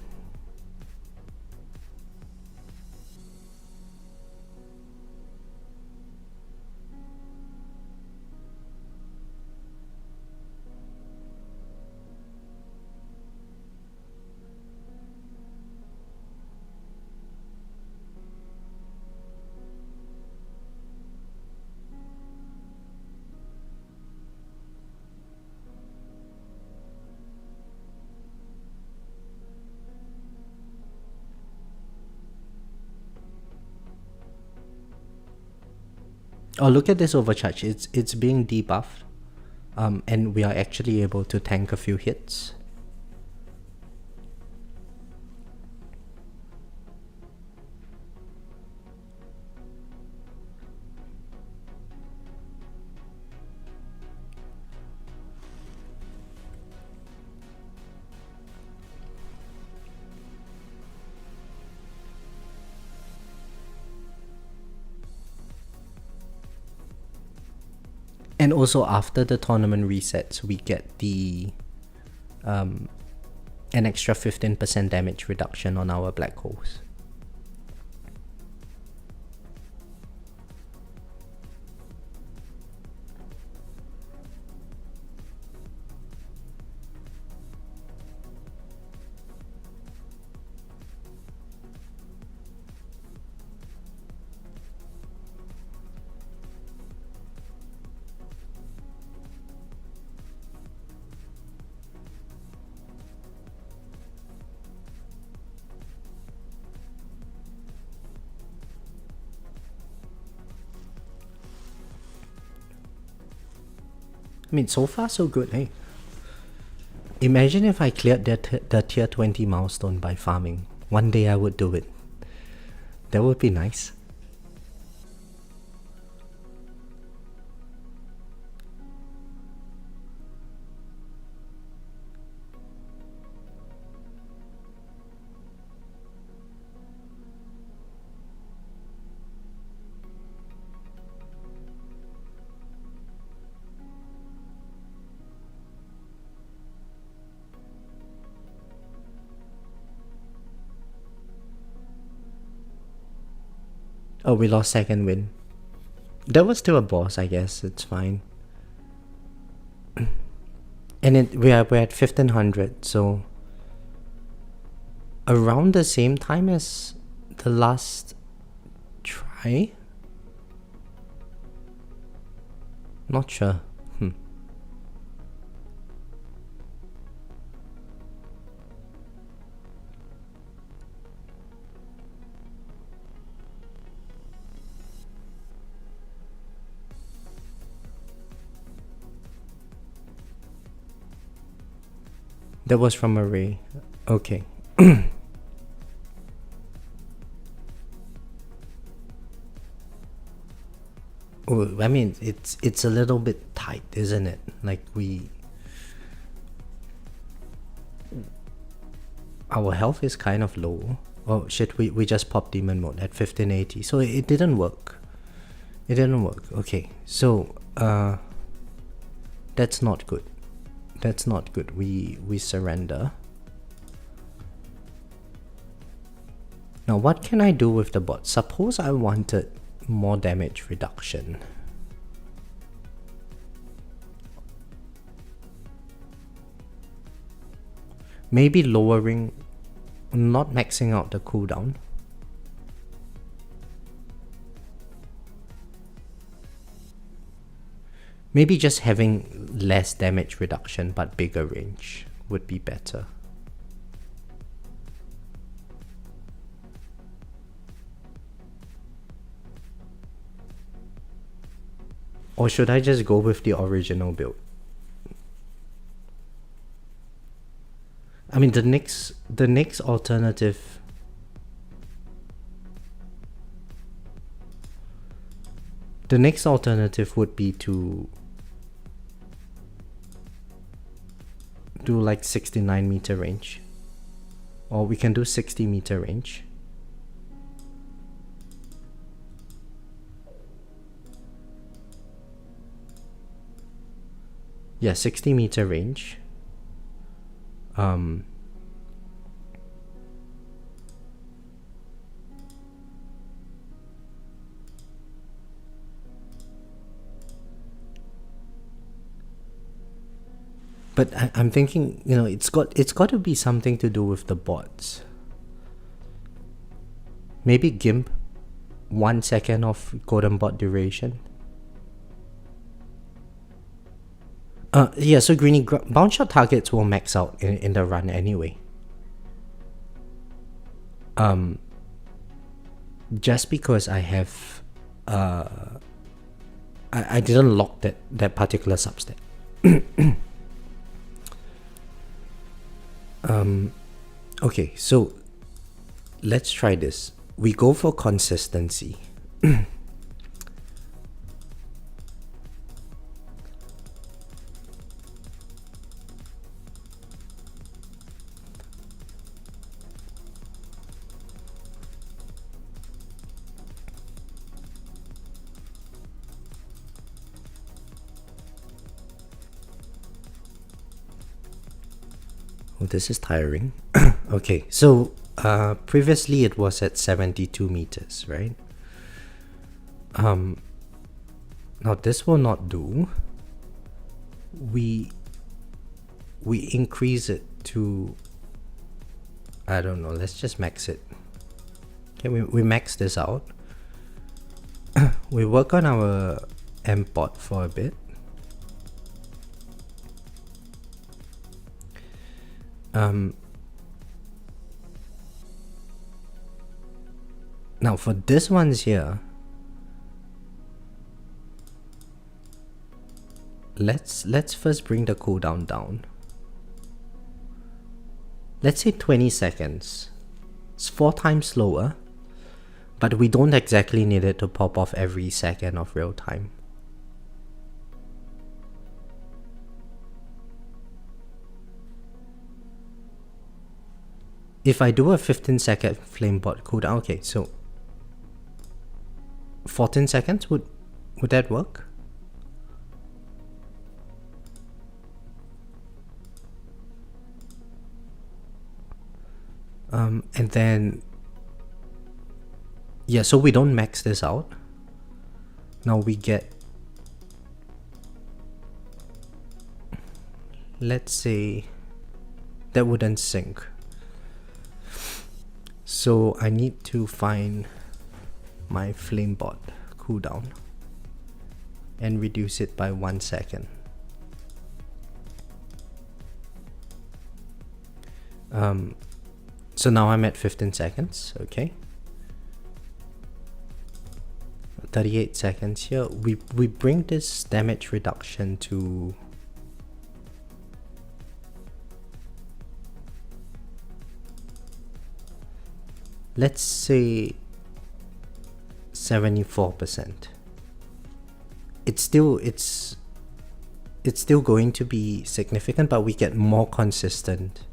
Oh, look at this overcharge. It's being debuffed. And we are actually able to tank a few hits. And also after the tournament resets, we get the an extra 15% damage reduction on our black holes. I mean, so far so good, hey? Imagine if I cleared the tier 20 milestone by farming. One day I would do it. That would be nice. Oh, we lost second win. There was still a boss, I guess. It's fine. And we're at 1500, so around the same time as the last try? Not sure. That was from Array. Okay. Oh, I mean, it's a little bit tight, isn't it? Like our health is kind of low. Oh shit, we just popped demon mode at 1580, so it didn't work. It didn't work. Okay, so that's not good. That's not good. We surrender. Now what can I do with the bot? Suppose I wanted more damage reduction. Maybe lowering, not maxing out the cooldown. Maybe just having less damage reduction but bigger range would be better. Or should I just go with the original build? I mean, the next alternative. The next alternative would be to do like 69-meter range, or we can do 60-meter range. Yeah, 60-meter range. But I'm thinking, you know, it's got to be something to do with the bots. Maybe Gimp, 1 second of golden bot duration. Yeah, so Greenie, bounce shot targets will max out in the run anyway. Just because I have I didn't lock that particular substat. Okay, so let's try this. We go for consistency. Oh, this is tiring. Okay, so previously it was at 72 meters, right? Now this will not do. We increase it to, I don't know, let's just max it. Okay, we max this out. We work on our MPOT for a bit. Now for this ones here, let's first bring the cooldown down. Let's say 20 seconds. It's 4 times slower, but we don't exactly need it to pop off every second of real time. If I do a 15-second flamebot cooldown, okay, so 14 seconds, would that work? And then, yeah, so we don't max this out. Now we get, let's say, that wouldn't sync. So I need to find my flamebot cooldown and reduce it by 1 second. So now I'm at 15 seconds, okay. 38 seconds here. We bring this damage reduction to let's say 74%. It's still going to be significant, but we get more consistent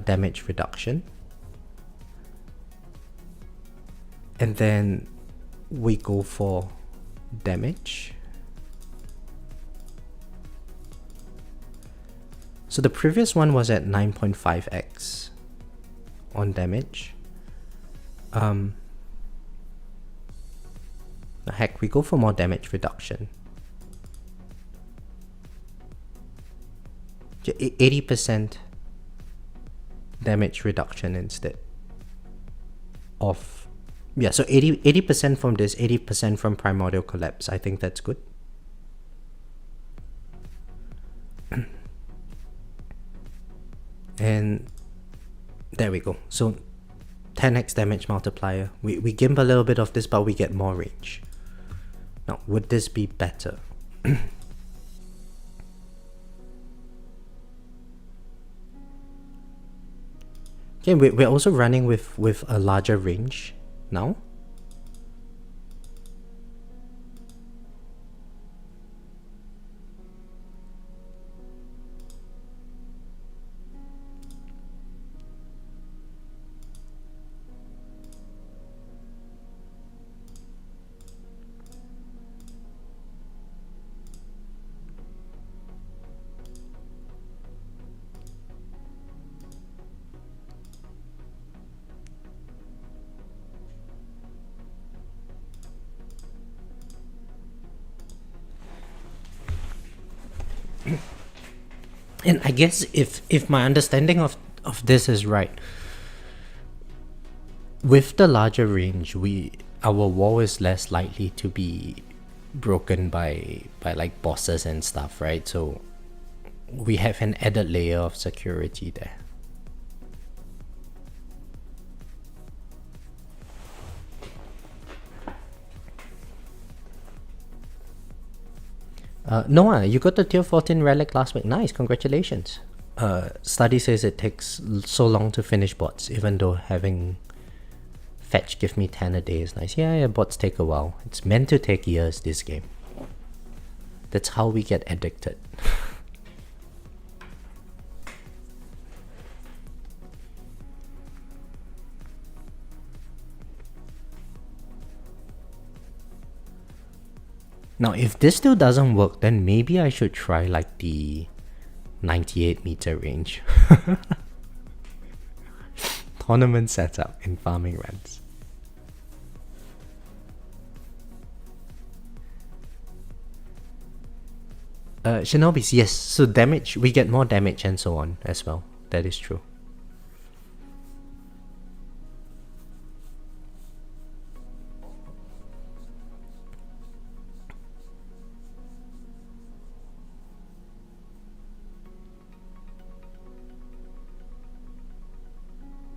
damage reduction. And then we go for damage. So the previous one was at 9.5x on damage. Heck, we go for more damage reduction. 80% damage reduction instead of, yeah, so 80% from this, 80% from Primordial Collapse. I think that's good. And there we go. So 10x damage multiplier. We gimp a little bit of this, but we get more range. Now, would this be better? Okay, we're also running with a larger range now. And I guess if my understanding of this is right, with the larger range, our wall is less likely to be broken by like bosses and stuff, right? So we have an added layer of security there. Noah, you got the tier 14 relic last week. Nice, congratulations. Study says it takes so long to finish bots, even though having fetch give me 10 a day is nice. Yeah, bots take a while. It's meant to take years, this game. That's how we get addicted. Now, if this still doesn't work, then maybe I should try like the 98 meter range. Tournament setup in farming runs. Shinobis, yes. So damage, we get more damage and so on as well. That is true.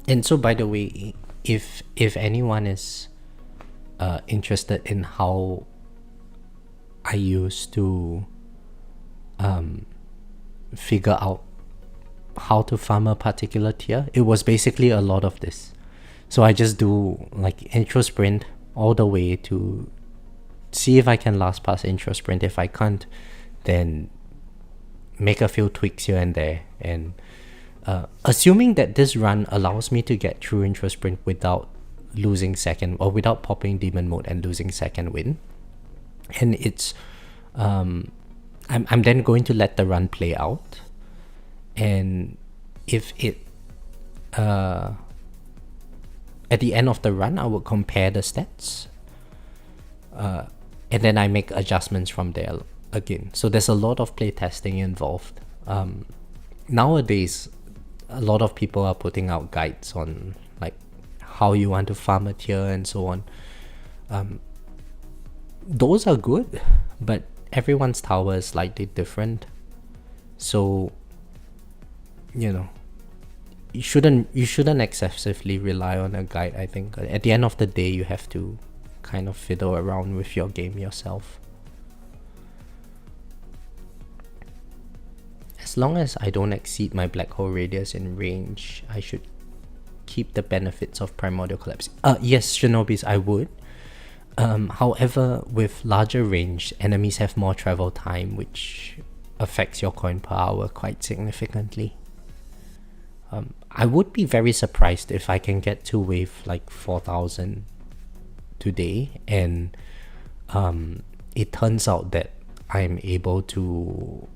And so, by the way, if anyone is interested in how I used to figure out how to farm a particular tier, it was basically a lot of this. So I just do like intro sprint all the way to see if I can last past intro sprint. If I can't, then make a few tweaks here and there. And assuming that this run allows me to get through intro sprint without losing second, or without popping demon mode and losing second win, and it's I'm then going to let the run play out. And if it at the end of the run, I will compare the stats, and then I make adjustments from there again. So there's a lot of play testing involved. Nowadays, a lot of people are putting out guides on like how you want to farm a tier and so on. Those are good, but everyone's tower is slightly different. So, you know, you shouldn't excessively rely on a guide. I think at the end of the day, you have to kind of fiddle around with your game yourself. As long as I don't exceed my black hole radius in range, I should keep the benefits of primordial collapse. Yes, Shinobis, I would. However, with larger range, enemies have more travel time, which affects your coin per hour quite significantly. I would be very surprised if I can get to wave like 4,000 today, and it turns out that I'm able to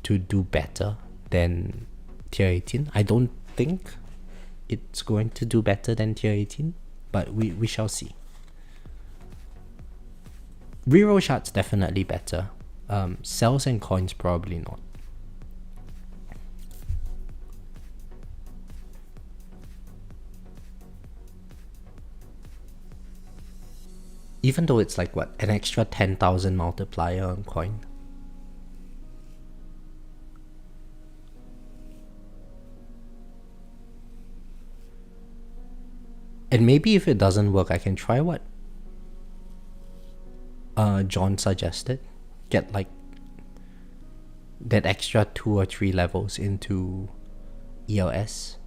do better than tier 18. I don't think it's going to do better than tier 18, but we shall see. Reroll shards definitely better. Cells and coins probably not. Even though it's like what, an extra 10,000 multiplier on coin. And maybe if it doesn't work, I can try what John suggested. Get like that extra 2 or 3 levels into ELS.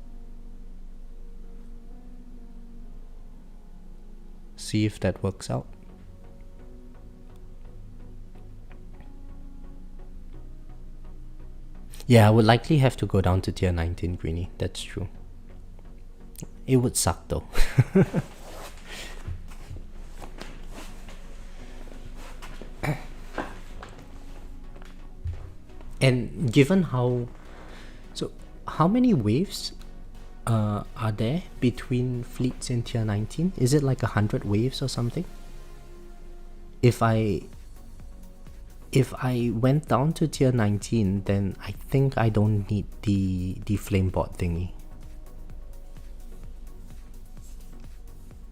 See if that works out. Yeah, I would likely have to go down to tier 19, Greenie. That's true. It would suck though. And given how many waves are there between fleets in tier 19? Is it like 100 waves or something? If I went down to tier 19, then I think I don't need the flamebot thingy.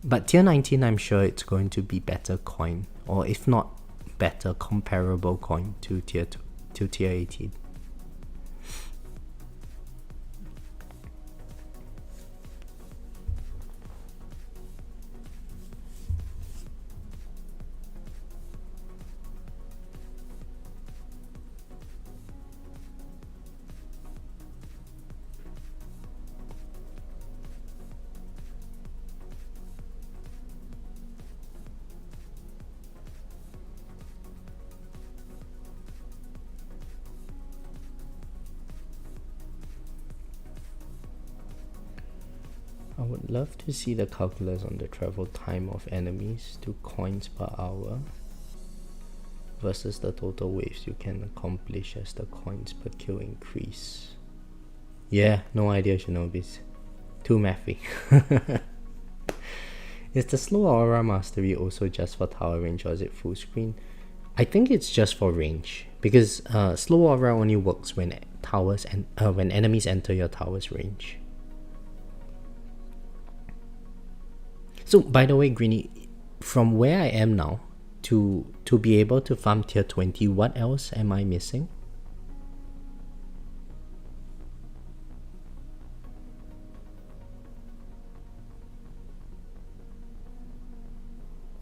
But tier 19, I'm sure it's going to be better coin, or if not better, comparable coin to tier 18. I would love to see the calculus on the travel time of enemies to coins per hour versus the total waves you can accomplish as the coins per kill increase. Yeah, no idea, Shinobis. Too mathy. Is the slow aura mastery also just for tower range, or is it full screen? I think it's just for range, because slow aura only works when when enemies enter your tower's range. So, by the way, Greenie, from where I am now to be able to farm tier 20, what else am I missing?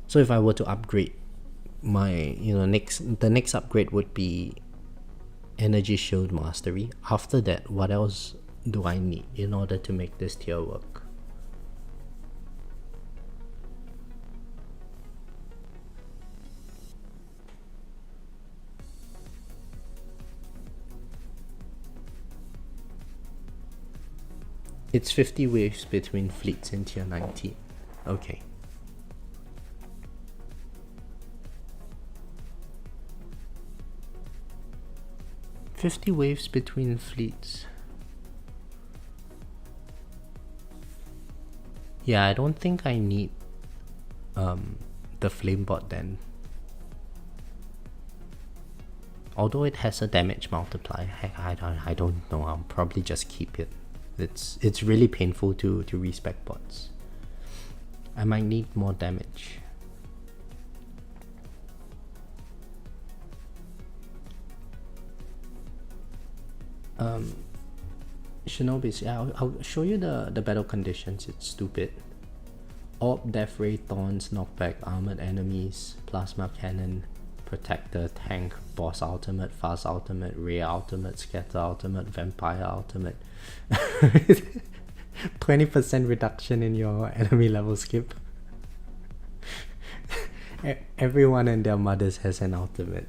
So if I were to upgrade my, the next upgrade would be energy shield mastery. After that, what else do I need in order to make this tier work? It's 50 waves between fleets in tier 19. Okay. "50 waves between fleets." Yeah, I don't think I need the flame bot then. Although it has a damage multiplier. Heck, I don't know. I'll probably just keep it. It's really painful to respec bots. I might need more damage. Shinobi's, yeah, I'll show you the battle conditions. It's stupid. Orb, Death Ray, Thorns, Knockback, Armored Enemies, Plasma Cannon, Protector, Tank, Boss Ultimate, Fast Ultimate, Ray Ultimate, Scatter Ultimate, Vampire Ultimate. 20% reduction in your enemy level skip. Everyone and their mothers has an ultimate.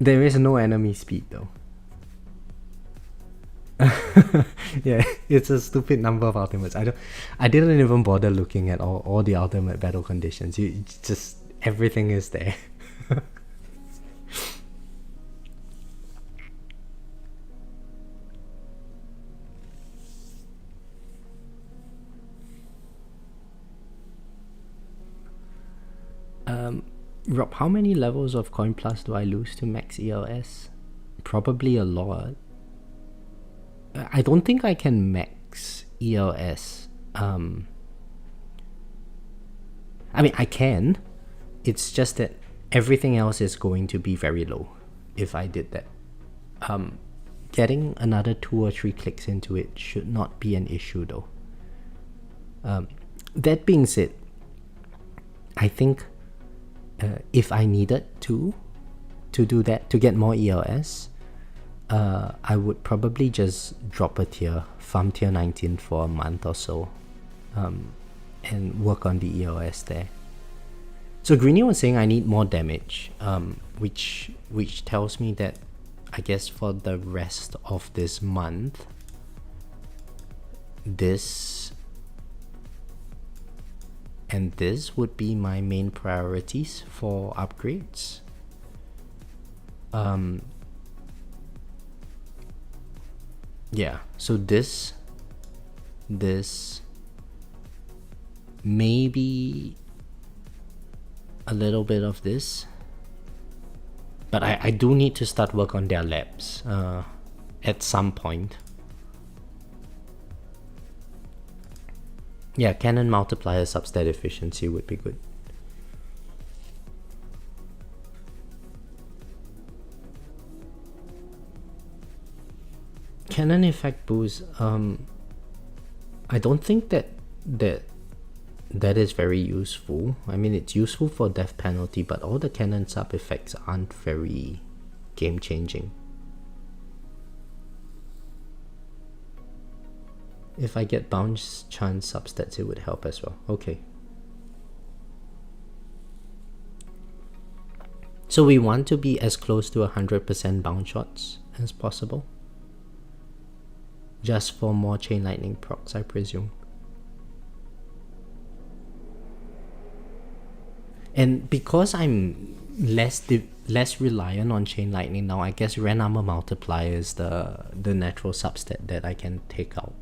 There is no enemy speed though. Yeah, it's a stupid number of ultimates. I didn't even bother looking at all the ultimate battle conditions. It's just everything is there. Rob, how many levels of Coin Plus do I lose to max ELS? Probably a lot. I don't think I can max ELS. I mean, I can. It's just that everything else is going to be very low if I did that. Getting another 2 or 3 clicks into it should not be an issue though. That being said, I think if I needed to do that, to get more ELS, I would probably just drop a tier, farm tier 19 for a month or so, and work on the ELS there. So Greeny was saying I need more damage, which tells me that I guess for the rest of this month, this and this would be my main priorities for upgrades. Yeah, so this, maybe a little bit of this, but I do need to start work on their labs at some point. Yeah, cannon multiplier substat efficiency would be good. Cannon effect boost, I don't think that is very useful. I mean, it's useful for death penalty, but all the cannon sub effects aren't very game changing. If I get bounce chance substats, it would help as well. Okay. So we want to be as close to 100% bounce shots as possible. Just for more chain lightning procs, I presume. And because I'm less reliant on chain lightning now, I guess Ren Armor multiplier is the natural substat that I can take out.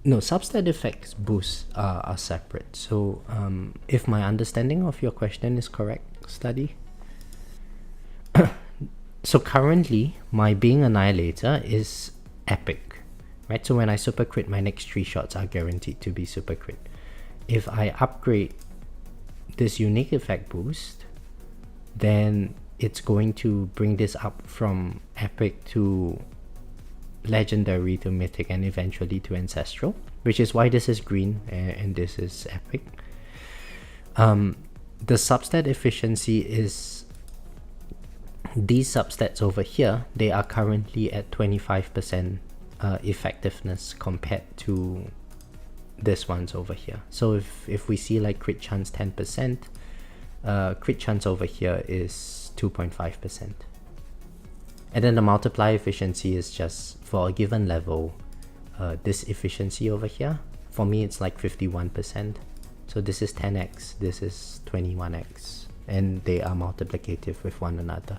No, substat effects boosts are separate. So if my understanding of your question is correct, study. So currently my Being Annihilator is epic, right? So when I super crit, my next 3 shots are guaranteed to be super crit. If I upgrade this unique effect boost, then it's going to bring this up from epic to legendary to mythic and eventually to ancestral, which is why this is green and this is epic. The substat efficiency is these substats over here. They are currently at 25% effectiveness compared to this one's over here. So if we see like crit chance 10%, crit chance over here is 2.5%. And then the multiply efficiency is just for a given level, this efficiency over here, for me it's like 51%. So this is 10x, this is 21x, and they are multiplicative with one another.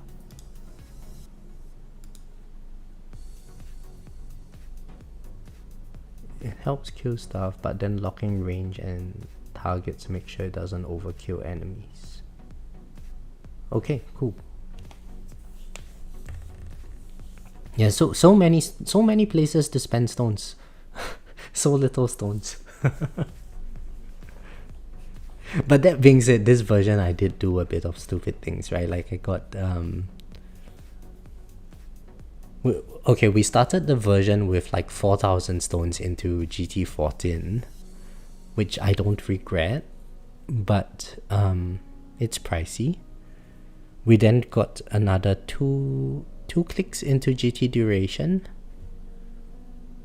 It helps kill stuff, but then locking range and targets make sure it doesn't overkill enemies. Okay, cool. Yeah, so many places to spend stones. So little stones. But that being said, this version I did do a bit of stupid things, right? Like I got okay, we started the version with like 4,000 stones into GT14, which I don't regret, but it's pricey. We then got another two clicks into GT duration,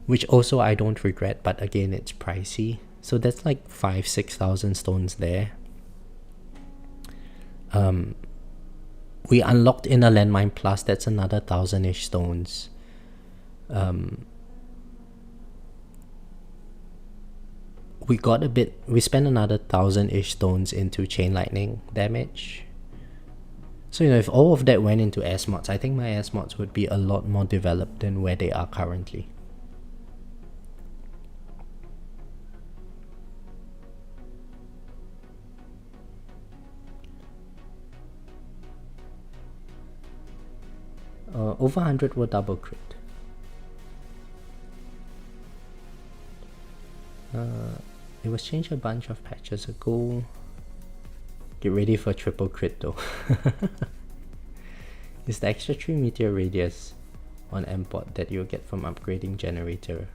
which also I don't regret, but again it's pricey. So that's like 5,000-6,000 stones there. We unlocked Inner Landmine Plus, that's another 1,000-ish stones. We spent another 1,000-ish stones into Chain Lightning damage. So, you know, if all of that went into S mods, I think my S mods would be a lot more developed than where they are currently. Over 100 will double crit. It was changed a bunch of patches ago. Get ready for triple crit though. Is the extra 3 meteor radius on M-Pot that you'll get from upgrading generator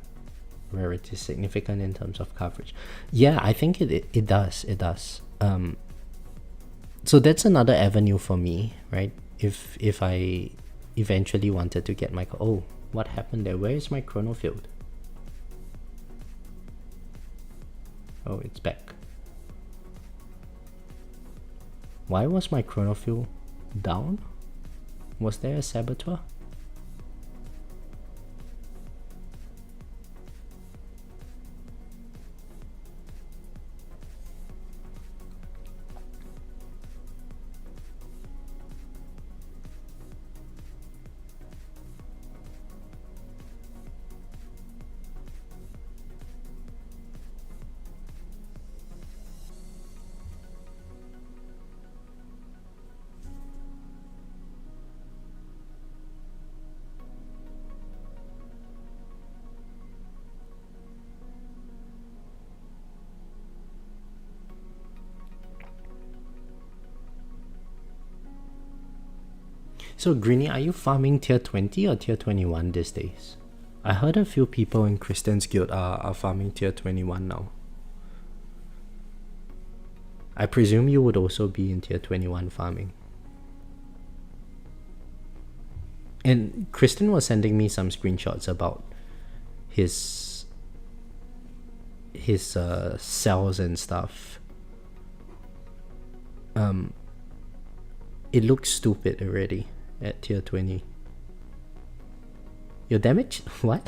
rarity significant in terms of coverage? Yeah, I think it does. So that's another avenue for me, right? If I eventually wanted to get my... Oh, what happened there? Where is my chrono field? Oh, it's back. Why was my chrono field down? Was there a saboteur? So Greeny, are you farming tier 20 or tier 21 these days? I heard a few people in Christian's guild are farming tier 21 now. I presume you would also be in tier 21 farming. And Christian was sending me some screenshots about his cells and stuff. It looks stupid already at tier 20. Your damage? What?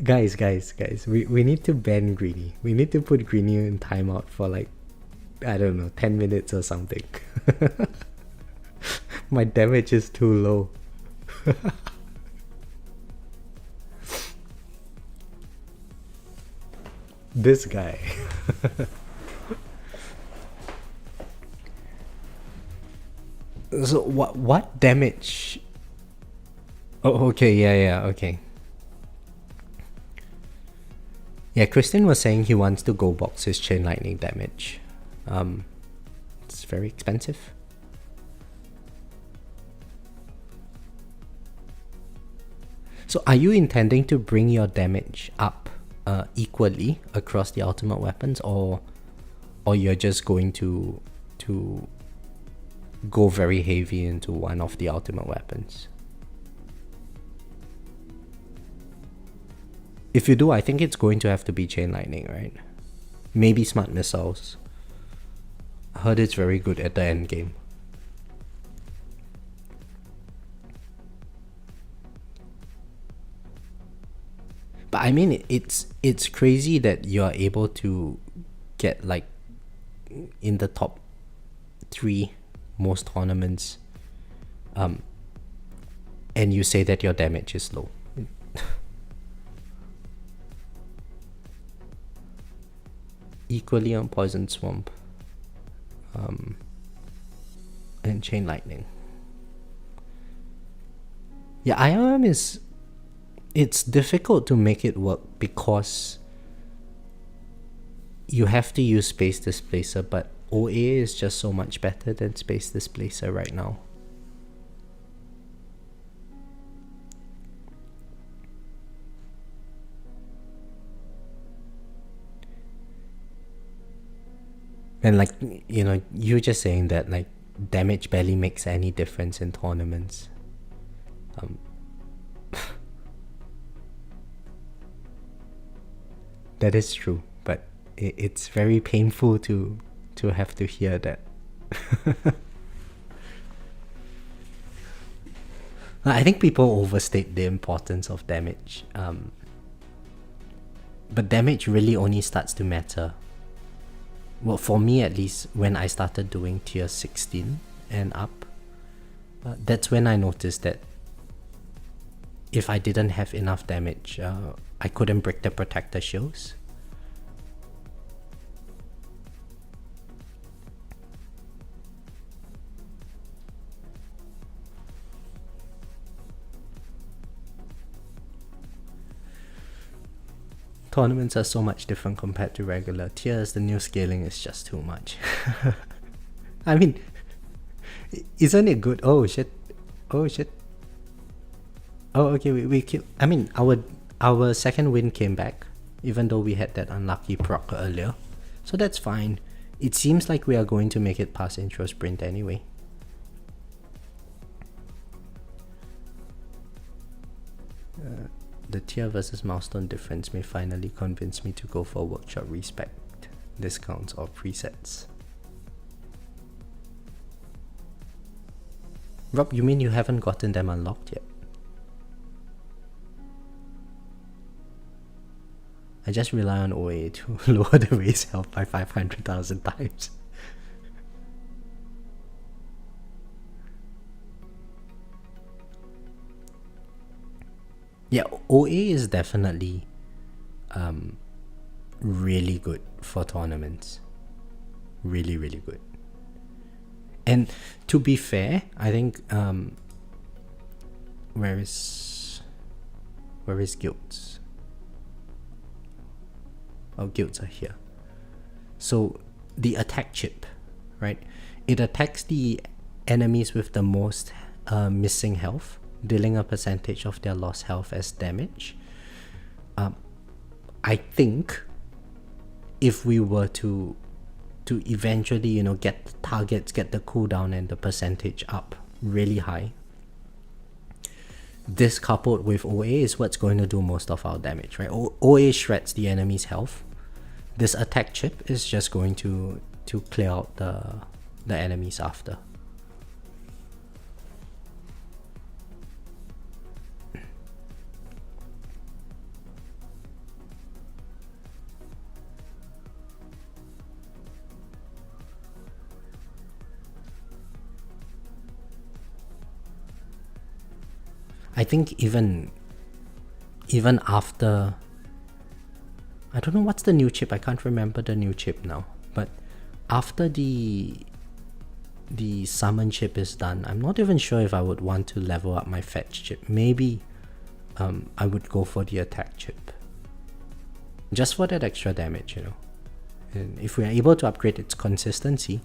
Guys, we need to ban Greeny. We need to put Greeny in timeout for like, I don't know, 10 minutes or something. My damage is too low. This guy. So what damage? Oh, okay, yeah, okay. Yeah, Christian was saying he wants to go box his chain lightning damage. It's very expensive. So are you intending to bring your damage up equally across the ultimate weapons, or you're just going to go very heavy into one of the ultimate weapons? If you do, I think it's going to have to be chain lightning, right? Maybe smart missiles. I heard it's very good at the end game. But I mean, it's crazy that you are able to get like in the top 3 most tournaments, and you say that your damage is low. Equally on Poison Swamp, and Chain Lightning. Yeah, IOM is... it's difficult to make it work because you have to use Space Displacer, but OA is just so much better than Space Displacer right now. And like, you know, you're just saying that like damage barely makes any difference in tournaments. That is true, but it's very painful to have to hear that. I think people overstate the importance of damage. But damage really only starts to matter, well, for me at least, when I started doing tier 16 and up. That's when I noticed that if I didn't have enough damage, I couldn't break the protector shields. Tournaments are so much different compared to regular tiers. The new scaling is just too much. I mean, isn't it good? Oh shit. Oh shit. Oh, okay, we keep... I mean, our second win came back, even though we had that unlucky proc earlier. So that's fine. It seems like we are going to make it past intro sprint anyway. The tier versus milestone difference may finally convince me to go for workshop respect, discounts or presets. Rob, you mean you haven't gotten them unlocked yet? I just rely on OA to lower the race health by 500,000 times. Yeah, OA is definitely really good for tournaments. Really, really good. And to be fair, I think where is guilds? Oh, guilds are here. So the attack chip, right? It attacks the enemies with the most missing health, dealing a percentage of their lost health as damage. I think if we were to eventually, you know, get the targets, get the cooldown and the percentage up really high, this coupled with OA is what's going to do most of our damage, right? OA shreds the enemy's health. This attack chip is just going to clear out the enemies after. I think even after, I don't know what's the new chip, I can't remember the new chip now, but after the the summon chip is done, I'm not even sure if I would want to level up my fetch chip. Maybe I would go for the attack chip. Just for that extra damage, you know. And if we are able to upgrade its consistency,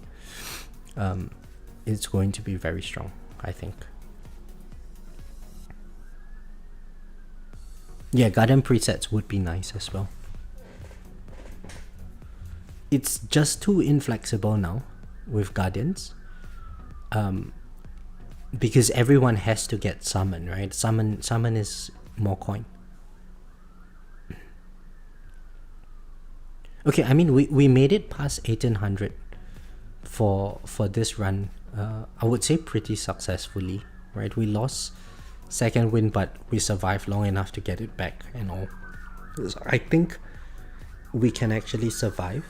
it's going to be very strong, I think. Yeah, Guardian presets would be nice as well. It's just too inflexible now with Guardians. Because everyone has to get summon, right? Summon is more coin. Okay, I mean we made it past 1800 for this run. I would say pretty successfully, right? We lost second win, but we survived long enough to get it back and all. So I think we can actually survive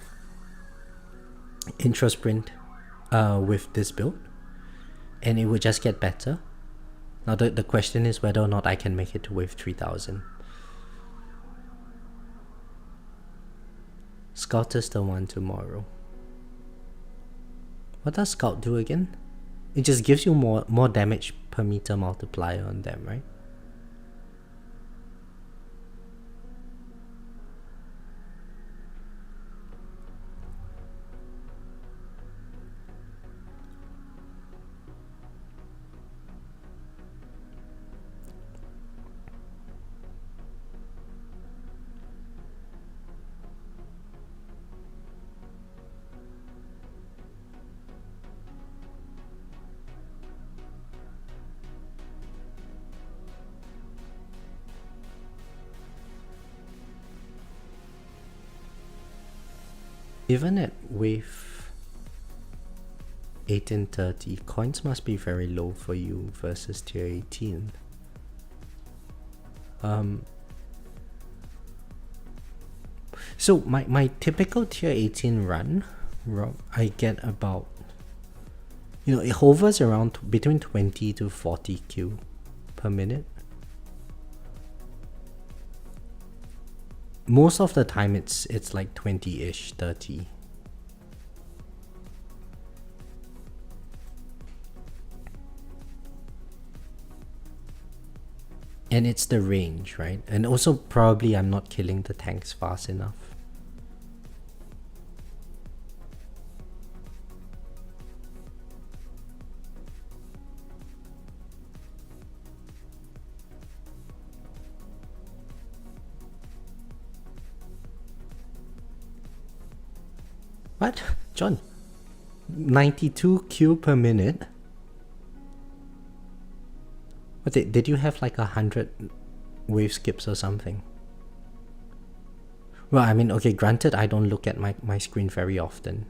intro sprint with this build, and it would just get better. Now the question is whether or not I can make it to wave 3000. Scout is the one tomorrow. What does Scout do again? It just gives you more damage per meter multiplier on them, right? Even at wave 1830, coins must be very low for you versus tier 18. So my typical tier 18 run, I get about, you know, it hovers around between 20 to 40 Q per minute. Most of the time it's like 20-ish, 30. And it's the range, right? And also probably I'm not killing the tanks fast enough. What? John? 92 Q per minute? What, did you have like 100 wave skips or something? Well, I mean, okay, granted I don't look at my screen very often.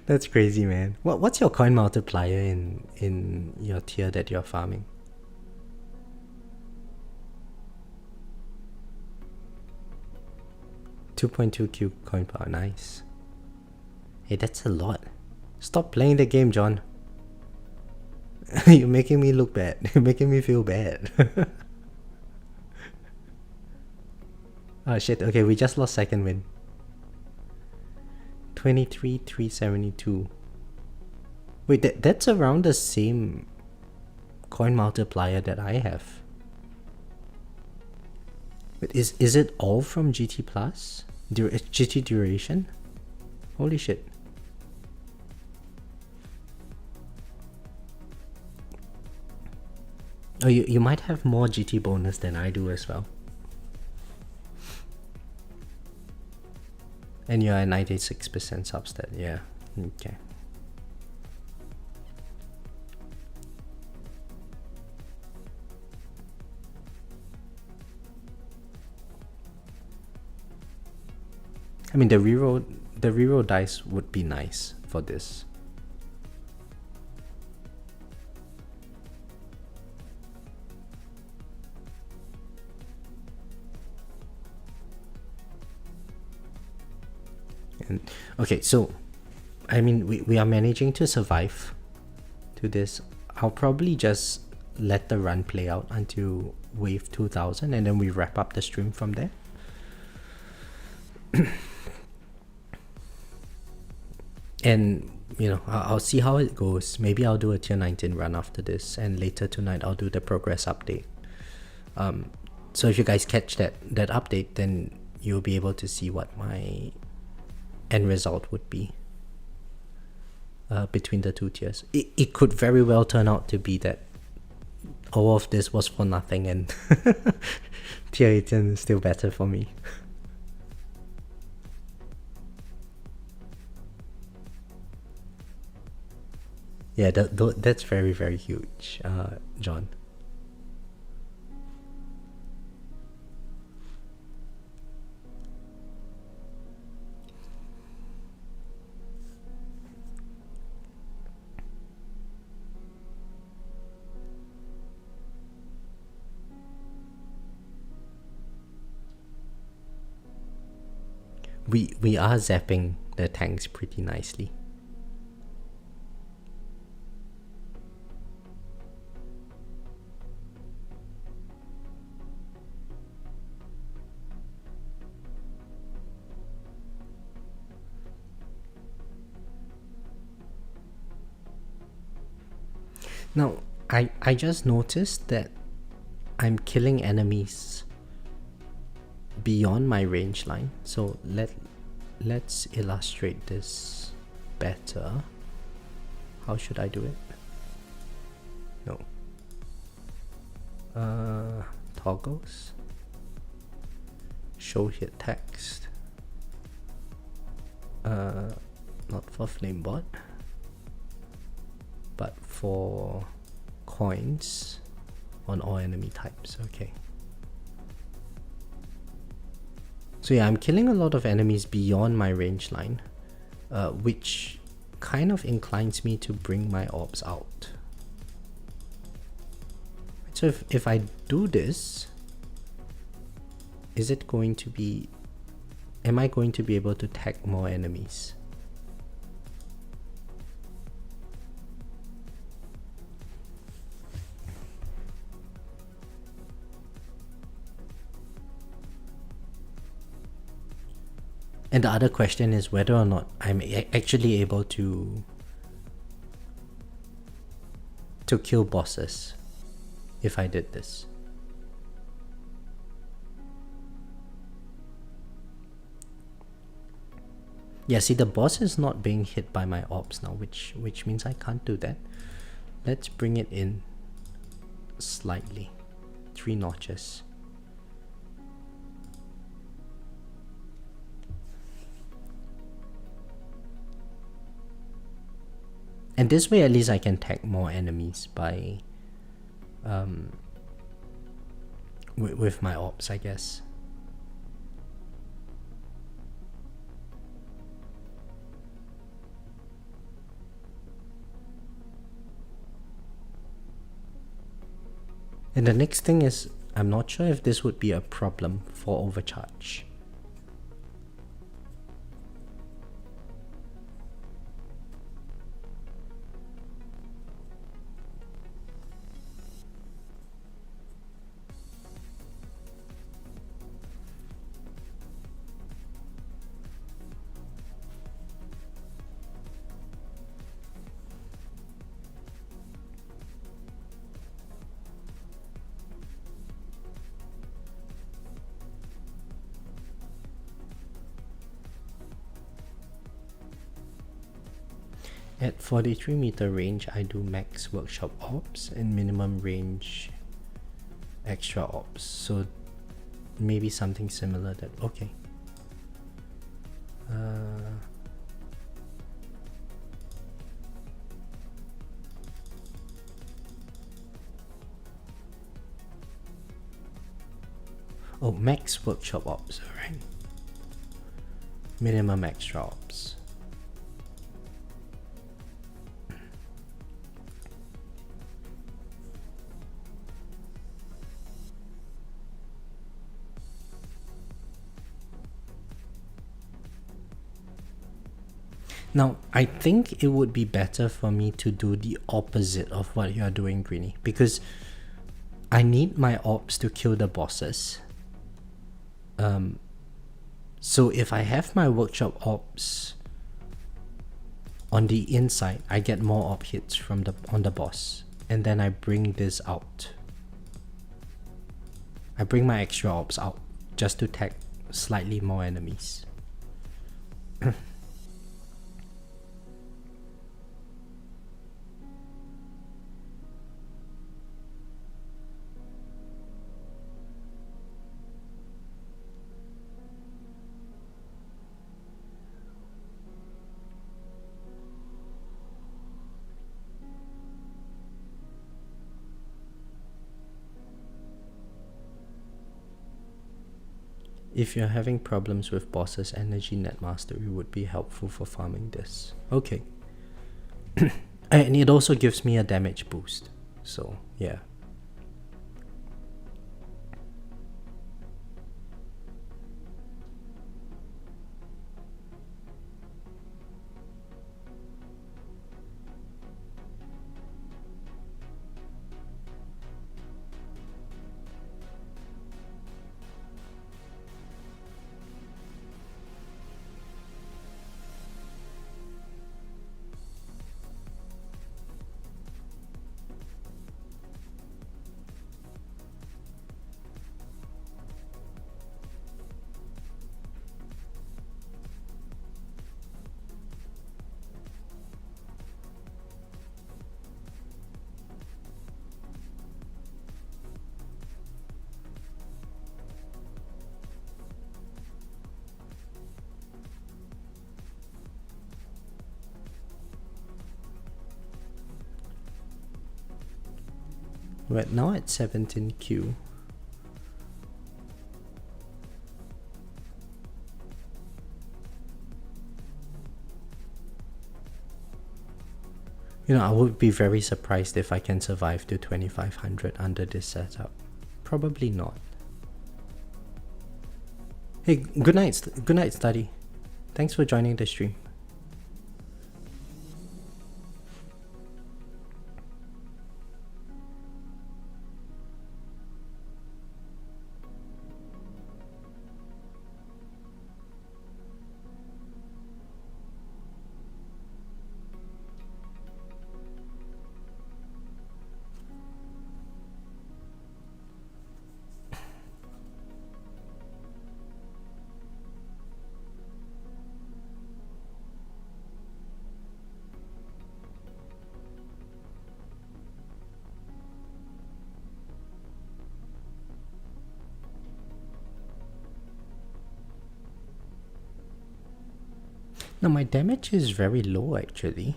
That's crazy, man. What's your coin multiplier in your tier that you're farming? .2 Q coin power, nice. Hey, that's a lot. Stop playing the game, John. You're making me look bad. You're making me feel bad. Oh shit, okay, we just lost second win. 23,372. Wait, that's around the same coin multiplier that I have. But is it all from GT Plus? GT duration? Holy shit. Oh, you might have more GT bonus than I do as well. And you're at 96% substat, yeah. Okay. I mean, the reroll dice would be nice for this. And okay, so I mean, we are managing to survive to this. I'll probably just let the run play out until wave 2000 and then we wrap up the stream from there. And you know, I'll see how it goes. Maybe I'll do a tier 19 run after this, and later tonight I'll do the progress update. So if you guys catch that update, then you'll be able to see what my end result would be between the two tiers. It could very well turn out to be that all of this was for nothing, and tier 18 is still better for me. Yeah, that's very, very huge, John. We are zapping the tanks pretty nicely. Now, I just noticed that I'm killing enemies beyond my range line. So let's illustrate this better. How should I do it? No. Toggles. Show hit text. Not for flamebot, but for coins on all enemy types. Okay. So yeah, I'm killing a lot of enemies beyond my range line, which kind of inclines me to bring my orbs out. So if I do this, is it going to be... Am I going to be able to tag more enemies? And the other question is whether or not I'm actually able to kill bosses if I did this. Yeah, see, the boss is not being hit by my orbs now, which means I can't do that. Let's bring it in slightly. 3 notches. And this way at least I can tag more enemies by with my orbs, I guess. And the next thing is, I'm not sure if this would be a problem for overcharge. At 43 meter range, I do max workshop orbs and minimum range extra orbs. So maybe something similar that, okay. Oh, max workshop orbs, alright. Minimum extra orbs. Now, I think it would be better for me to do the opposite of what you're doing, Greenie, because I need my orbs to kill the bosses. So if I have my workshop ops on the inside, I get more op hits from on the boss, and then I bring this out. I bring my extra ops out just to tag slightly more enemies. If you're having problems with bosses, Energy Net Mastery would be helpful for farming this. Okay. And it also gives me a damage boost. So, yeah. Right now at 17Q. You know, I would be very surprised if I can survive to 2500 under this setup. Probably not. Hey, good night, study. Thanks for joining the stream. Now my damage is very low actually.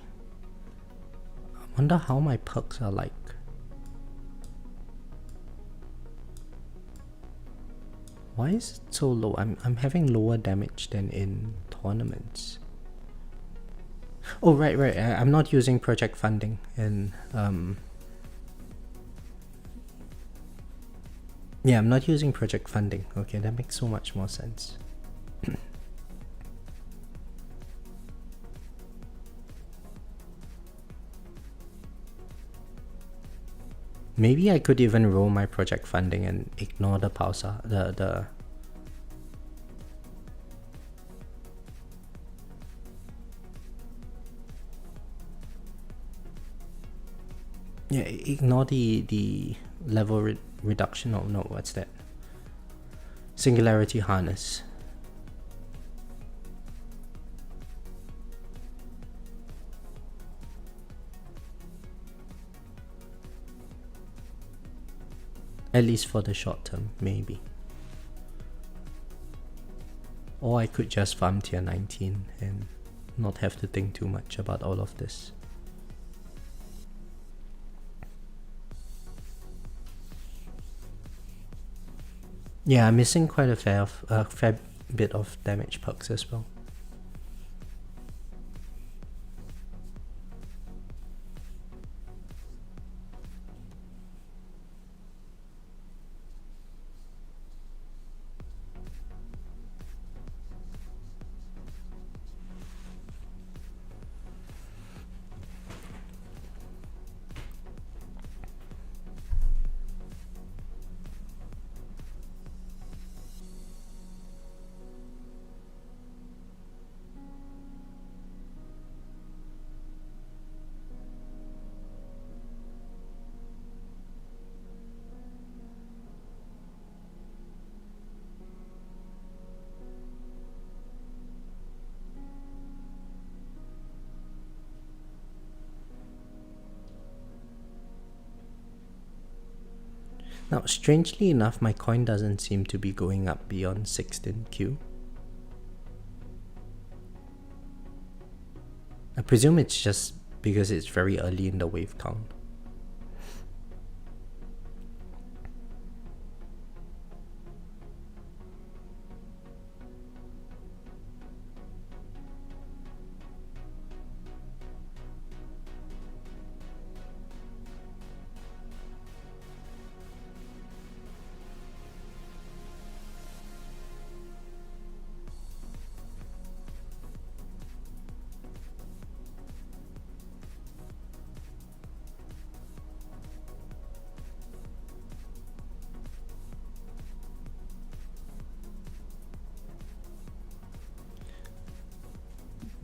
I wonder how my perks are like. Why is it so low? I'm having lower damage than in tournaments. Oh right. I'm not using project funding and yeah, I'm not using project funding. Okay, that makes so much more sense. Maybe I could even roll my project funding and ignore the pausa, yeah, ignore the level reduction. Oh no, what's that? Singularity harness. At least for the short term, maybe. Or I could just farm tier 19 and not have to think too much about all of this. Yeah, I'm missing quite a fair bit of damage perks as well. Now, strangely enough, my coin doesn't seem to be going up beyond 16Q. I presume it's just because it's very early in the wave count.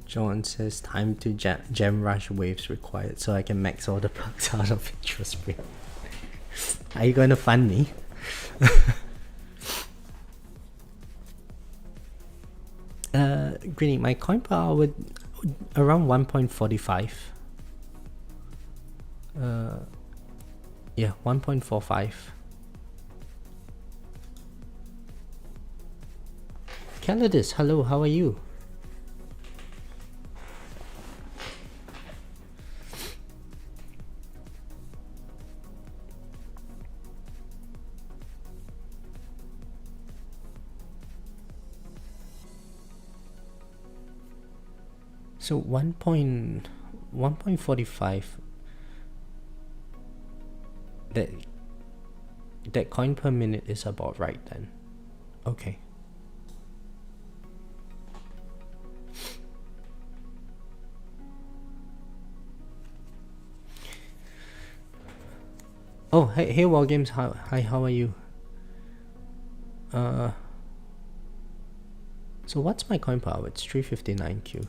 John says time to gem rush waves required so I can max all the perks out of interest rate. Are you going to fund me? Greeny, my coin per hour around 1.45. Yeah, 1.45. Calidus, hello, how are you? So 1.45, that coin per minute is about right then. Okay. Oh, hey War Games, hi, how are you? So what's my coin per hour? It's 359Q.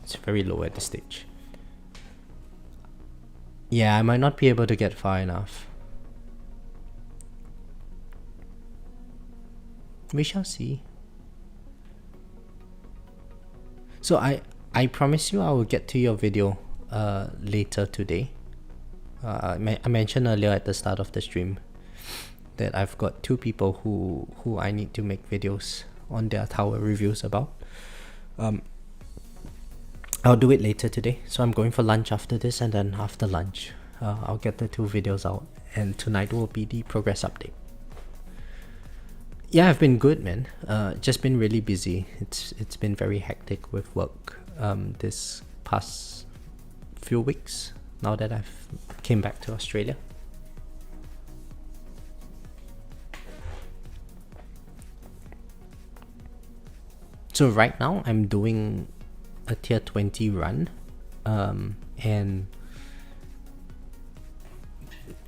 It's very low at this stage. Yeah, I might not be able to get far enough. We shall see. So I promise you I will get to your video later today. I mentioned earlier at the start of the stream that I've got two people who I need to make videos on their tower reviews about. I'll do it later today. So I'm going for lunch after this, and then after lunch I'll get the two videos out, and tonight will be the progress update. Yeah, I've been good, man. Just been really busy. It's been very hectic with work this past few weeks now that I've came back to Australia. So right now I'm doing a tier 20 run, and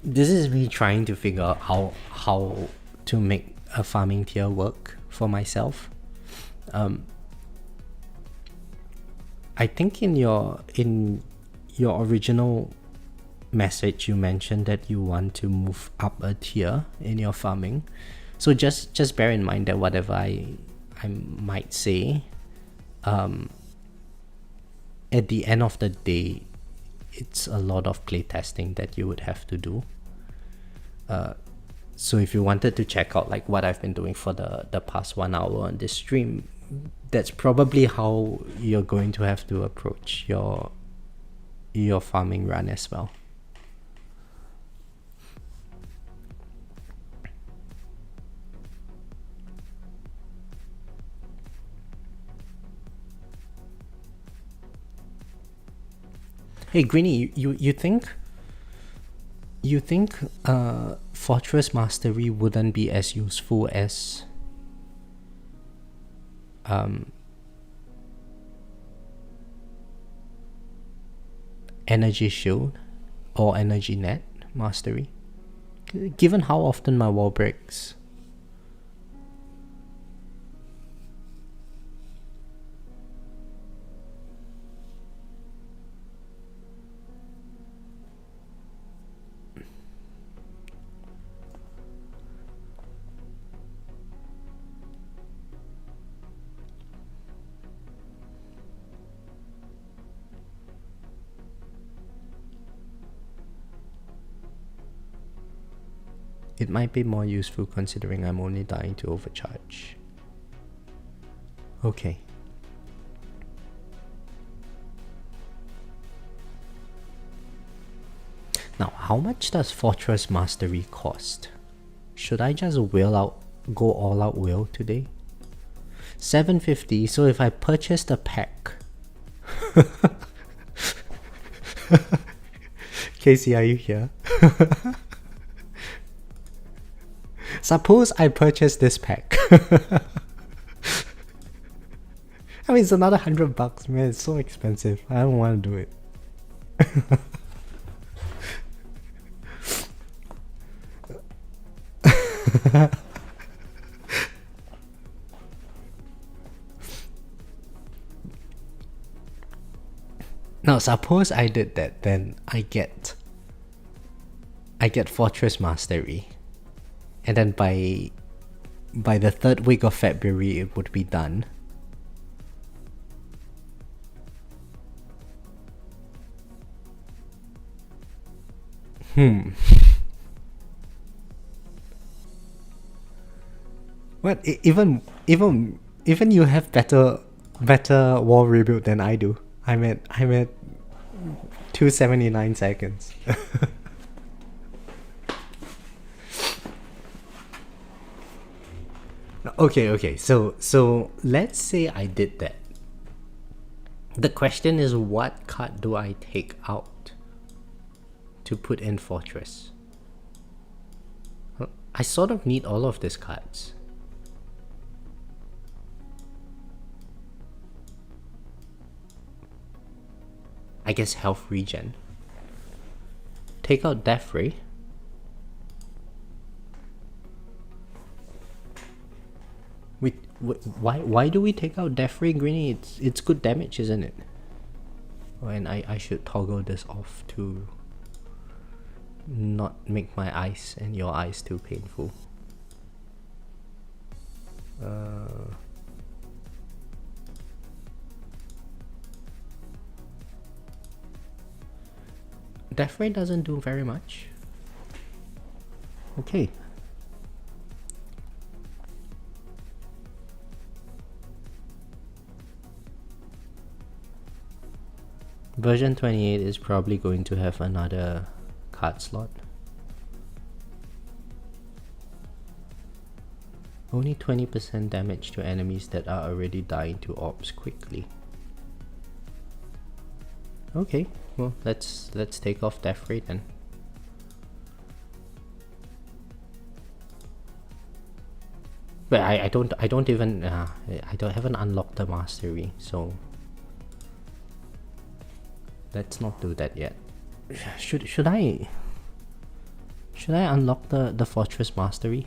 this is me trying to figure out how to make a farming tier work for myself. I think in your original message you mentioned that you want to move up a tier in your farming, so just bear in mind that whatever I might say, at the end of the day, it's a lot of playtesting that you would have to do. So if you wanted to check out like what I've been doing for the past 1 hour on this stream, that's probably how you're going to have to approach your farming run as well. Hey Greeny, you think Fortress Mastery wouldn't be as useful as Energy Shield or Energy Net Mastery, given how often my wall breaks? It might be more useful considering I'm only dying to overcharge. Okay. Now, how much does Fortress Mastery cost? Should I just go all out will today? 750, so if I purchase the pack... Casey, are you here? Suppose I purchase this pack. I mean, it's another $100, man. It's so expensive. I don't want to do it. Now, suppose I did that, then I get Fortress Mastery, and then by the 3rd week of February it would be done. What? Even you have better wall rebuild than I do. I'm at 279 seconds. Okay. So let's say I did that. The question is, what card do I take out to put in Fortress? I sort of need all of these cards. I guess health regen. Take out Death Ray. Why do we take out Death Ray, Greenie? It's good damage, isn't it? Oh, and I should toggle this off to not make my eyes and your eyes too painful. Death Ray doesn't do very much. Okay. Version 28 is probably going to have another card slot. Only 20% damage to enemies that are already dying to orbs quickly. Okay, well let's take off Death Ray then. But I haven't unlocked the mastery, so let's not do that yet. Should I unlock the Fortress Mastery?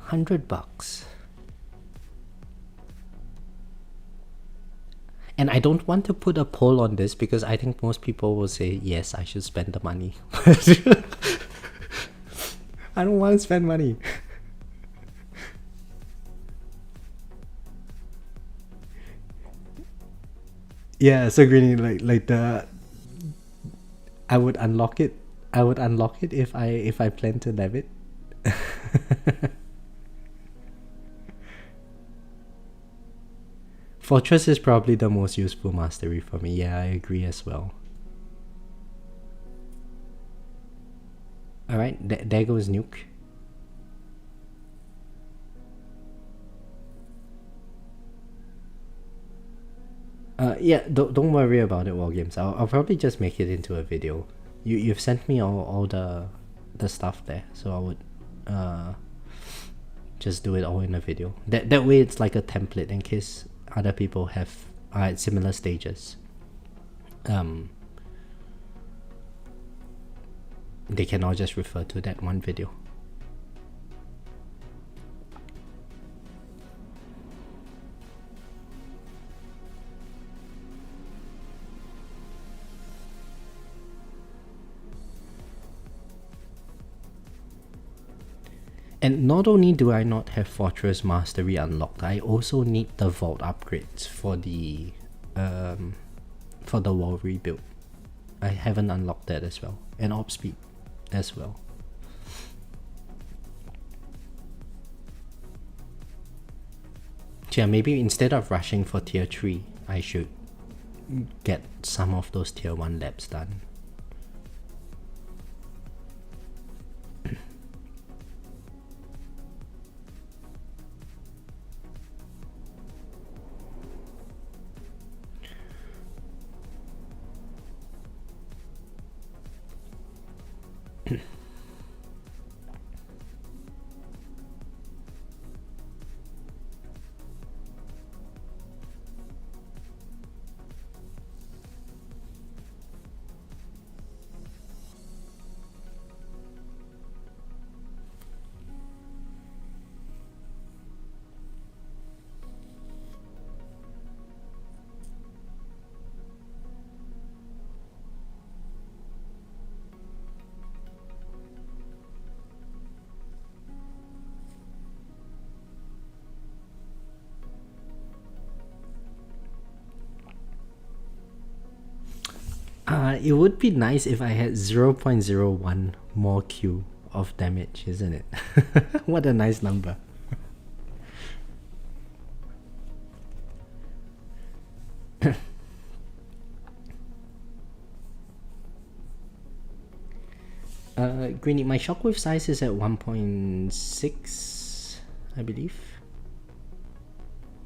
$100. And I don't want to put a poll on this because I think most people will say, yes, I should spend the money. I don't want to spend money. Yeah, so Greenie, like I would unlock it if I plan to leave it. Fortress is probably the most useful mastery for me. Yeah, I agree as well. Alright, there goes Nuke. Yeah, don't worry about it, War Games. I'll probably just make it into a video. You've sent me all the stuff there, so I would just do it all in a video. That way it's like a template in case other people are at similar stages. They can all just refer to that one video. And not only do I not have Fortress Mastery unlocked, I also need the Vault upgrades for the wall rebuild. I haven't unlocked that as well, and Op Speed as well. So yeah, maybe instead of rushing for tier 3, I should get some of those tier 1 labs done. It would be nice if I had 0.01 more Q of damage, isn't it? What a nice number. Greeny, my shockwave size is at 1.6, I believe.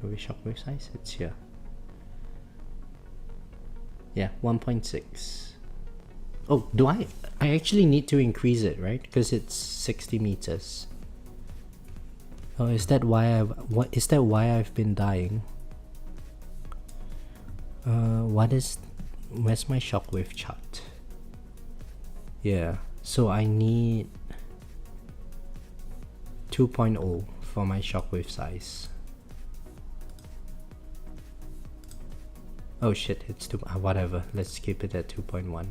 Where is shockwave size? It's here. Yeah, 1.6. Oh, do I actually need to increase it, right? Because it's 60 meters. Oh, is that why I've been dying? Where's my shockwave chart? Yeah, so I need 2.0 for my shockwave size. Oh shit, it's whatever, let's keep it at 2.1.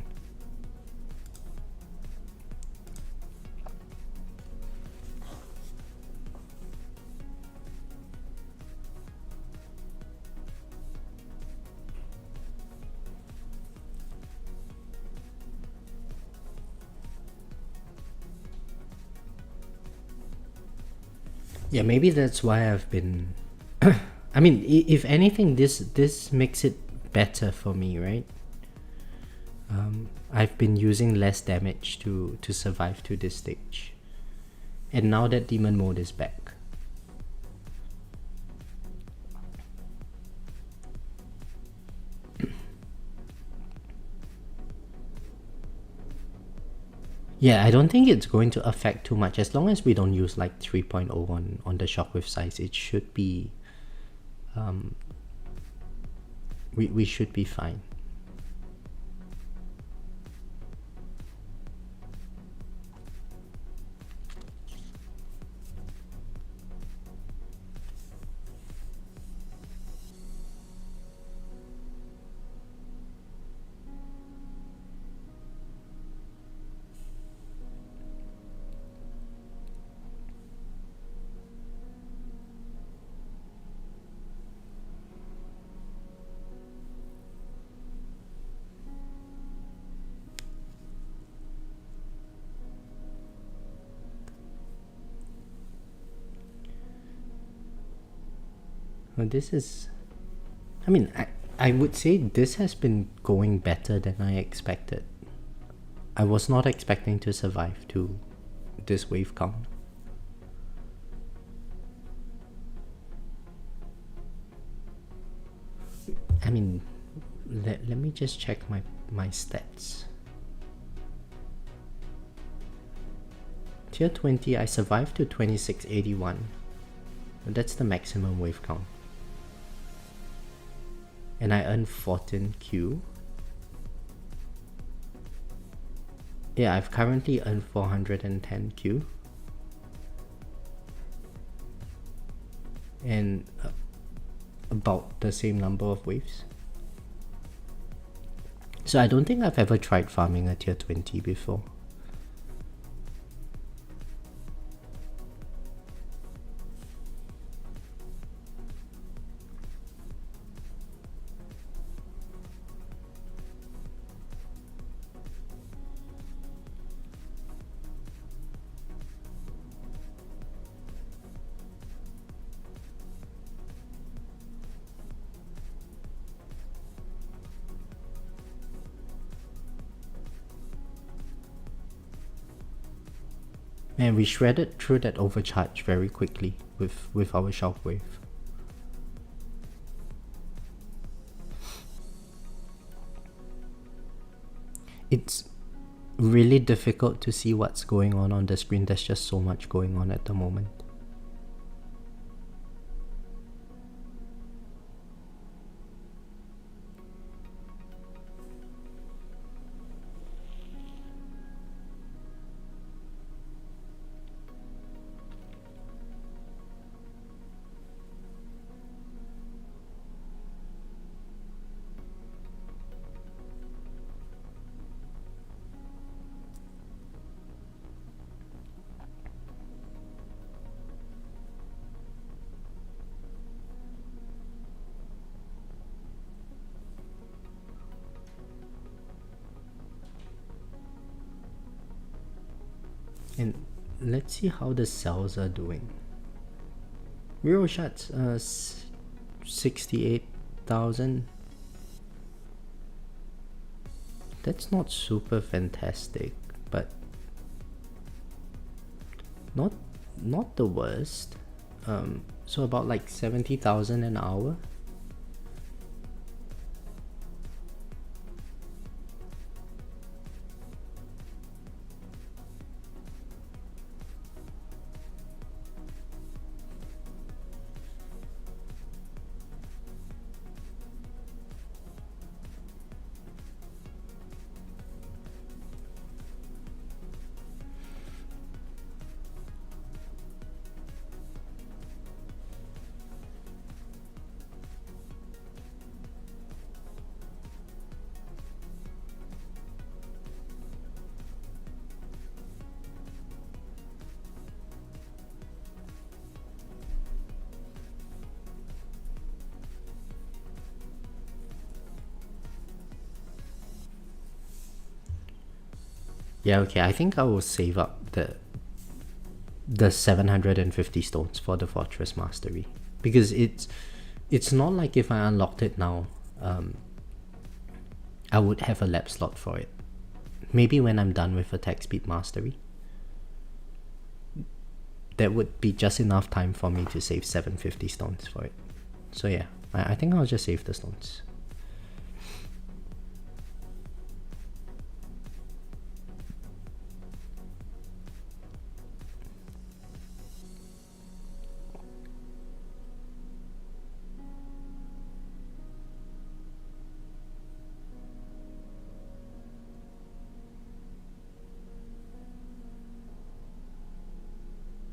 Yeah, maybe that's why I've been I mean, if anything, this makes it better for me, right? I've been using less damage to survive to this stage, and now that demon mode is back. Yeah, I don't think it's going to affect too much as long as we don't use like 3.0 on the shockwave size. It should be we should be fine. Well, this is, I mean, I would say this has been going better than I expected. I was not expecting to survive to this wave count. I mean, let me just check my stats. Tier 20, I survived to 2681. That's the maximum wave count. And I earned 14 Q. Yeah, I've currently earned 410 Q. And about the same number of waves. So I don't think I've ever tried farming a tier 20 before. Man, we shredded through that overcharge very quickly with our shockwave. It's really difficult to see what's going on the screen. There's just so much going on at the moment. And let's see how the cells are doing. Real shots, 68,000. That's not super fantastic, but not the worst. So about like 70,000 an hour. Yeah, okay, I think I will save up the 750 stones for the Fortress Mastery. Because it's not like if I unlocked it now, I would have a lab slot for it. Maybe when I'm done with Attack Speed Mastery. That would be just enough time for me to save 750 stones for it. So yeah, I think I'll just save the stones.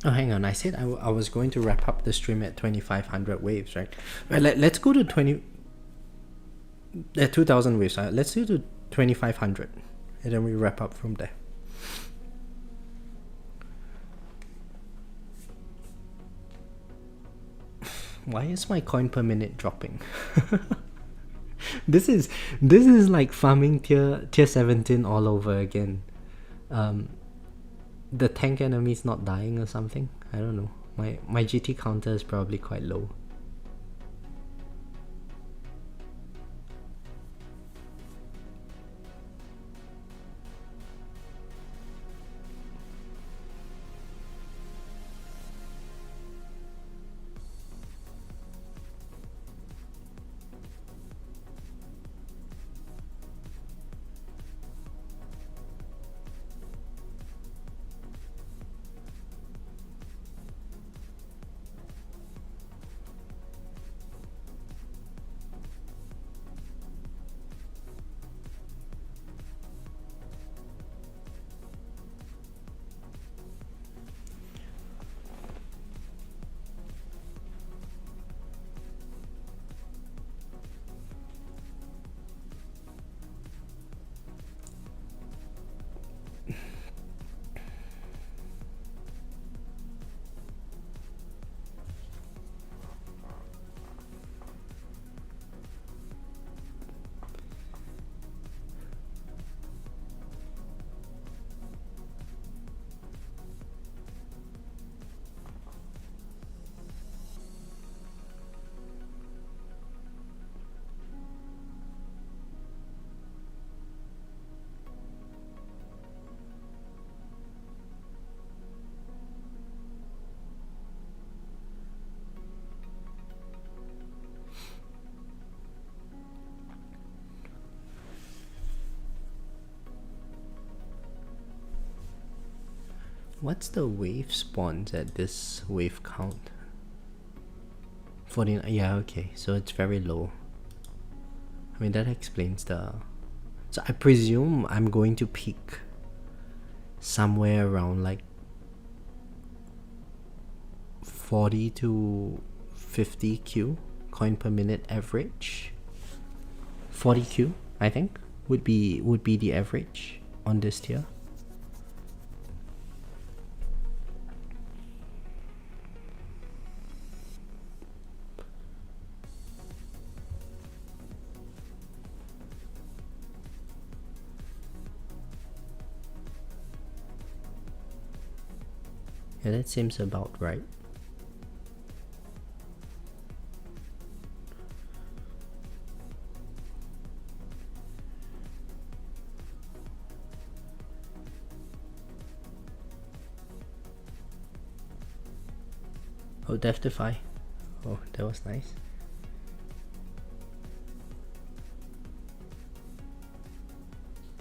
Oh, hang on. I said I was going to wrap up the stream at 2,500 waves, right? Well, let's go to 2,000 waves. Let's do to 2,500, and then we wrap up from there. Why is my coin per minute dropping? This is like farming tier 17 all over again. The tank enemy's not dying or something. I don't know. My GT counter is probably quite low. What's the wave spawns at this wave count? 49. Yeah, okay, so it's very low. I mean, that explains the... So I presume I'm going to peak somewhere around like 40 to 50 Q coin per minute average. 40 Q, I think, would be the average on this tier. Yeah, that seems about right. Oh, Deftify. Oh, that was nice.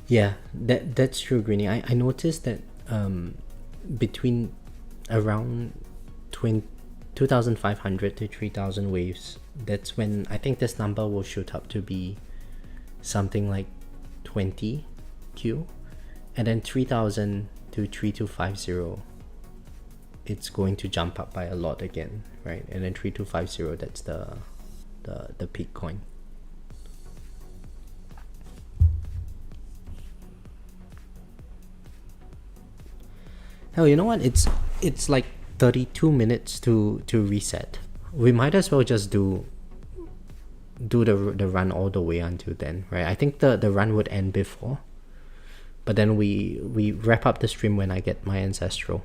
Yeah, that's true, Greeny. I noticed that between around 2,500 to 3,000 waves, that's when I think this number will shoot up to be something like 20 Q, and then 3,000 to 3,250, it's going to jump up by a lot again, right? And then 3,250, that's the peak coin. Hell, you know what? It's like 32 minutes to reset. We might as well just do the run all the way until then, right? I think the run would end before, but then we wrap up the stream when I get my ancestral.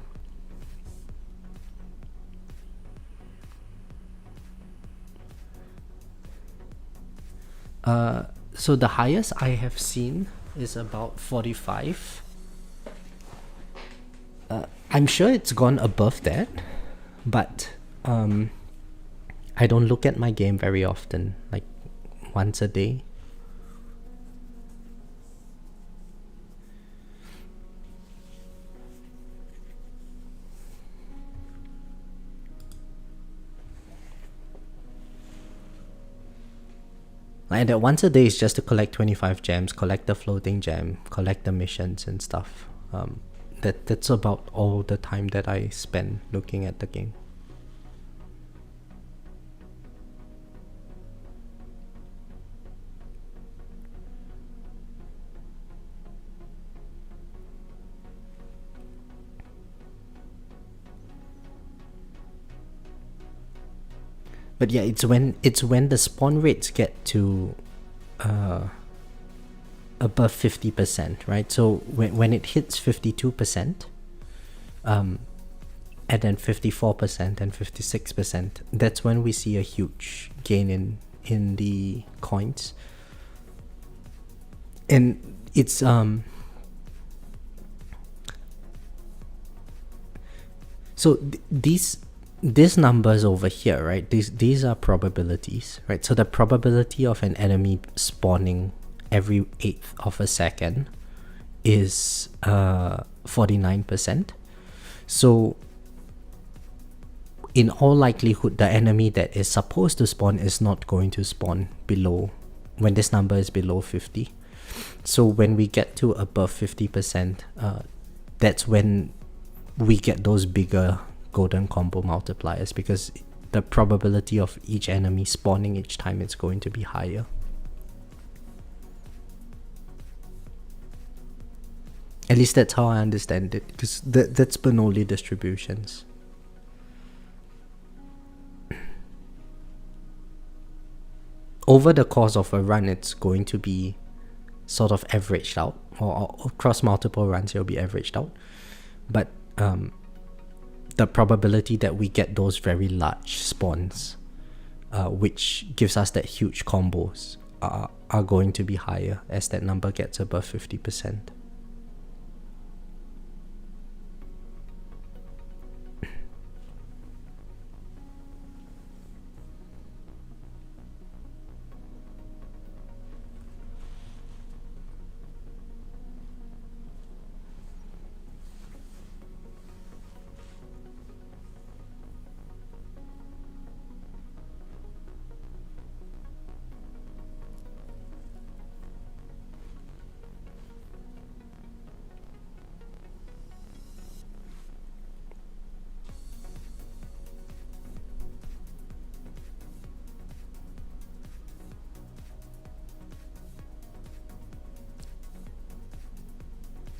So the highest I have seen is about 45. I'm sure it's gone above that, but I don't look at my game very often, like once a day. Like that once a day is just to collect 25 gems, collect the floating gem, collect the missions and stuff. That's about all the time that I spend looking at the game. But yeah, it's when the spawn rates get to above 50%, right? So when it hits 52%, and then 54% and 56%, that's when we see a huge gain in the coins. And it's so these numbers over here, right? These are probabilities, right? So the probability of an enemy spawning every 1/8 of a second is 49%. So in all likelihood, the enemy that is supposed to spawn is not going to spawn below when this number is below 50. So when we get to above 50%, that's when we get those bigger golden combo multipliers, because the probability of each enemy spawning each time is going to be higher. At least that's how I understand it, because that's Bernoulli distributions. Over the course of a run, it's going to be sort of averaged out, or across multiple runs it'll be averaged out. But the probability that we get those very large spawns, which gives us that huge combos, are going to be higher as that number gets above 50%.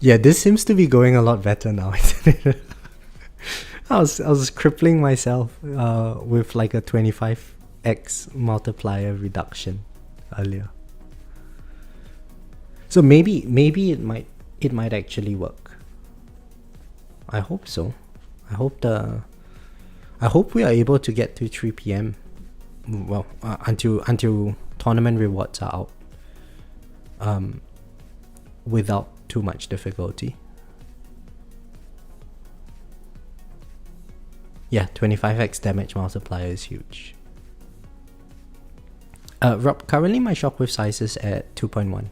Yeah, this seems to be going a lot better now, isn't it? I was crippling myself with like a 25x multiplier reduction earlier. So maybe it might actually work. I hope so. I hope we are able to get to 3 p.m. Well, until tournament rewards are out. Without too much difficulty. Yeah, 25x damage multiplier is huge. Rob, currently my shockwave size is at 2.1.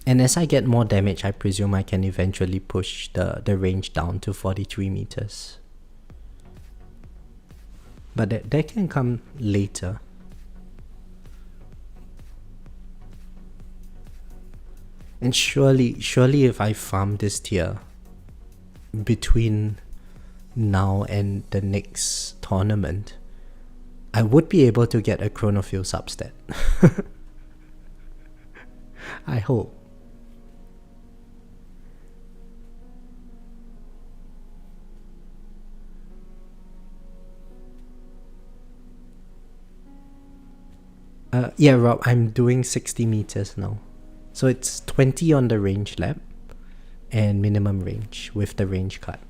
And as I get more damage, I presume I can eventually push the range down to 43 meters. But that can come later. And surely if I farm this tier between now and the next tournament, I would be able to get a Chronofuel substat. I hope. Yeah, Rob, I'm doing 60 meters now. So it's 20 on the range lap and minimum range with the range cut.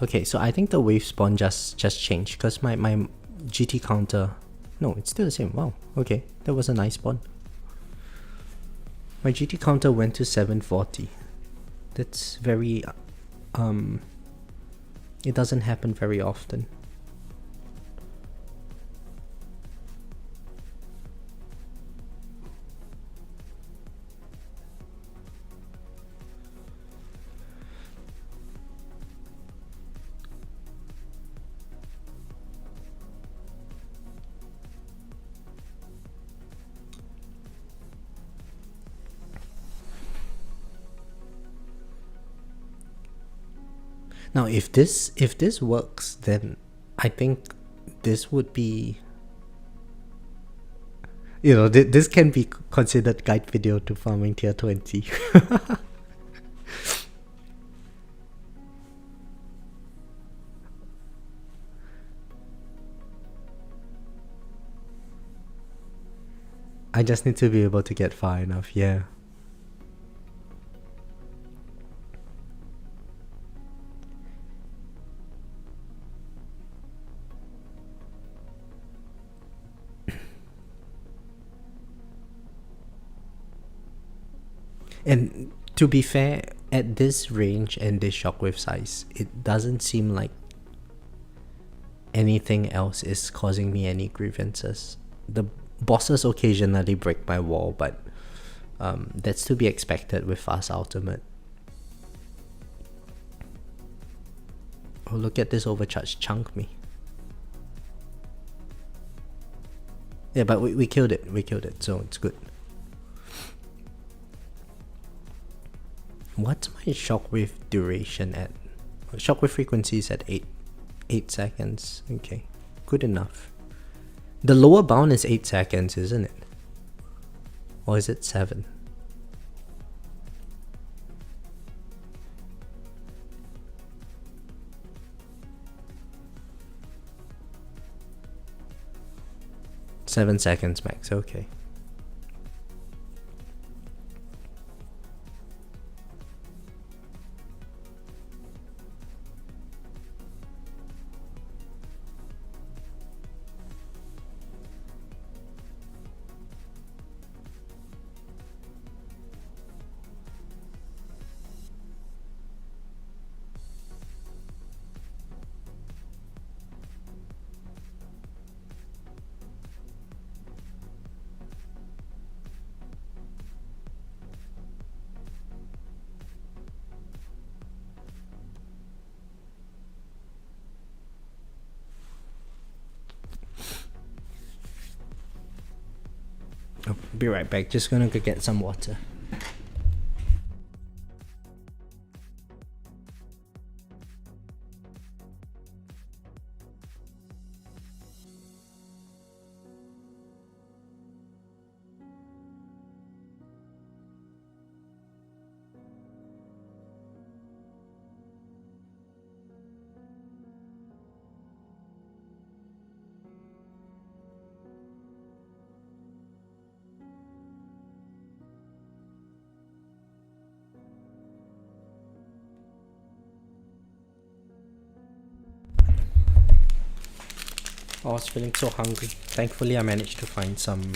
Okay, so I think the wave spawn just changed because my GT counter... No, it's still the same. Wow, okay, that was a nice spawn. My GT counter went to 740. That's very... It doesn't happen very often. Now, if this works, then I think this would be, you know, this can be considered guide video to farming tier 20. I just need to be able to get far enough, yeah. And to be fair, at this range and this shockwave size, it doesn't seem like anything else is causing me any grievances. The bosses occasionally break my wall, but that's to be expected with fast ultimate. Oh, look at this overcharge chunk me. Yeah, but we killed it. We killed it, so it's good. What's my shockwave duration at? Shockwave frequency is at 8 seconds. Okay, good enough. The lower bound is 8 seconds, isn't it? Or is it 7? 7 seconds max, okay. I'll be right back, just gonna go get some water. I was feeling so hungry. Thankfully, I managed to find some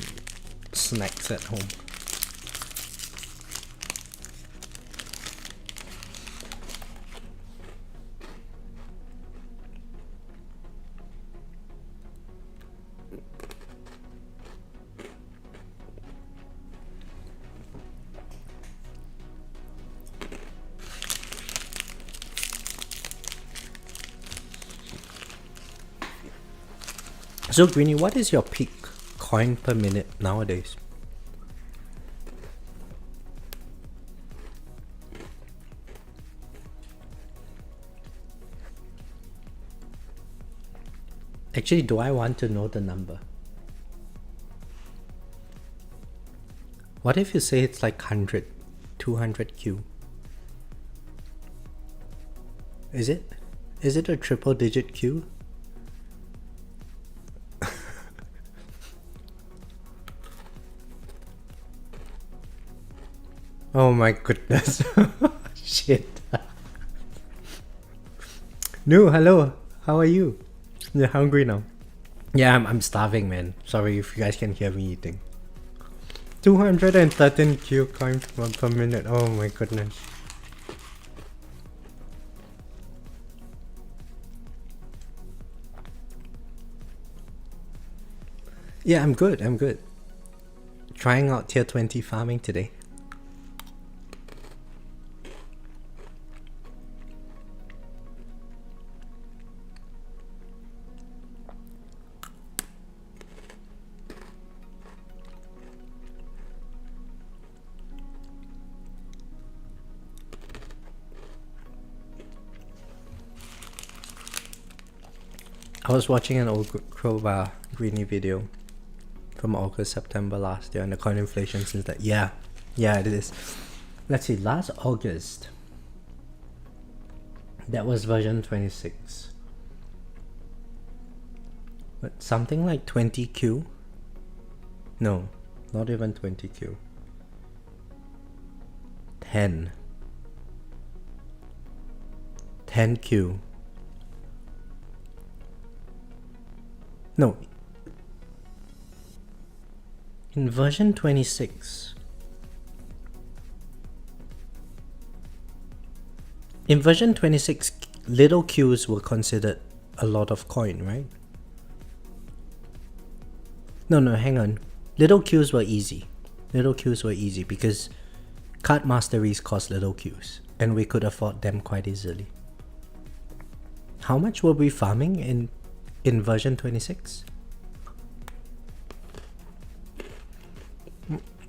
snacks at home. So Greenie, what is your peak coin per minute nowadays? Actually, do I want to know the number? What if you say it's like 100, 200 Q? Is it? Is it a triple digit Q? Oh my goodness. Shit. No, hello. How are you? You're hungry now? Yeah, I'm starving, man. Sorry if you guys can hear me eating. 213 Q coins per minute. Oh my goodness. Yeah, I'm good. I'm good. Trying out tier 20 farming today. I was watching an old Crowbar Greenie video from August, September last year, and the coin inflation since that. Yeah, it is. Let's see, last August, that was version 26. But something like 20Q? No, not even 20Q. 10Q. No. In version 26. In version 26, little Qs were considered a lot of coin, right? No, hang on. Little Qs were easy. Little Qs were easy because card masteries cost little Qs, and we could afford them quite easily. How much were we farming in version 26?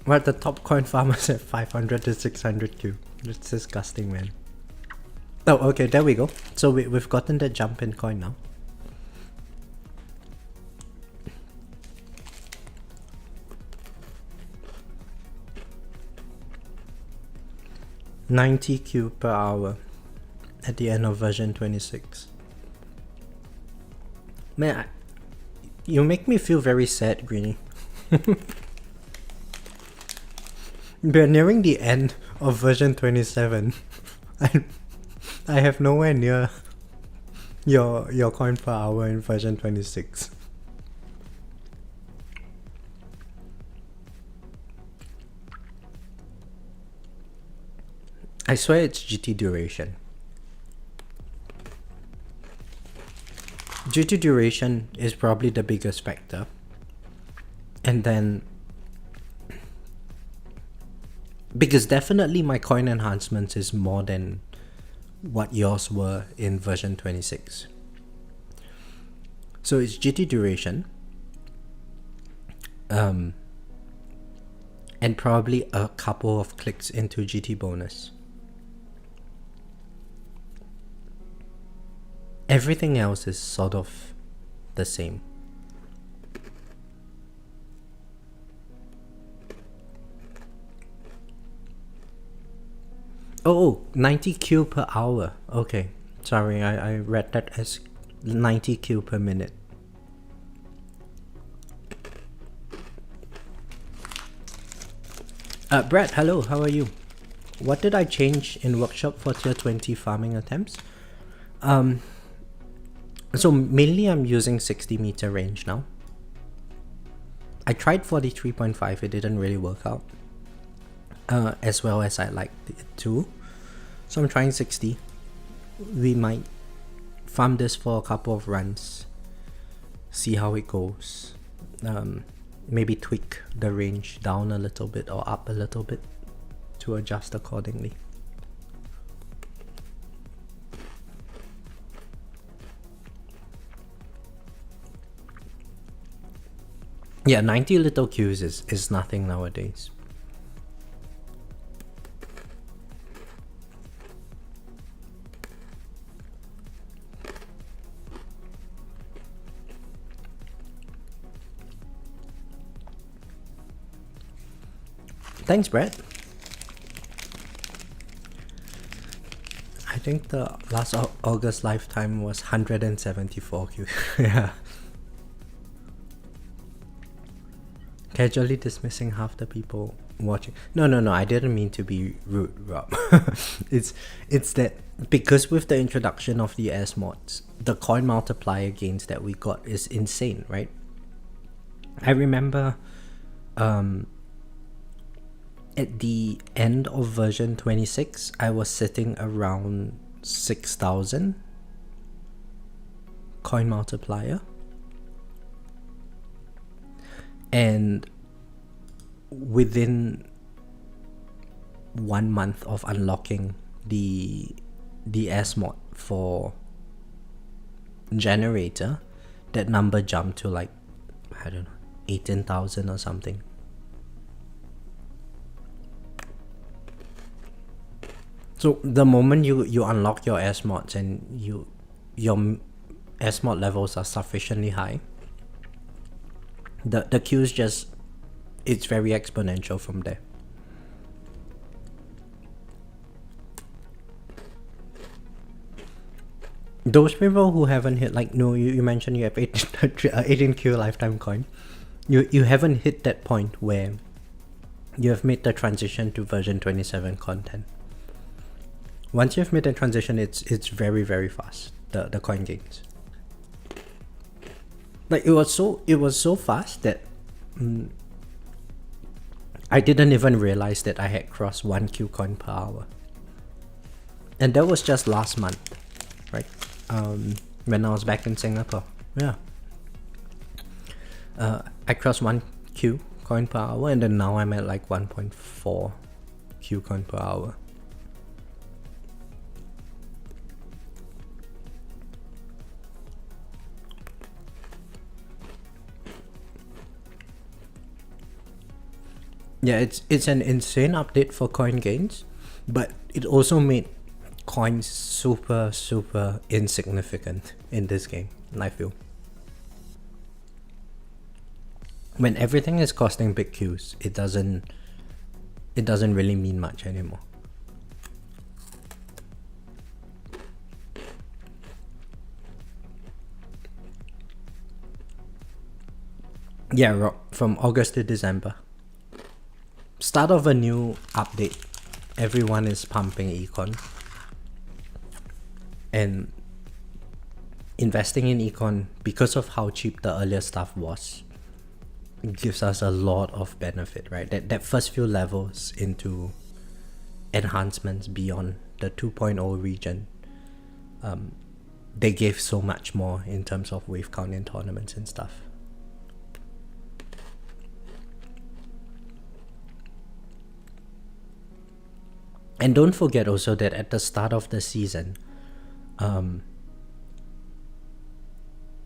We're at the top coin farmers at 500 to 600 Q. It's disgusting, man. Oh, okay, there we go. So we've gotten the jump in coin now. $90Q per hour at the end of version 26. Man, You make me feel very sad, Greenie. We're nearing the end of version 27. I have nowhere near your coin per hour in version 26. I swear it's GT duration. GT duration is probably the biggest factor. And then because definitely my coin enhancements is more than what yours were in version 26. So it's GT duration, and probably a couple of clicks into GT bonus. Everything else is sort of the same. Oh, 90Q per hour. Okay. Sorry, I read that as 90Q per minute. Brad, hello, how are you? What did I change in workshop for tier 20 farming attempts? So mainly I'm using 60 meter range now. I tried 43.5, it didn't really work out as well as I liked it too. So I'm trying 60. We might farm this for a couple of runs, see how it goes. Maybe tweak the range down a little bit or up a little bit to adjust accordingly. Yeah, 90 little queues is nothing nowadays. Thanks, Brett. I think the last August lifetime was 174 queues. Yeah. Casually dismissing half the people watching. No, I didn't mean to be rude, Rob. it's that because with the introduction of the S mods, the coin multiplier gains that we got is insane, right? I remember at the end of version 26, I was sitting around 6,000 coin multiplier. And within 1 month of unlocking the S mod for generator, that number jumped to like, I don't know, 18,000 or something. So the moment you unlock your S mods and your S mod levels are sufficiently high, the queues just, it's very exponential from there. Those people who haven't hit, like, no, you mentioned you have 18Q lifetime coin. You haven't hit that point where you have made the transition to version 27 content. Once you've made the transition, it's very, very fast, the coin gains. Like, it was so fast that I didn't even realize that I had crossed 1Q coin per hour. And that was just last month, right? When I was back in Singapore. Yeah. I crossed 1Q coin per hour, and then now I'm at like 1.4 Q coin per hour. Yeah, it's an insane update for coin gains, but it also made coins super insignificant in this game, I feel. When everything is costing big queues, it doesn't really mean much anymore. Yeah, from August to December. Start of a new update. Everyone is pumping econ. And investing in econ, because of how cheap the earlier stuff was, gives us a lot of benefit, right? That first few levels into enhancements beyond the 2.0 region, they gave so much more in terms of wave count in tournaments and stuff. And don't forget also that at the start of the season,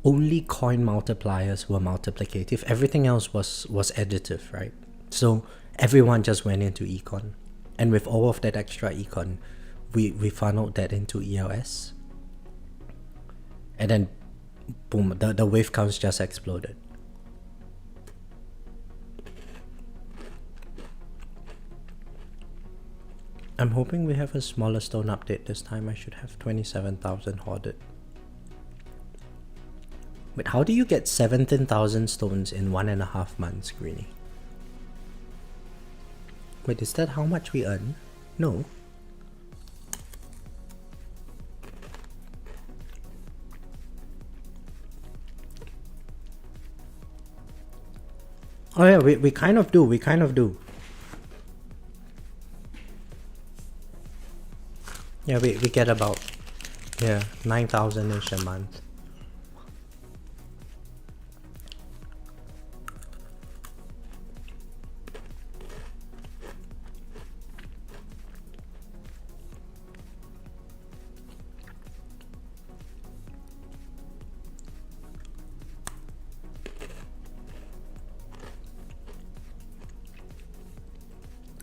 only coin multipliers were multiplicative. Everything else was additive, right? So everyone just went into econ. And with all of that extra econ, we funneled that into ELS. And then, boom, the wave counts just exploded. I'm hoping we have a smaller stone update this time. I should have 27,000 hoarded. But how do you get 17,000 stones in 1.5 months, Greenie? Wait, is that how much we earn? No. Oh yeah, we kind of do. Yeah, we get about 9,000-ish a month.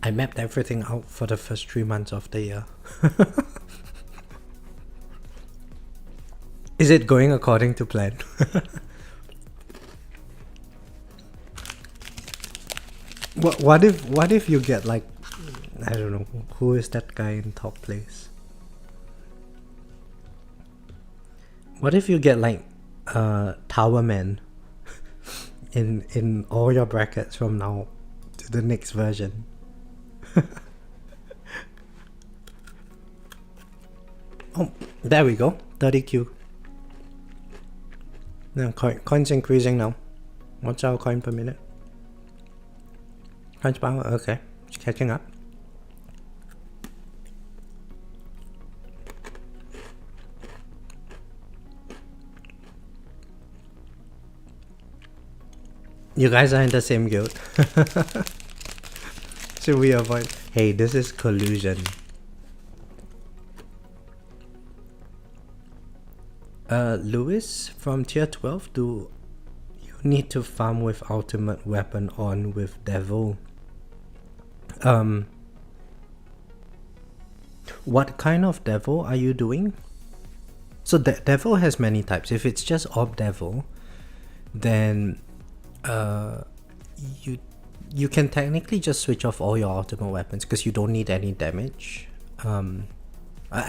I mapped everything out for the first 3 months of the year. Is it going according to plan? What if you get like, I don't know, who is that guy in top place? What if you get like Tower Man in all your brackets from now to the next version? Oh, there we go. 30Q. Now coins increasing now. What's our coin per minute? Coins power, okay. It's catching up. You guys are in the same guild. Should we avoid? Hey, this is collusion. Lewis, from tier 12, do you need to farm with ultimate weapon on with Devil? What kind of Devil are you doing? So Devil has many types. If it's just Ob Devil, then you can technically just switch off all your ultimate weapons because you don't need any damage. I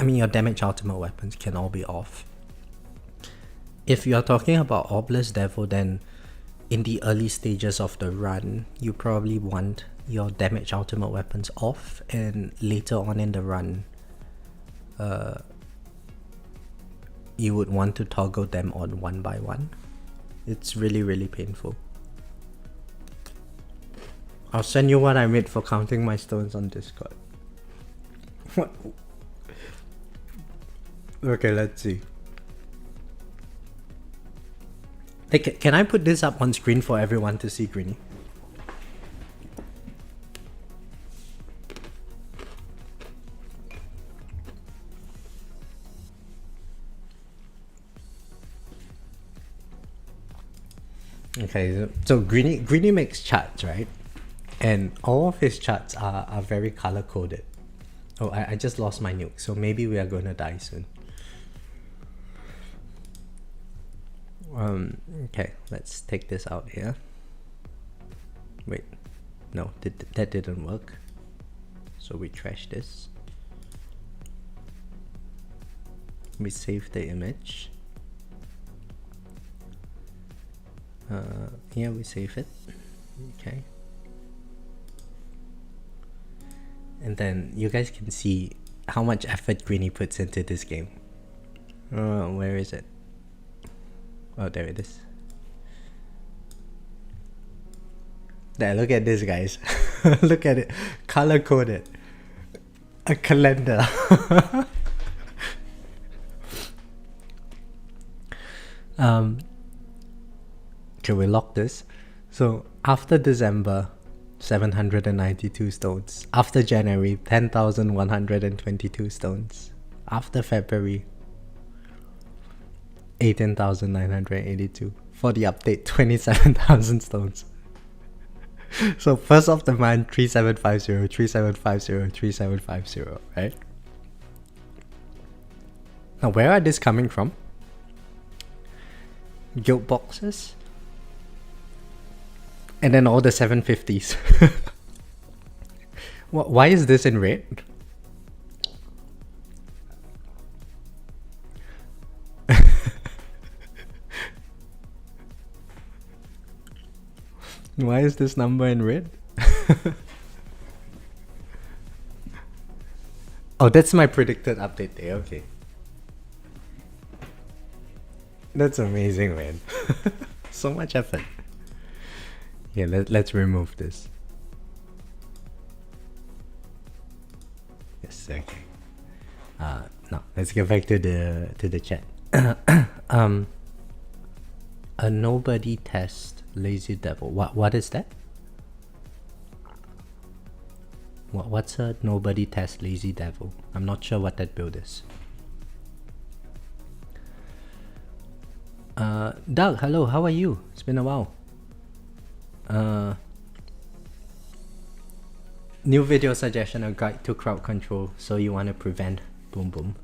mean, your damage ultimate weapons can all be off. If you're talking about Obless Devil, then in the early stages of the run, you probably want your damage ultimate weapons off, and later on in the run, you would want to toggle them on one by one. It's really, really painful. I'll send you what I made for counting my stones on Discord. What? Okay, let's see. Hey, can I put this up on screen for everyone to see, Greenie? Okay, so Greenie makes charts, right? And all of his charts are very color coded. Oh, I just lost my nuke, so maybe we are gonna die soon. Okay, let's take this out here. Wait, no, that didn't work. So we trash this. We save the image. Yeah, we save it. Okay. And then you guys can see how much effort Greenie puts into this game. Where is it? Oh, there it is. There, look at this, guys. Look at it. Color coded. A calendar. Okay, we lock this. So after December, 792 stones. After January, 10,122 stones. After February, 18,982. For the update, 27,000 stones. So first of the month, 3750, 3750, 3750, right? Now where are these coming from? Guild boxes? And then all the 750s. Why is this in red? Why is this number in red? Oh, that's my predicted update day. Okay. That's amazing, man. So much effort. Yeah, let's remove this. Yes, okay. Now let's get back to the chat. A nobody test lazy devil. What is that? What's a nobody test lazy devil? I'm not sure what that build is. Doug, hello, how are you? It's been a while. New video suggestion, a guide to crowd control. So you want to prevent boom boom.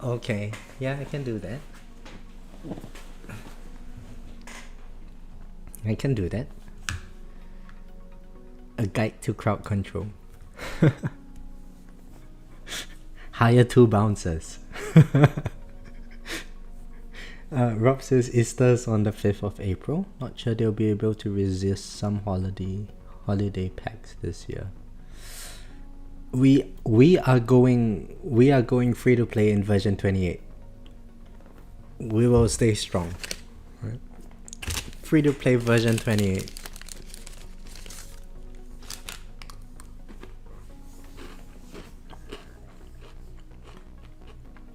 Okay, yeah, I can do that. I can do that. A guide to crowd control. Hire 2 bouncers. Rob says Easter's on the 5th of April. Not sure they'll be able to resist some holiday packs this year. We are going free to play in version 28. We will stay strong. Right? Free to play version 28.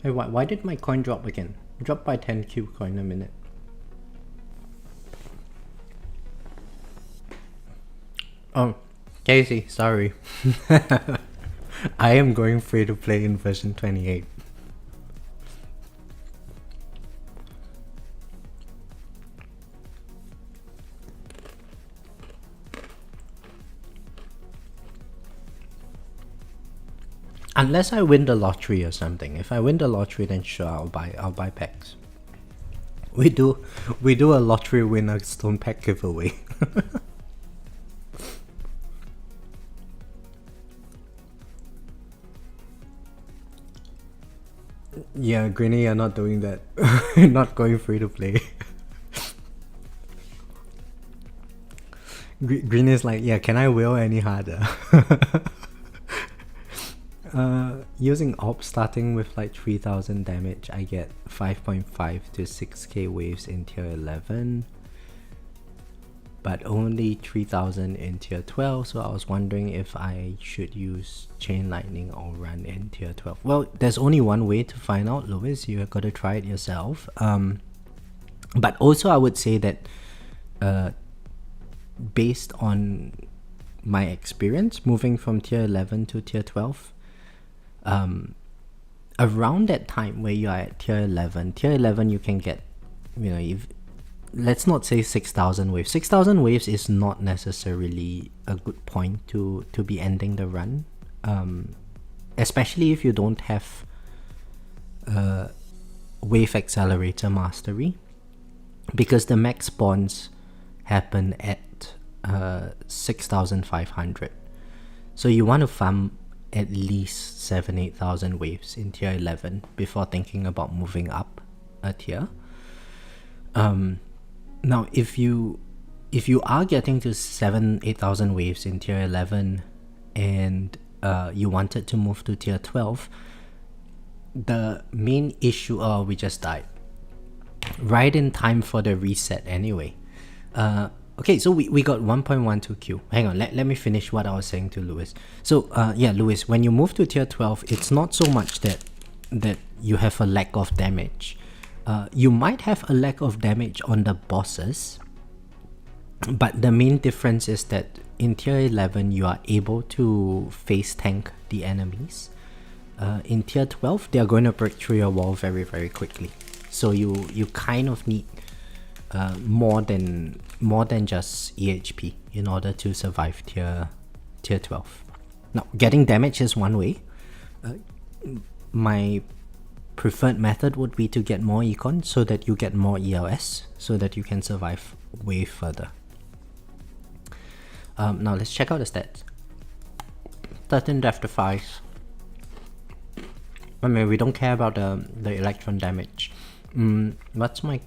Hey, why did my coin drop again? Drop by 10 cube coin a minute. Oh, Casey, sorry. I am going free to play in version 28. Unless I win the lottery or something. If I win the lottery, then sure, I'll buy packs. We do a lottery winner stone pack giveaway. Yeah, Greenie, you're not doing that. You're not going free to play. Green is like, yeah, can I will any harder? Using op starting with like 3000 damage, I get 5.5 to 6k waves in tier 11, but only 3000 in tier 12. So I was wondering if I should use chain lightning or run in tier 12. Well, there's only one way to find out, Louis. You have got to try it yourself. But also I would say that based on my experience moving from tier 11 to tier 12, around that time where you are at tier 11 you can get, you know, let's not say 6000 waves. 6000 waves is not necessarily a good point to be ending the run, especially if you don't have wave accelerator mastery, because the max spawns happen at 6500. So you want to farm at least 7,000-8,000 waves in tier 11 before thinking about moving up a tier. Now if you are getting to 8,000 waves in tier 11 and you wanted to move to tier 12, the main issue, we just died right in time for the reset anyway. Okay, so we got 1.12Q. Hang on, let me finish what I was saying to Lewis. So yeah, Lewis, when you move to tier 12, it's not so much that you have a lack of damage. You might have a lack of damage on the bosses, but the main difference is that in tier 11 you are able to face tank the enemies. In tier 12 they are going to break through your wall very, very quickly. So you kind of need more than just EHP in order to survive tier 12. Now, getting damage is one way. My preferred method would be to get more econ so that you get more ELS so that you can survive way further. Now let's check out the stats. 13 death to 5. I mean, we don't care about the electron damage. What's my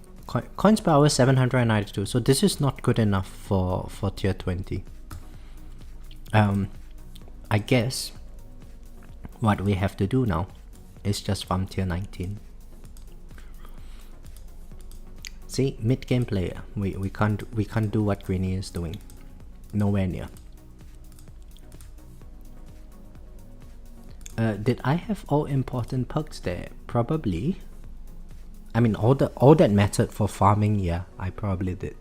coins per hour? 792. So this is not good enough for tier 20. I guess what we have to do now is just farm tier 19. See, mid game player, we can't do what Greeny is doing. Nowhere near. Did I have all important perks there? Probably. I mean, all that mattered for farming, yeah, I probably did.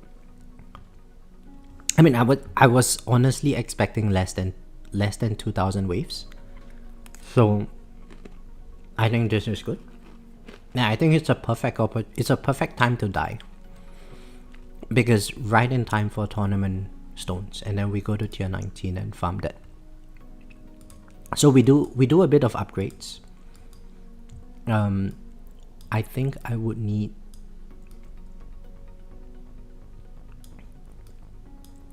I mean, I was honestly expecting less than 2,000 waves. So I think this is good. Yeah, I think it's a perfect time to die. Because right in time for tournament stones, and then we go to tier 19 and farm that. So we do a bit of upgrades. I think I would need,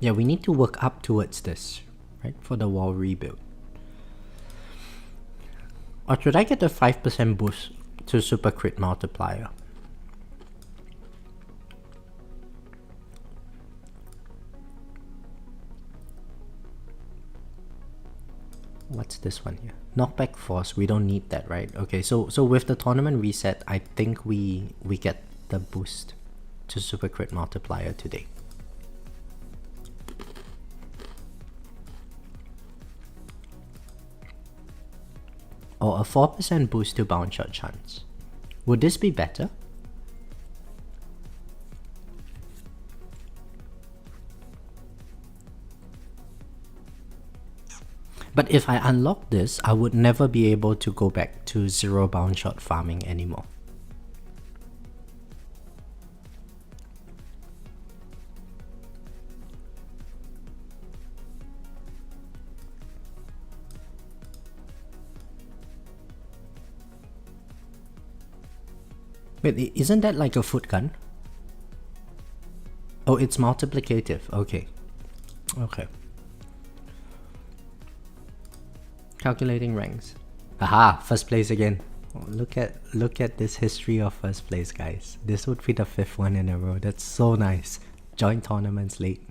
yeah, we need to work up towards this, right, for the wall rebuild. Or should I get a 5% boost to super crit multiplier? What's this one here? Knockback force, we don't need that, right? Okay, so with the tournament reset, I think we get the boost to super crit multiplier today. Or a 4% boost to bounce shot chance. Would this be better? But if I unlock this, I would never be able to go back to 0 bound shot farming anymore. Wait, isn't that like a foot gun? Oh, it's multiplicative. Okay. Okay. Calculating ranks. Aha, first place again. Oh, look at this history of first place, guys. This would be the 5th one in a row. That's so nice. Join tournaments late.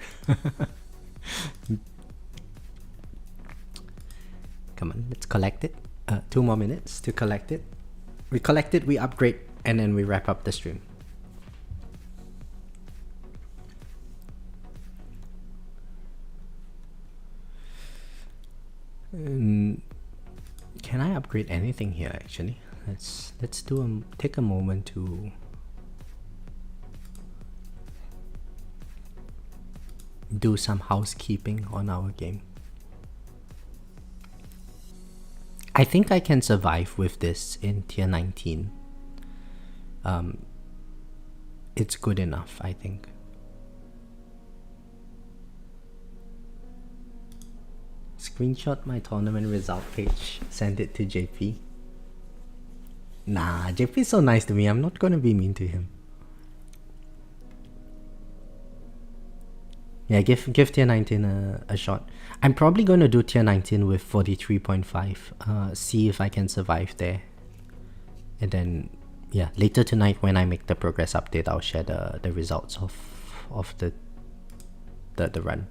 Come on, let's collect it. 2 more minutes to collect it. We collect it, we upgrade, and then we wrap up the stream. Can I upgrade anything here actually? Let's take a moment to do some housekeeping on our game. I think I can survive with this in tier 19. It's good enough, I think. Screenshot my tournament result page, send it to JP. Nah, JP's so nice to me, I'm not gonna be mean to him. Yeah, give tier 19 a shot. I'm probably gonna do tier 19 with 43.5. See if I can survive there. And then yeah, later tonight when I make the progress update, I'll share the results of the run.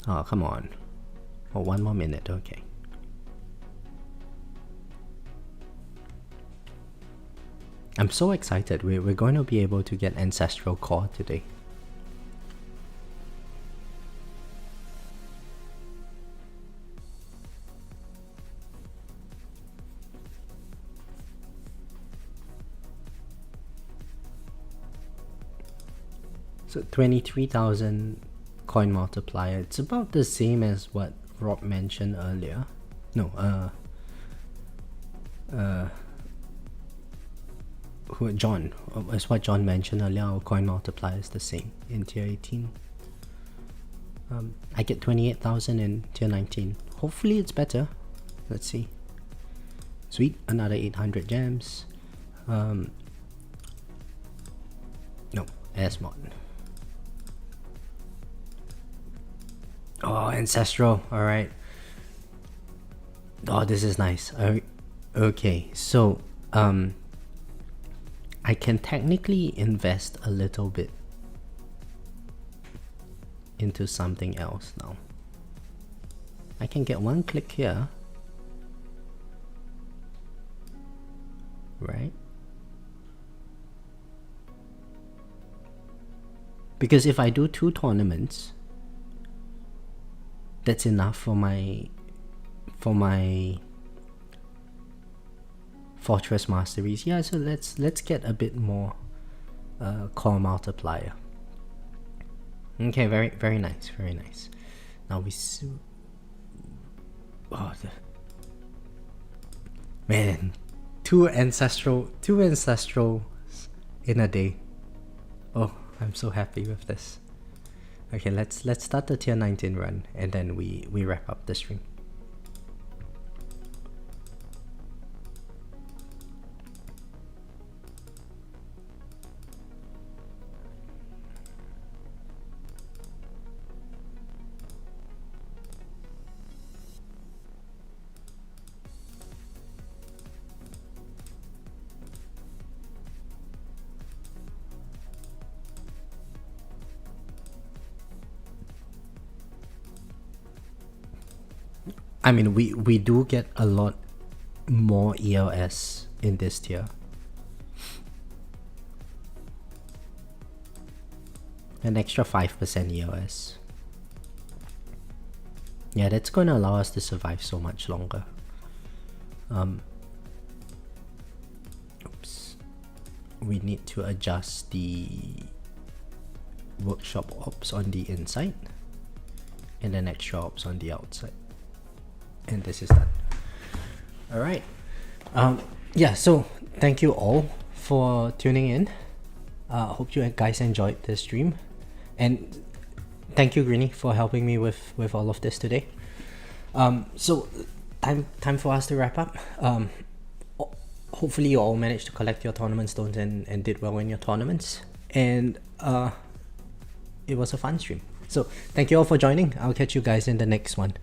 Oh, come on. Oh, 1 more minute, okay. I'm so excited. We're going to be able to get Ancestral Core today. So 23,000 coin multiplier. It's about the same as what Rob mentioned earlier. No, John. As what John mentioned earlier, our coin multiplier is the same in tier 18. I get 28,000 in tier 19. Hopefully it's better. Let's see. Sweet, another 800 gems. No, S-mod. Oh, Ancestral, alright. Oh, this is nice. Okay, so, I can technically invest a little bit into something else now. I can get one click here. Right? Because if I do 2 tournaments, that's enough for my Fortress Masteries. Yeah, so let's get a bit more core multiplier. Okay, very nice, very nice. Now we man, two ancestrals in a day. Oh, I'm so happy with this. Okay, let's start the tier 19 run and then we wrap up the stream. I mean, we do get a lot more ELS in this tier. An extra 5% ELS. Yeah, that's going to allow us to survive so much longer. Oops. We need to adjust the workshop ops on the inside and then extra ops on the outside. And this is done. Alright. Yeah, so thank you all for tuning in. Hope you guys enjoyed the stream. And thank you, Greeny, for helping me with all of this today. So time for us to wrap up. Hopefully you all managed to collect your tournament stones and did well in your tournaments. And it was a fun stream. So thank you all for joining. I'll catch you guys in the next one.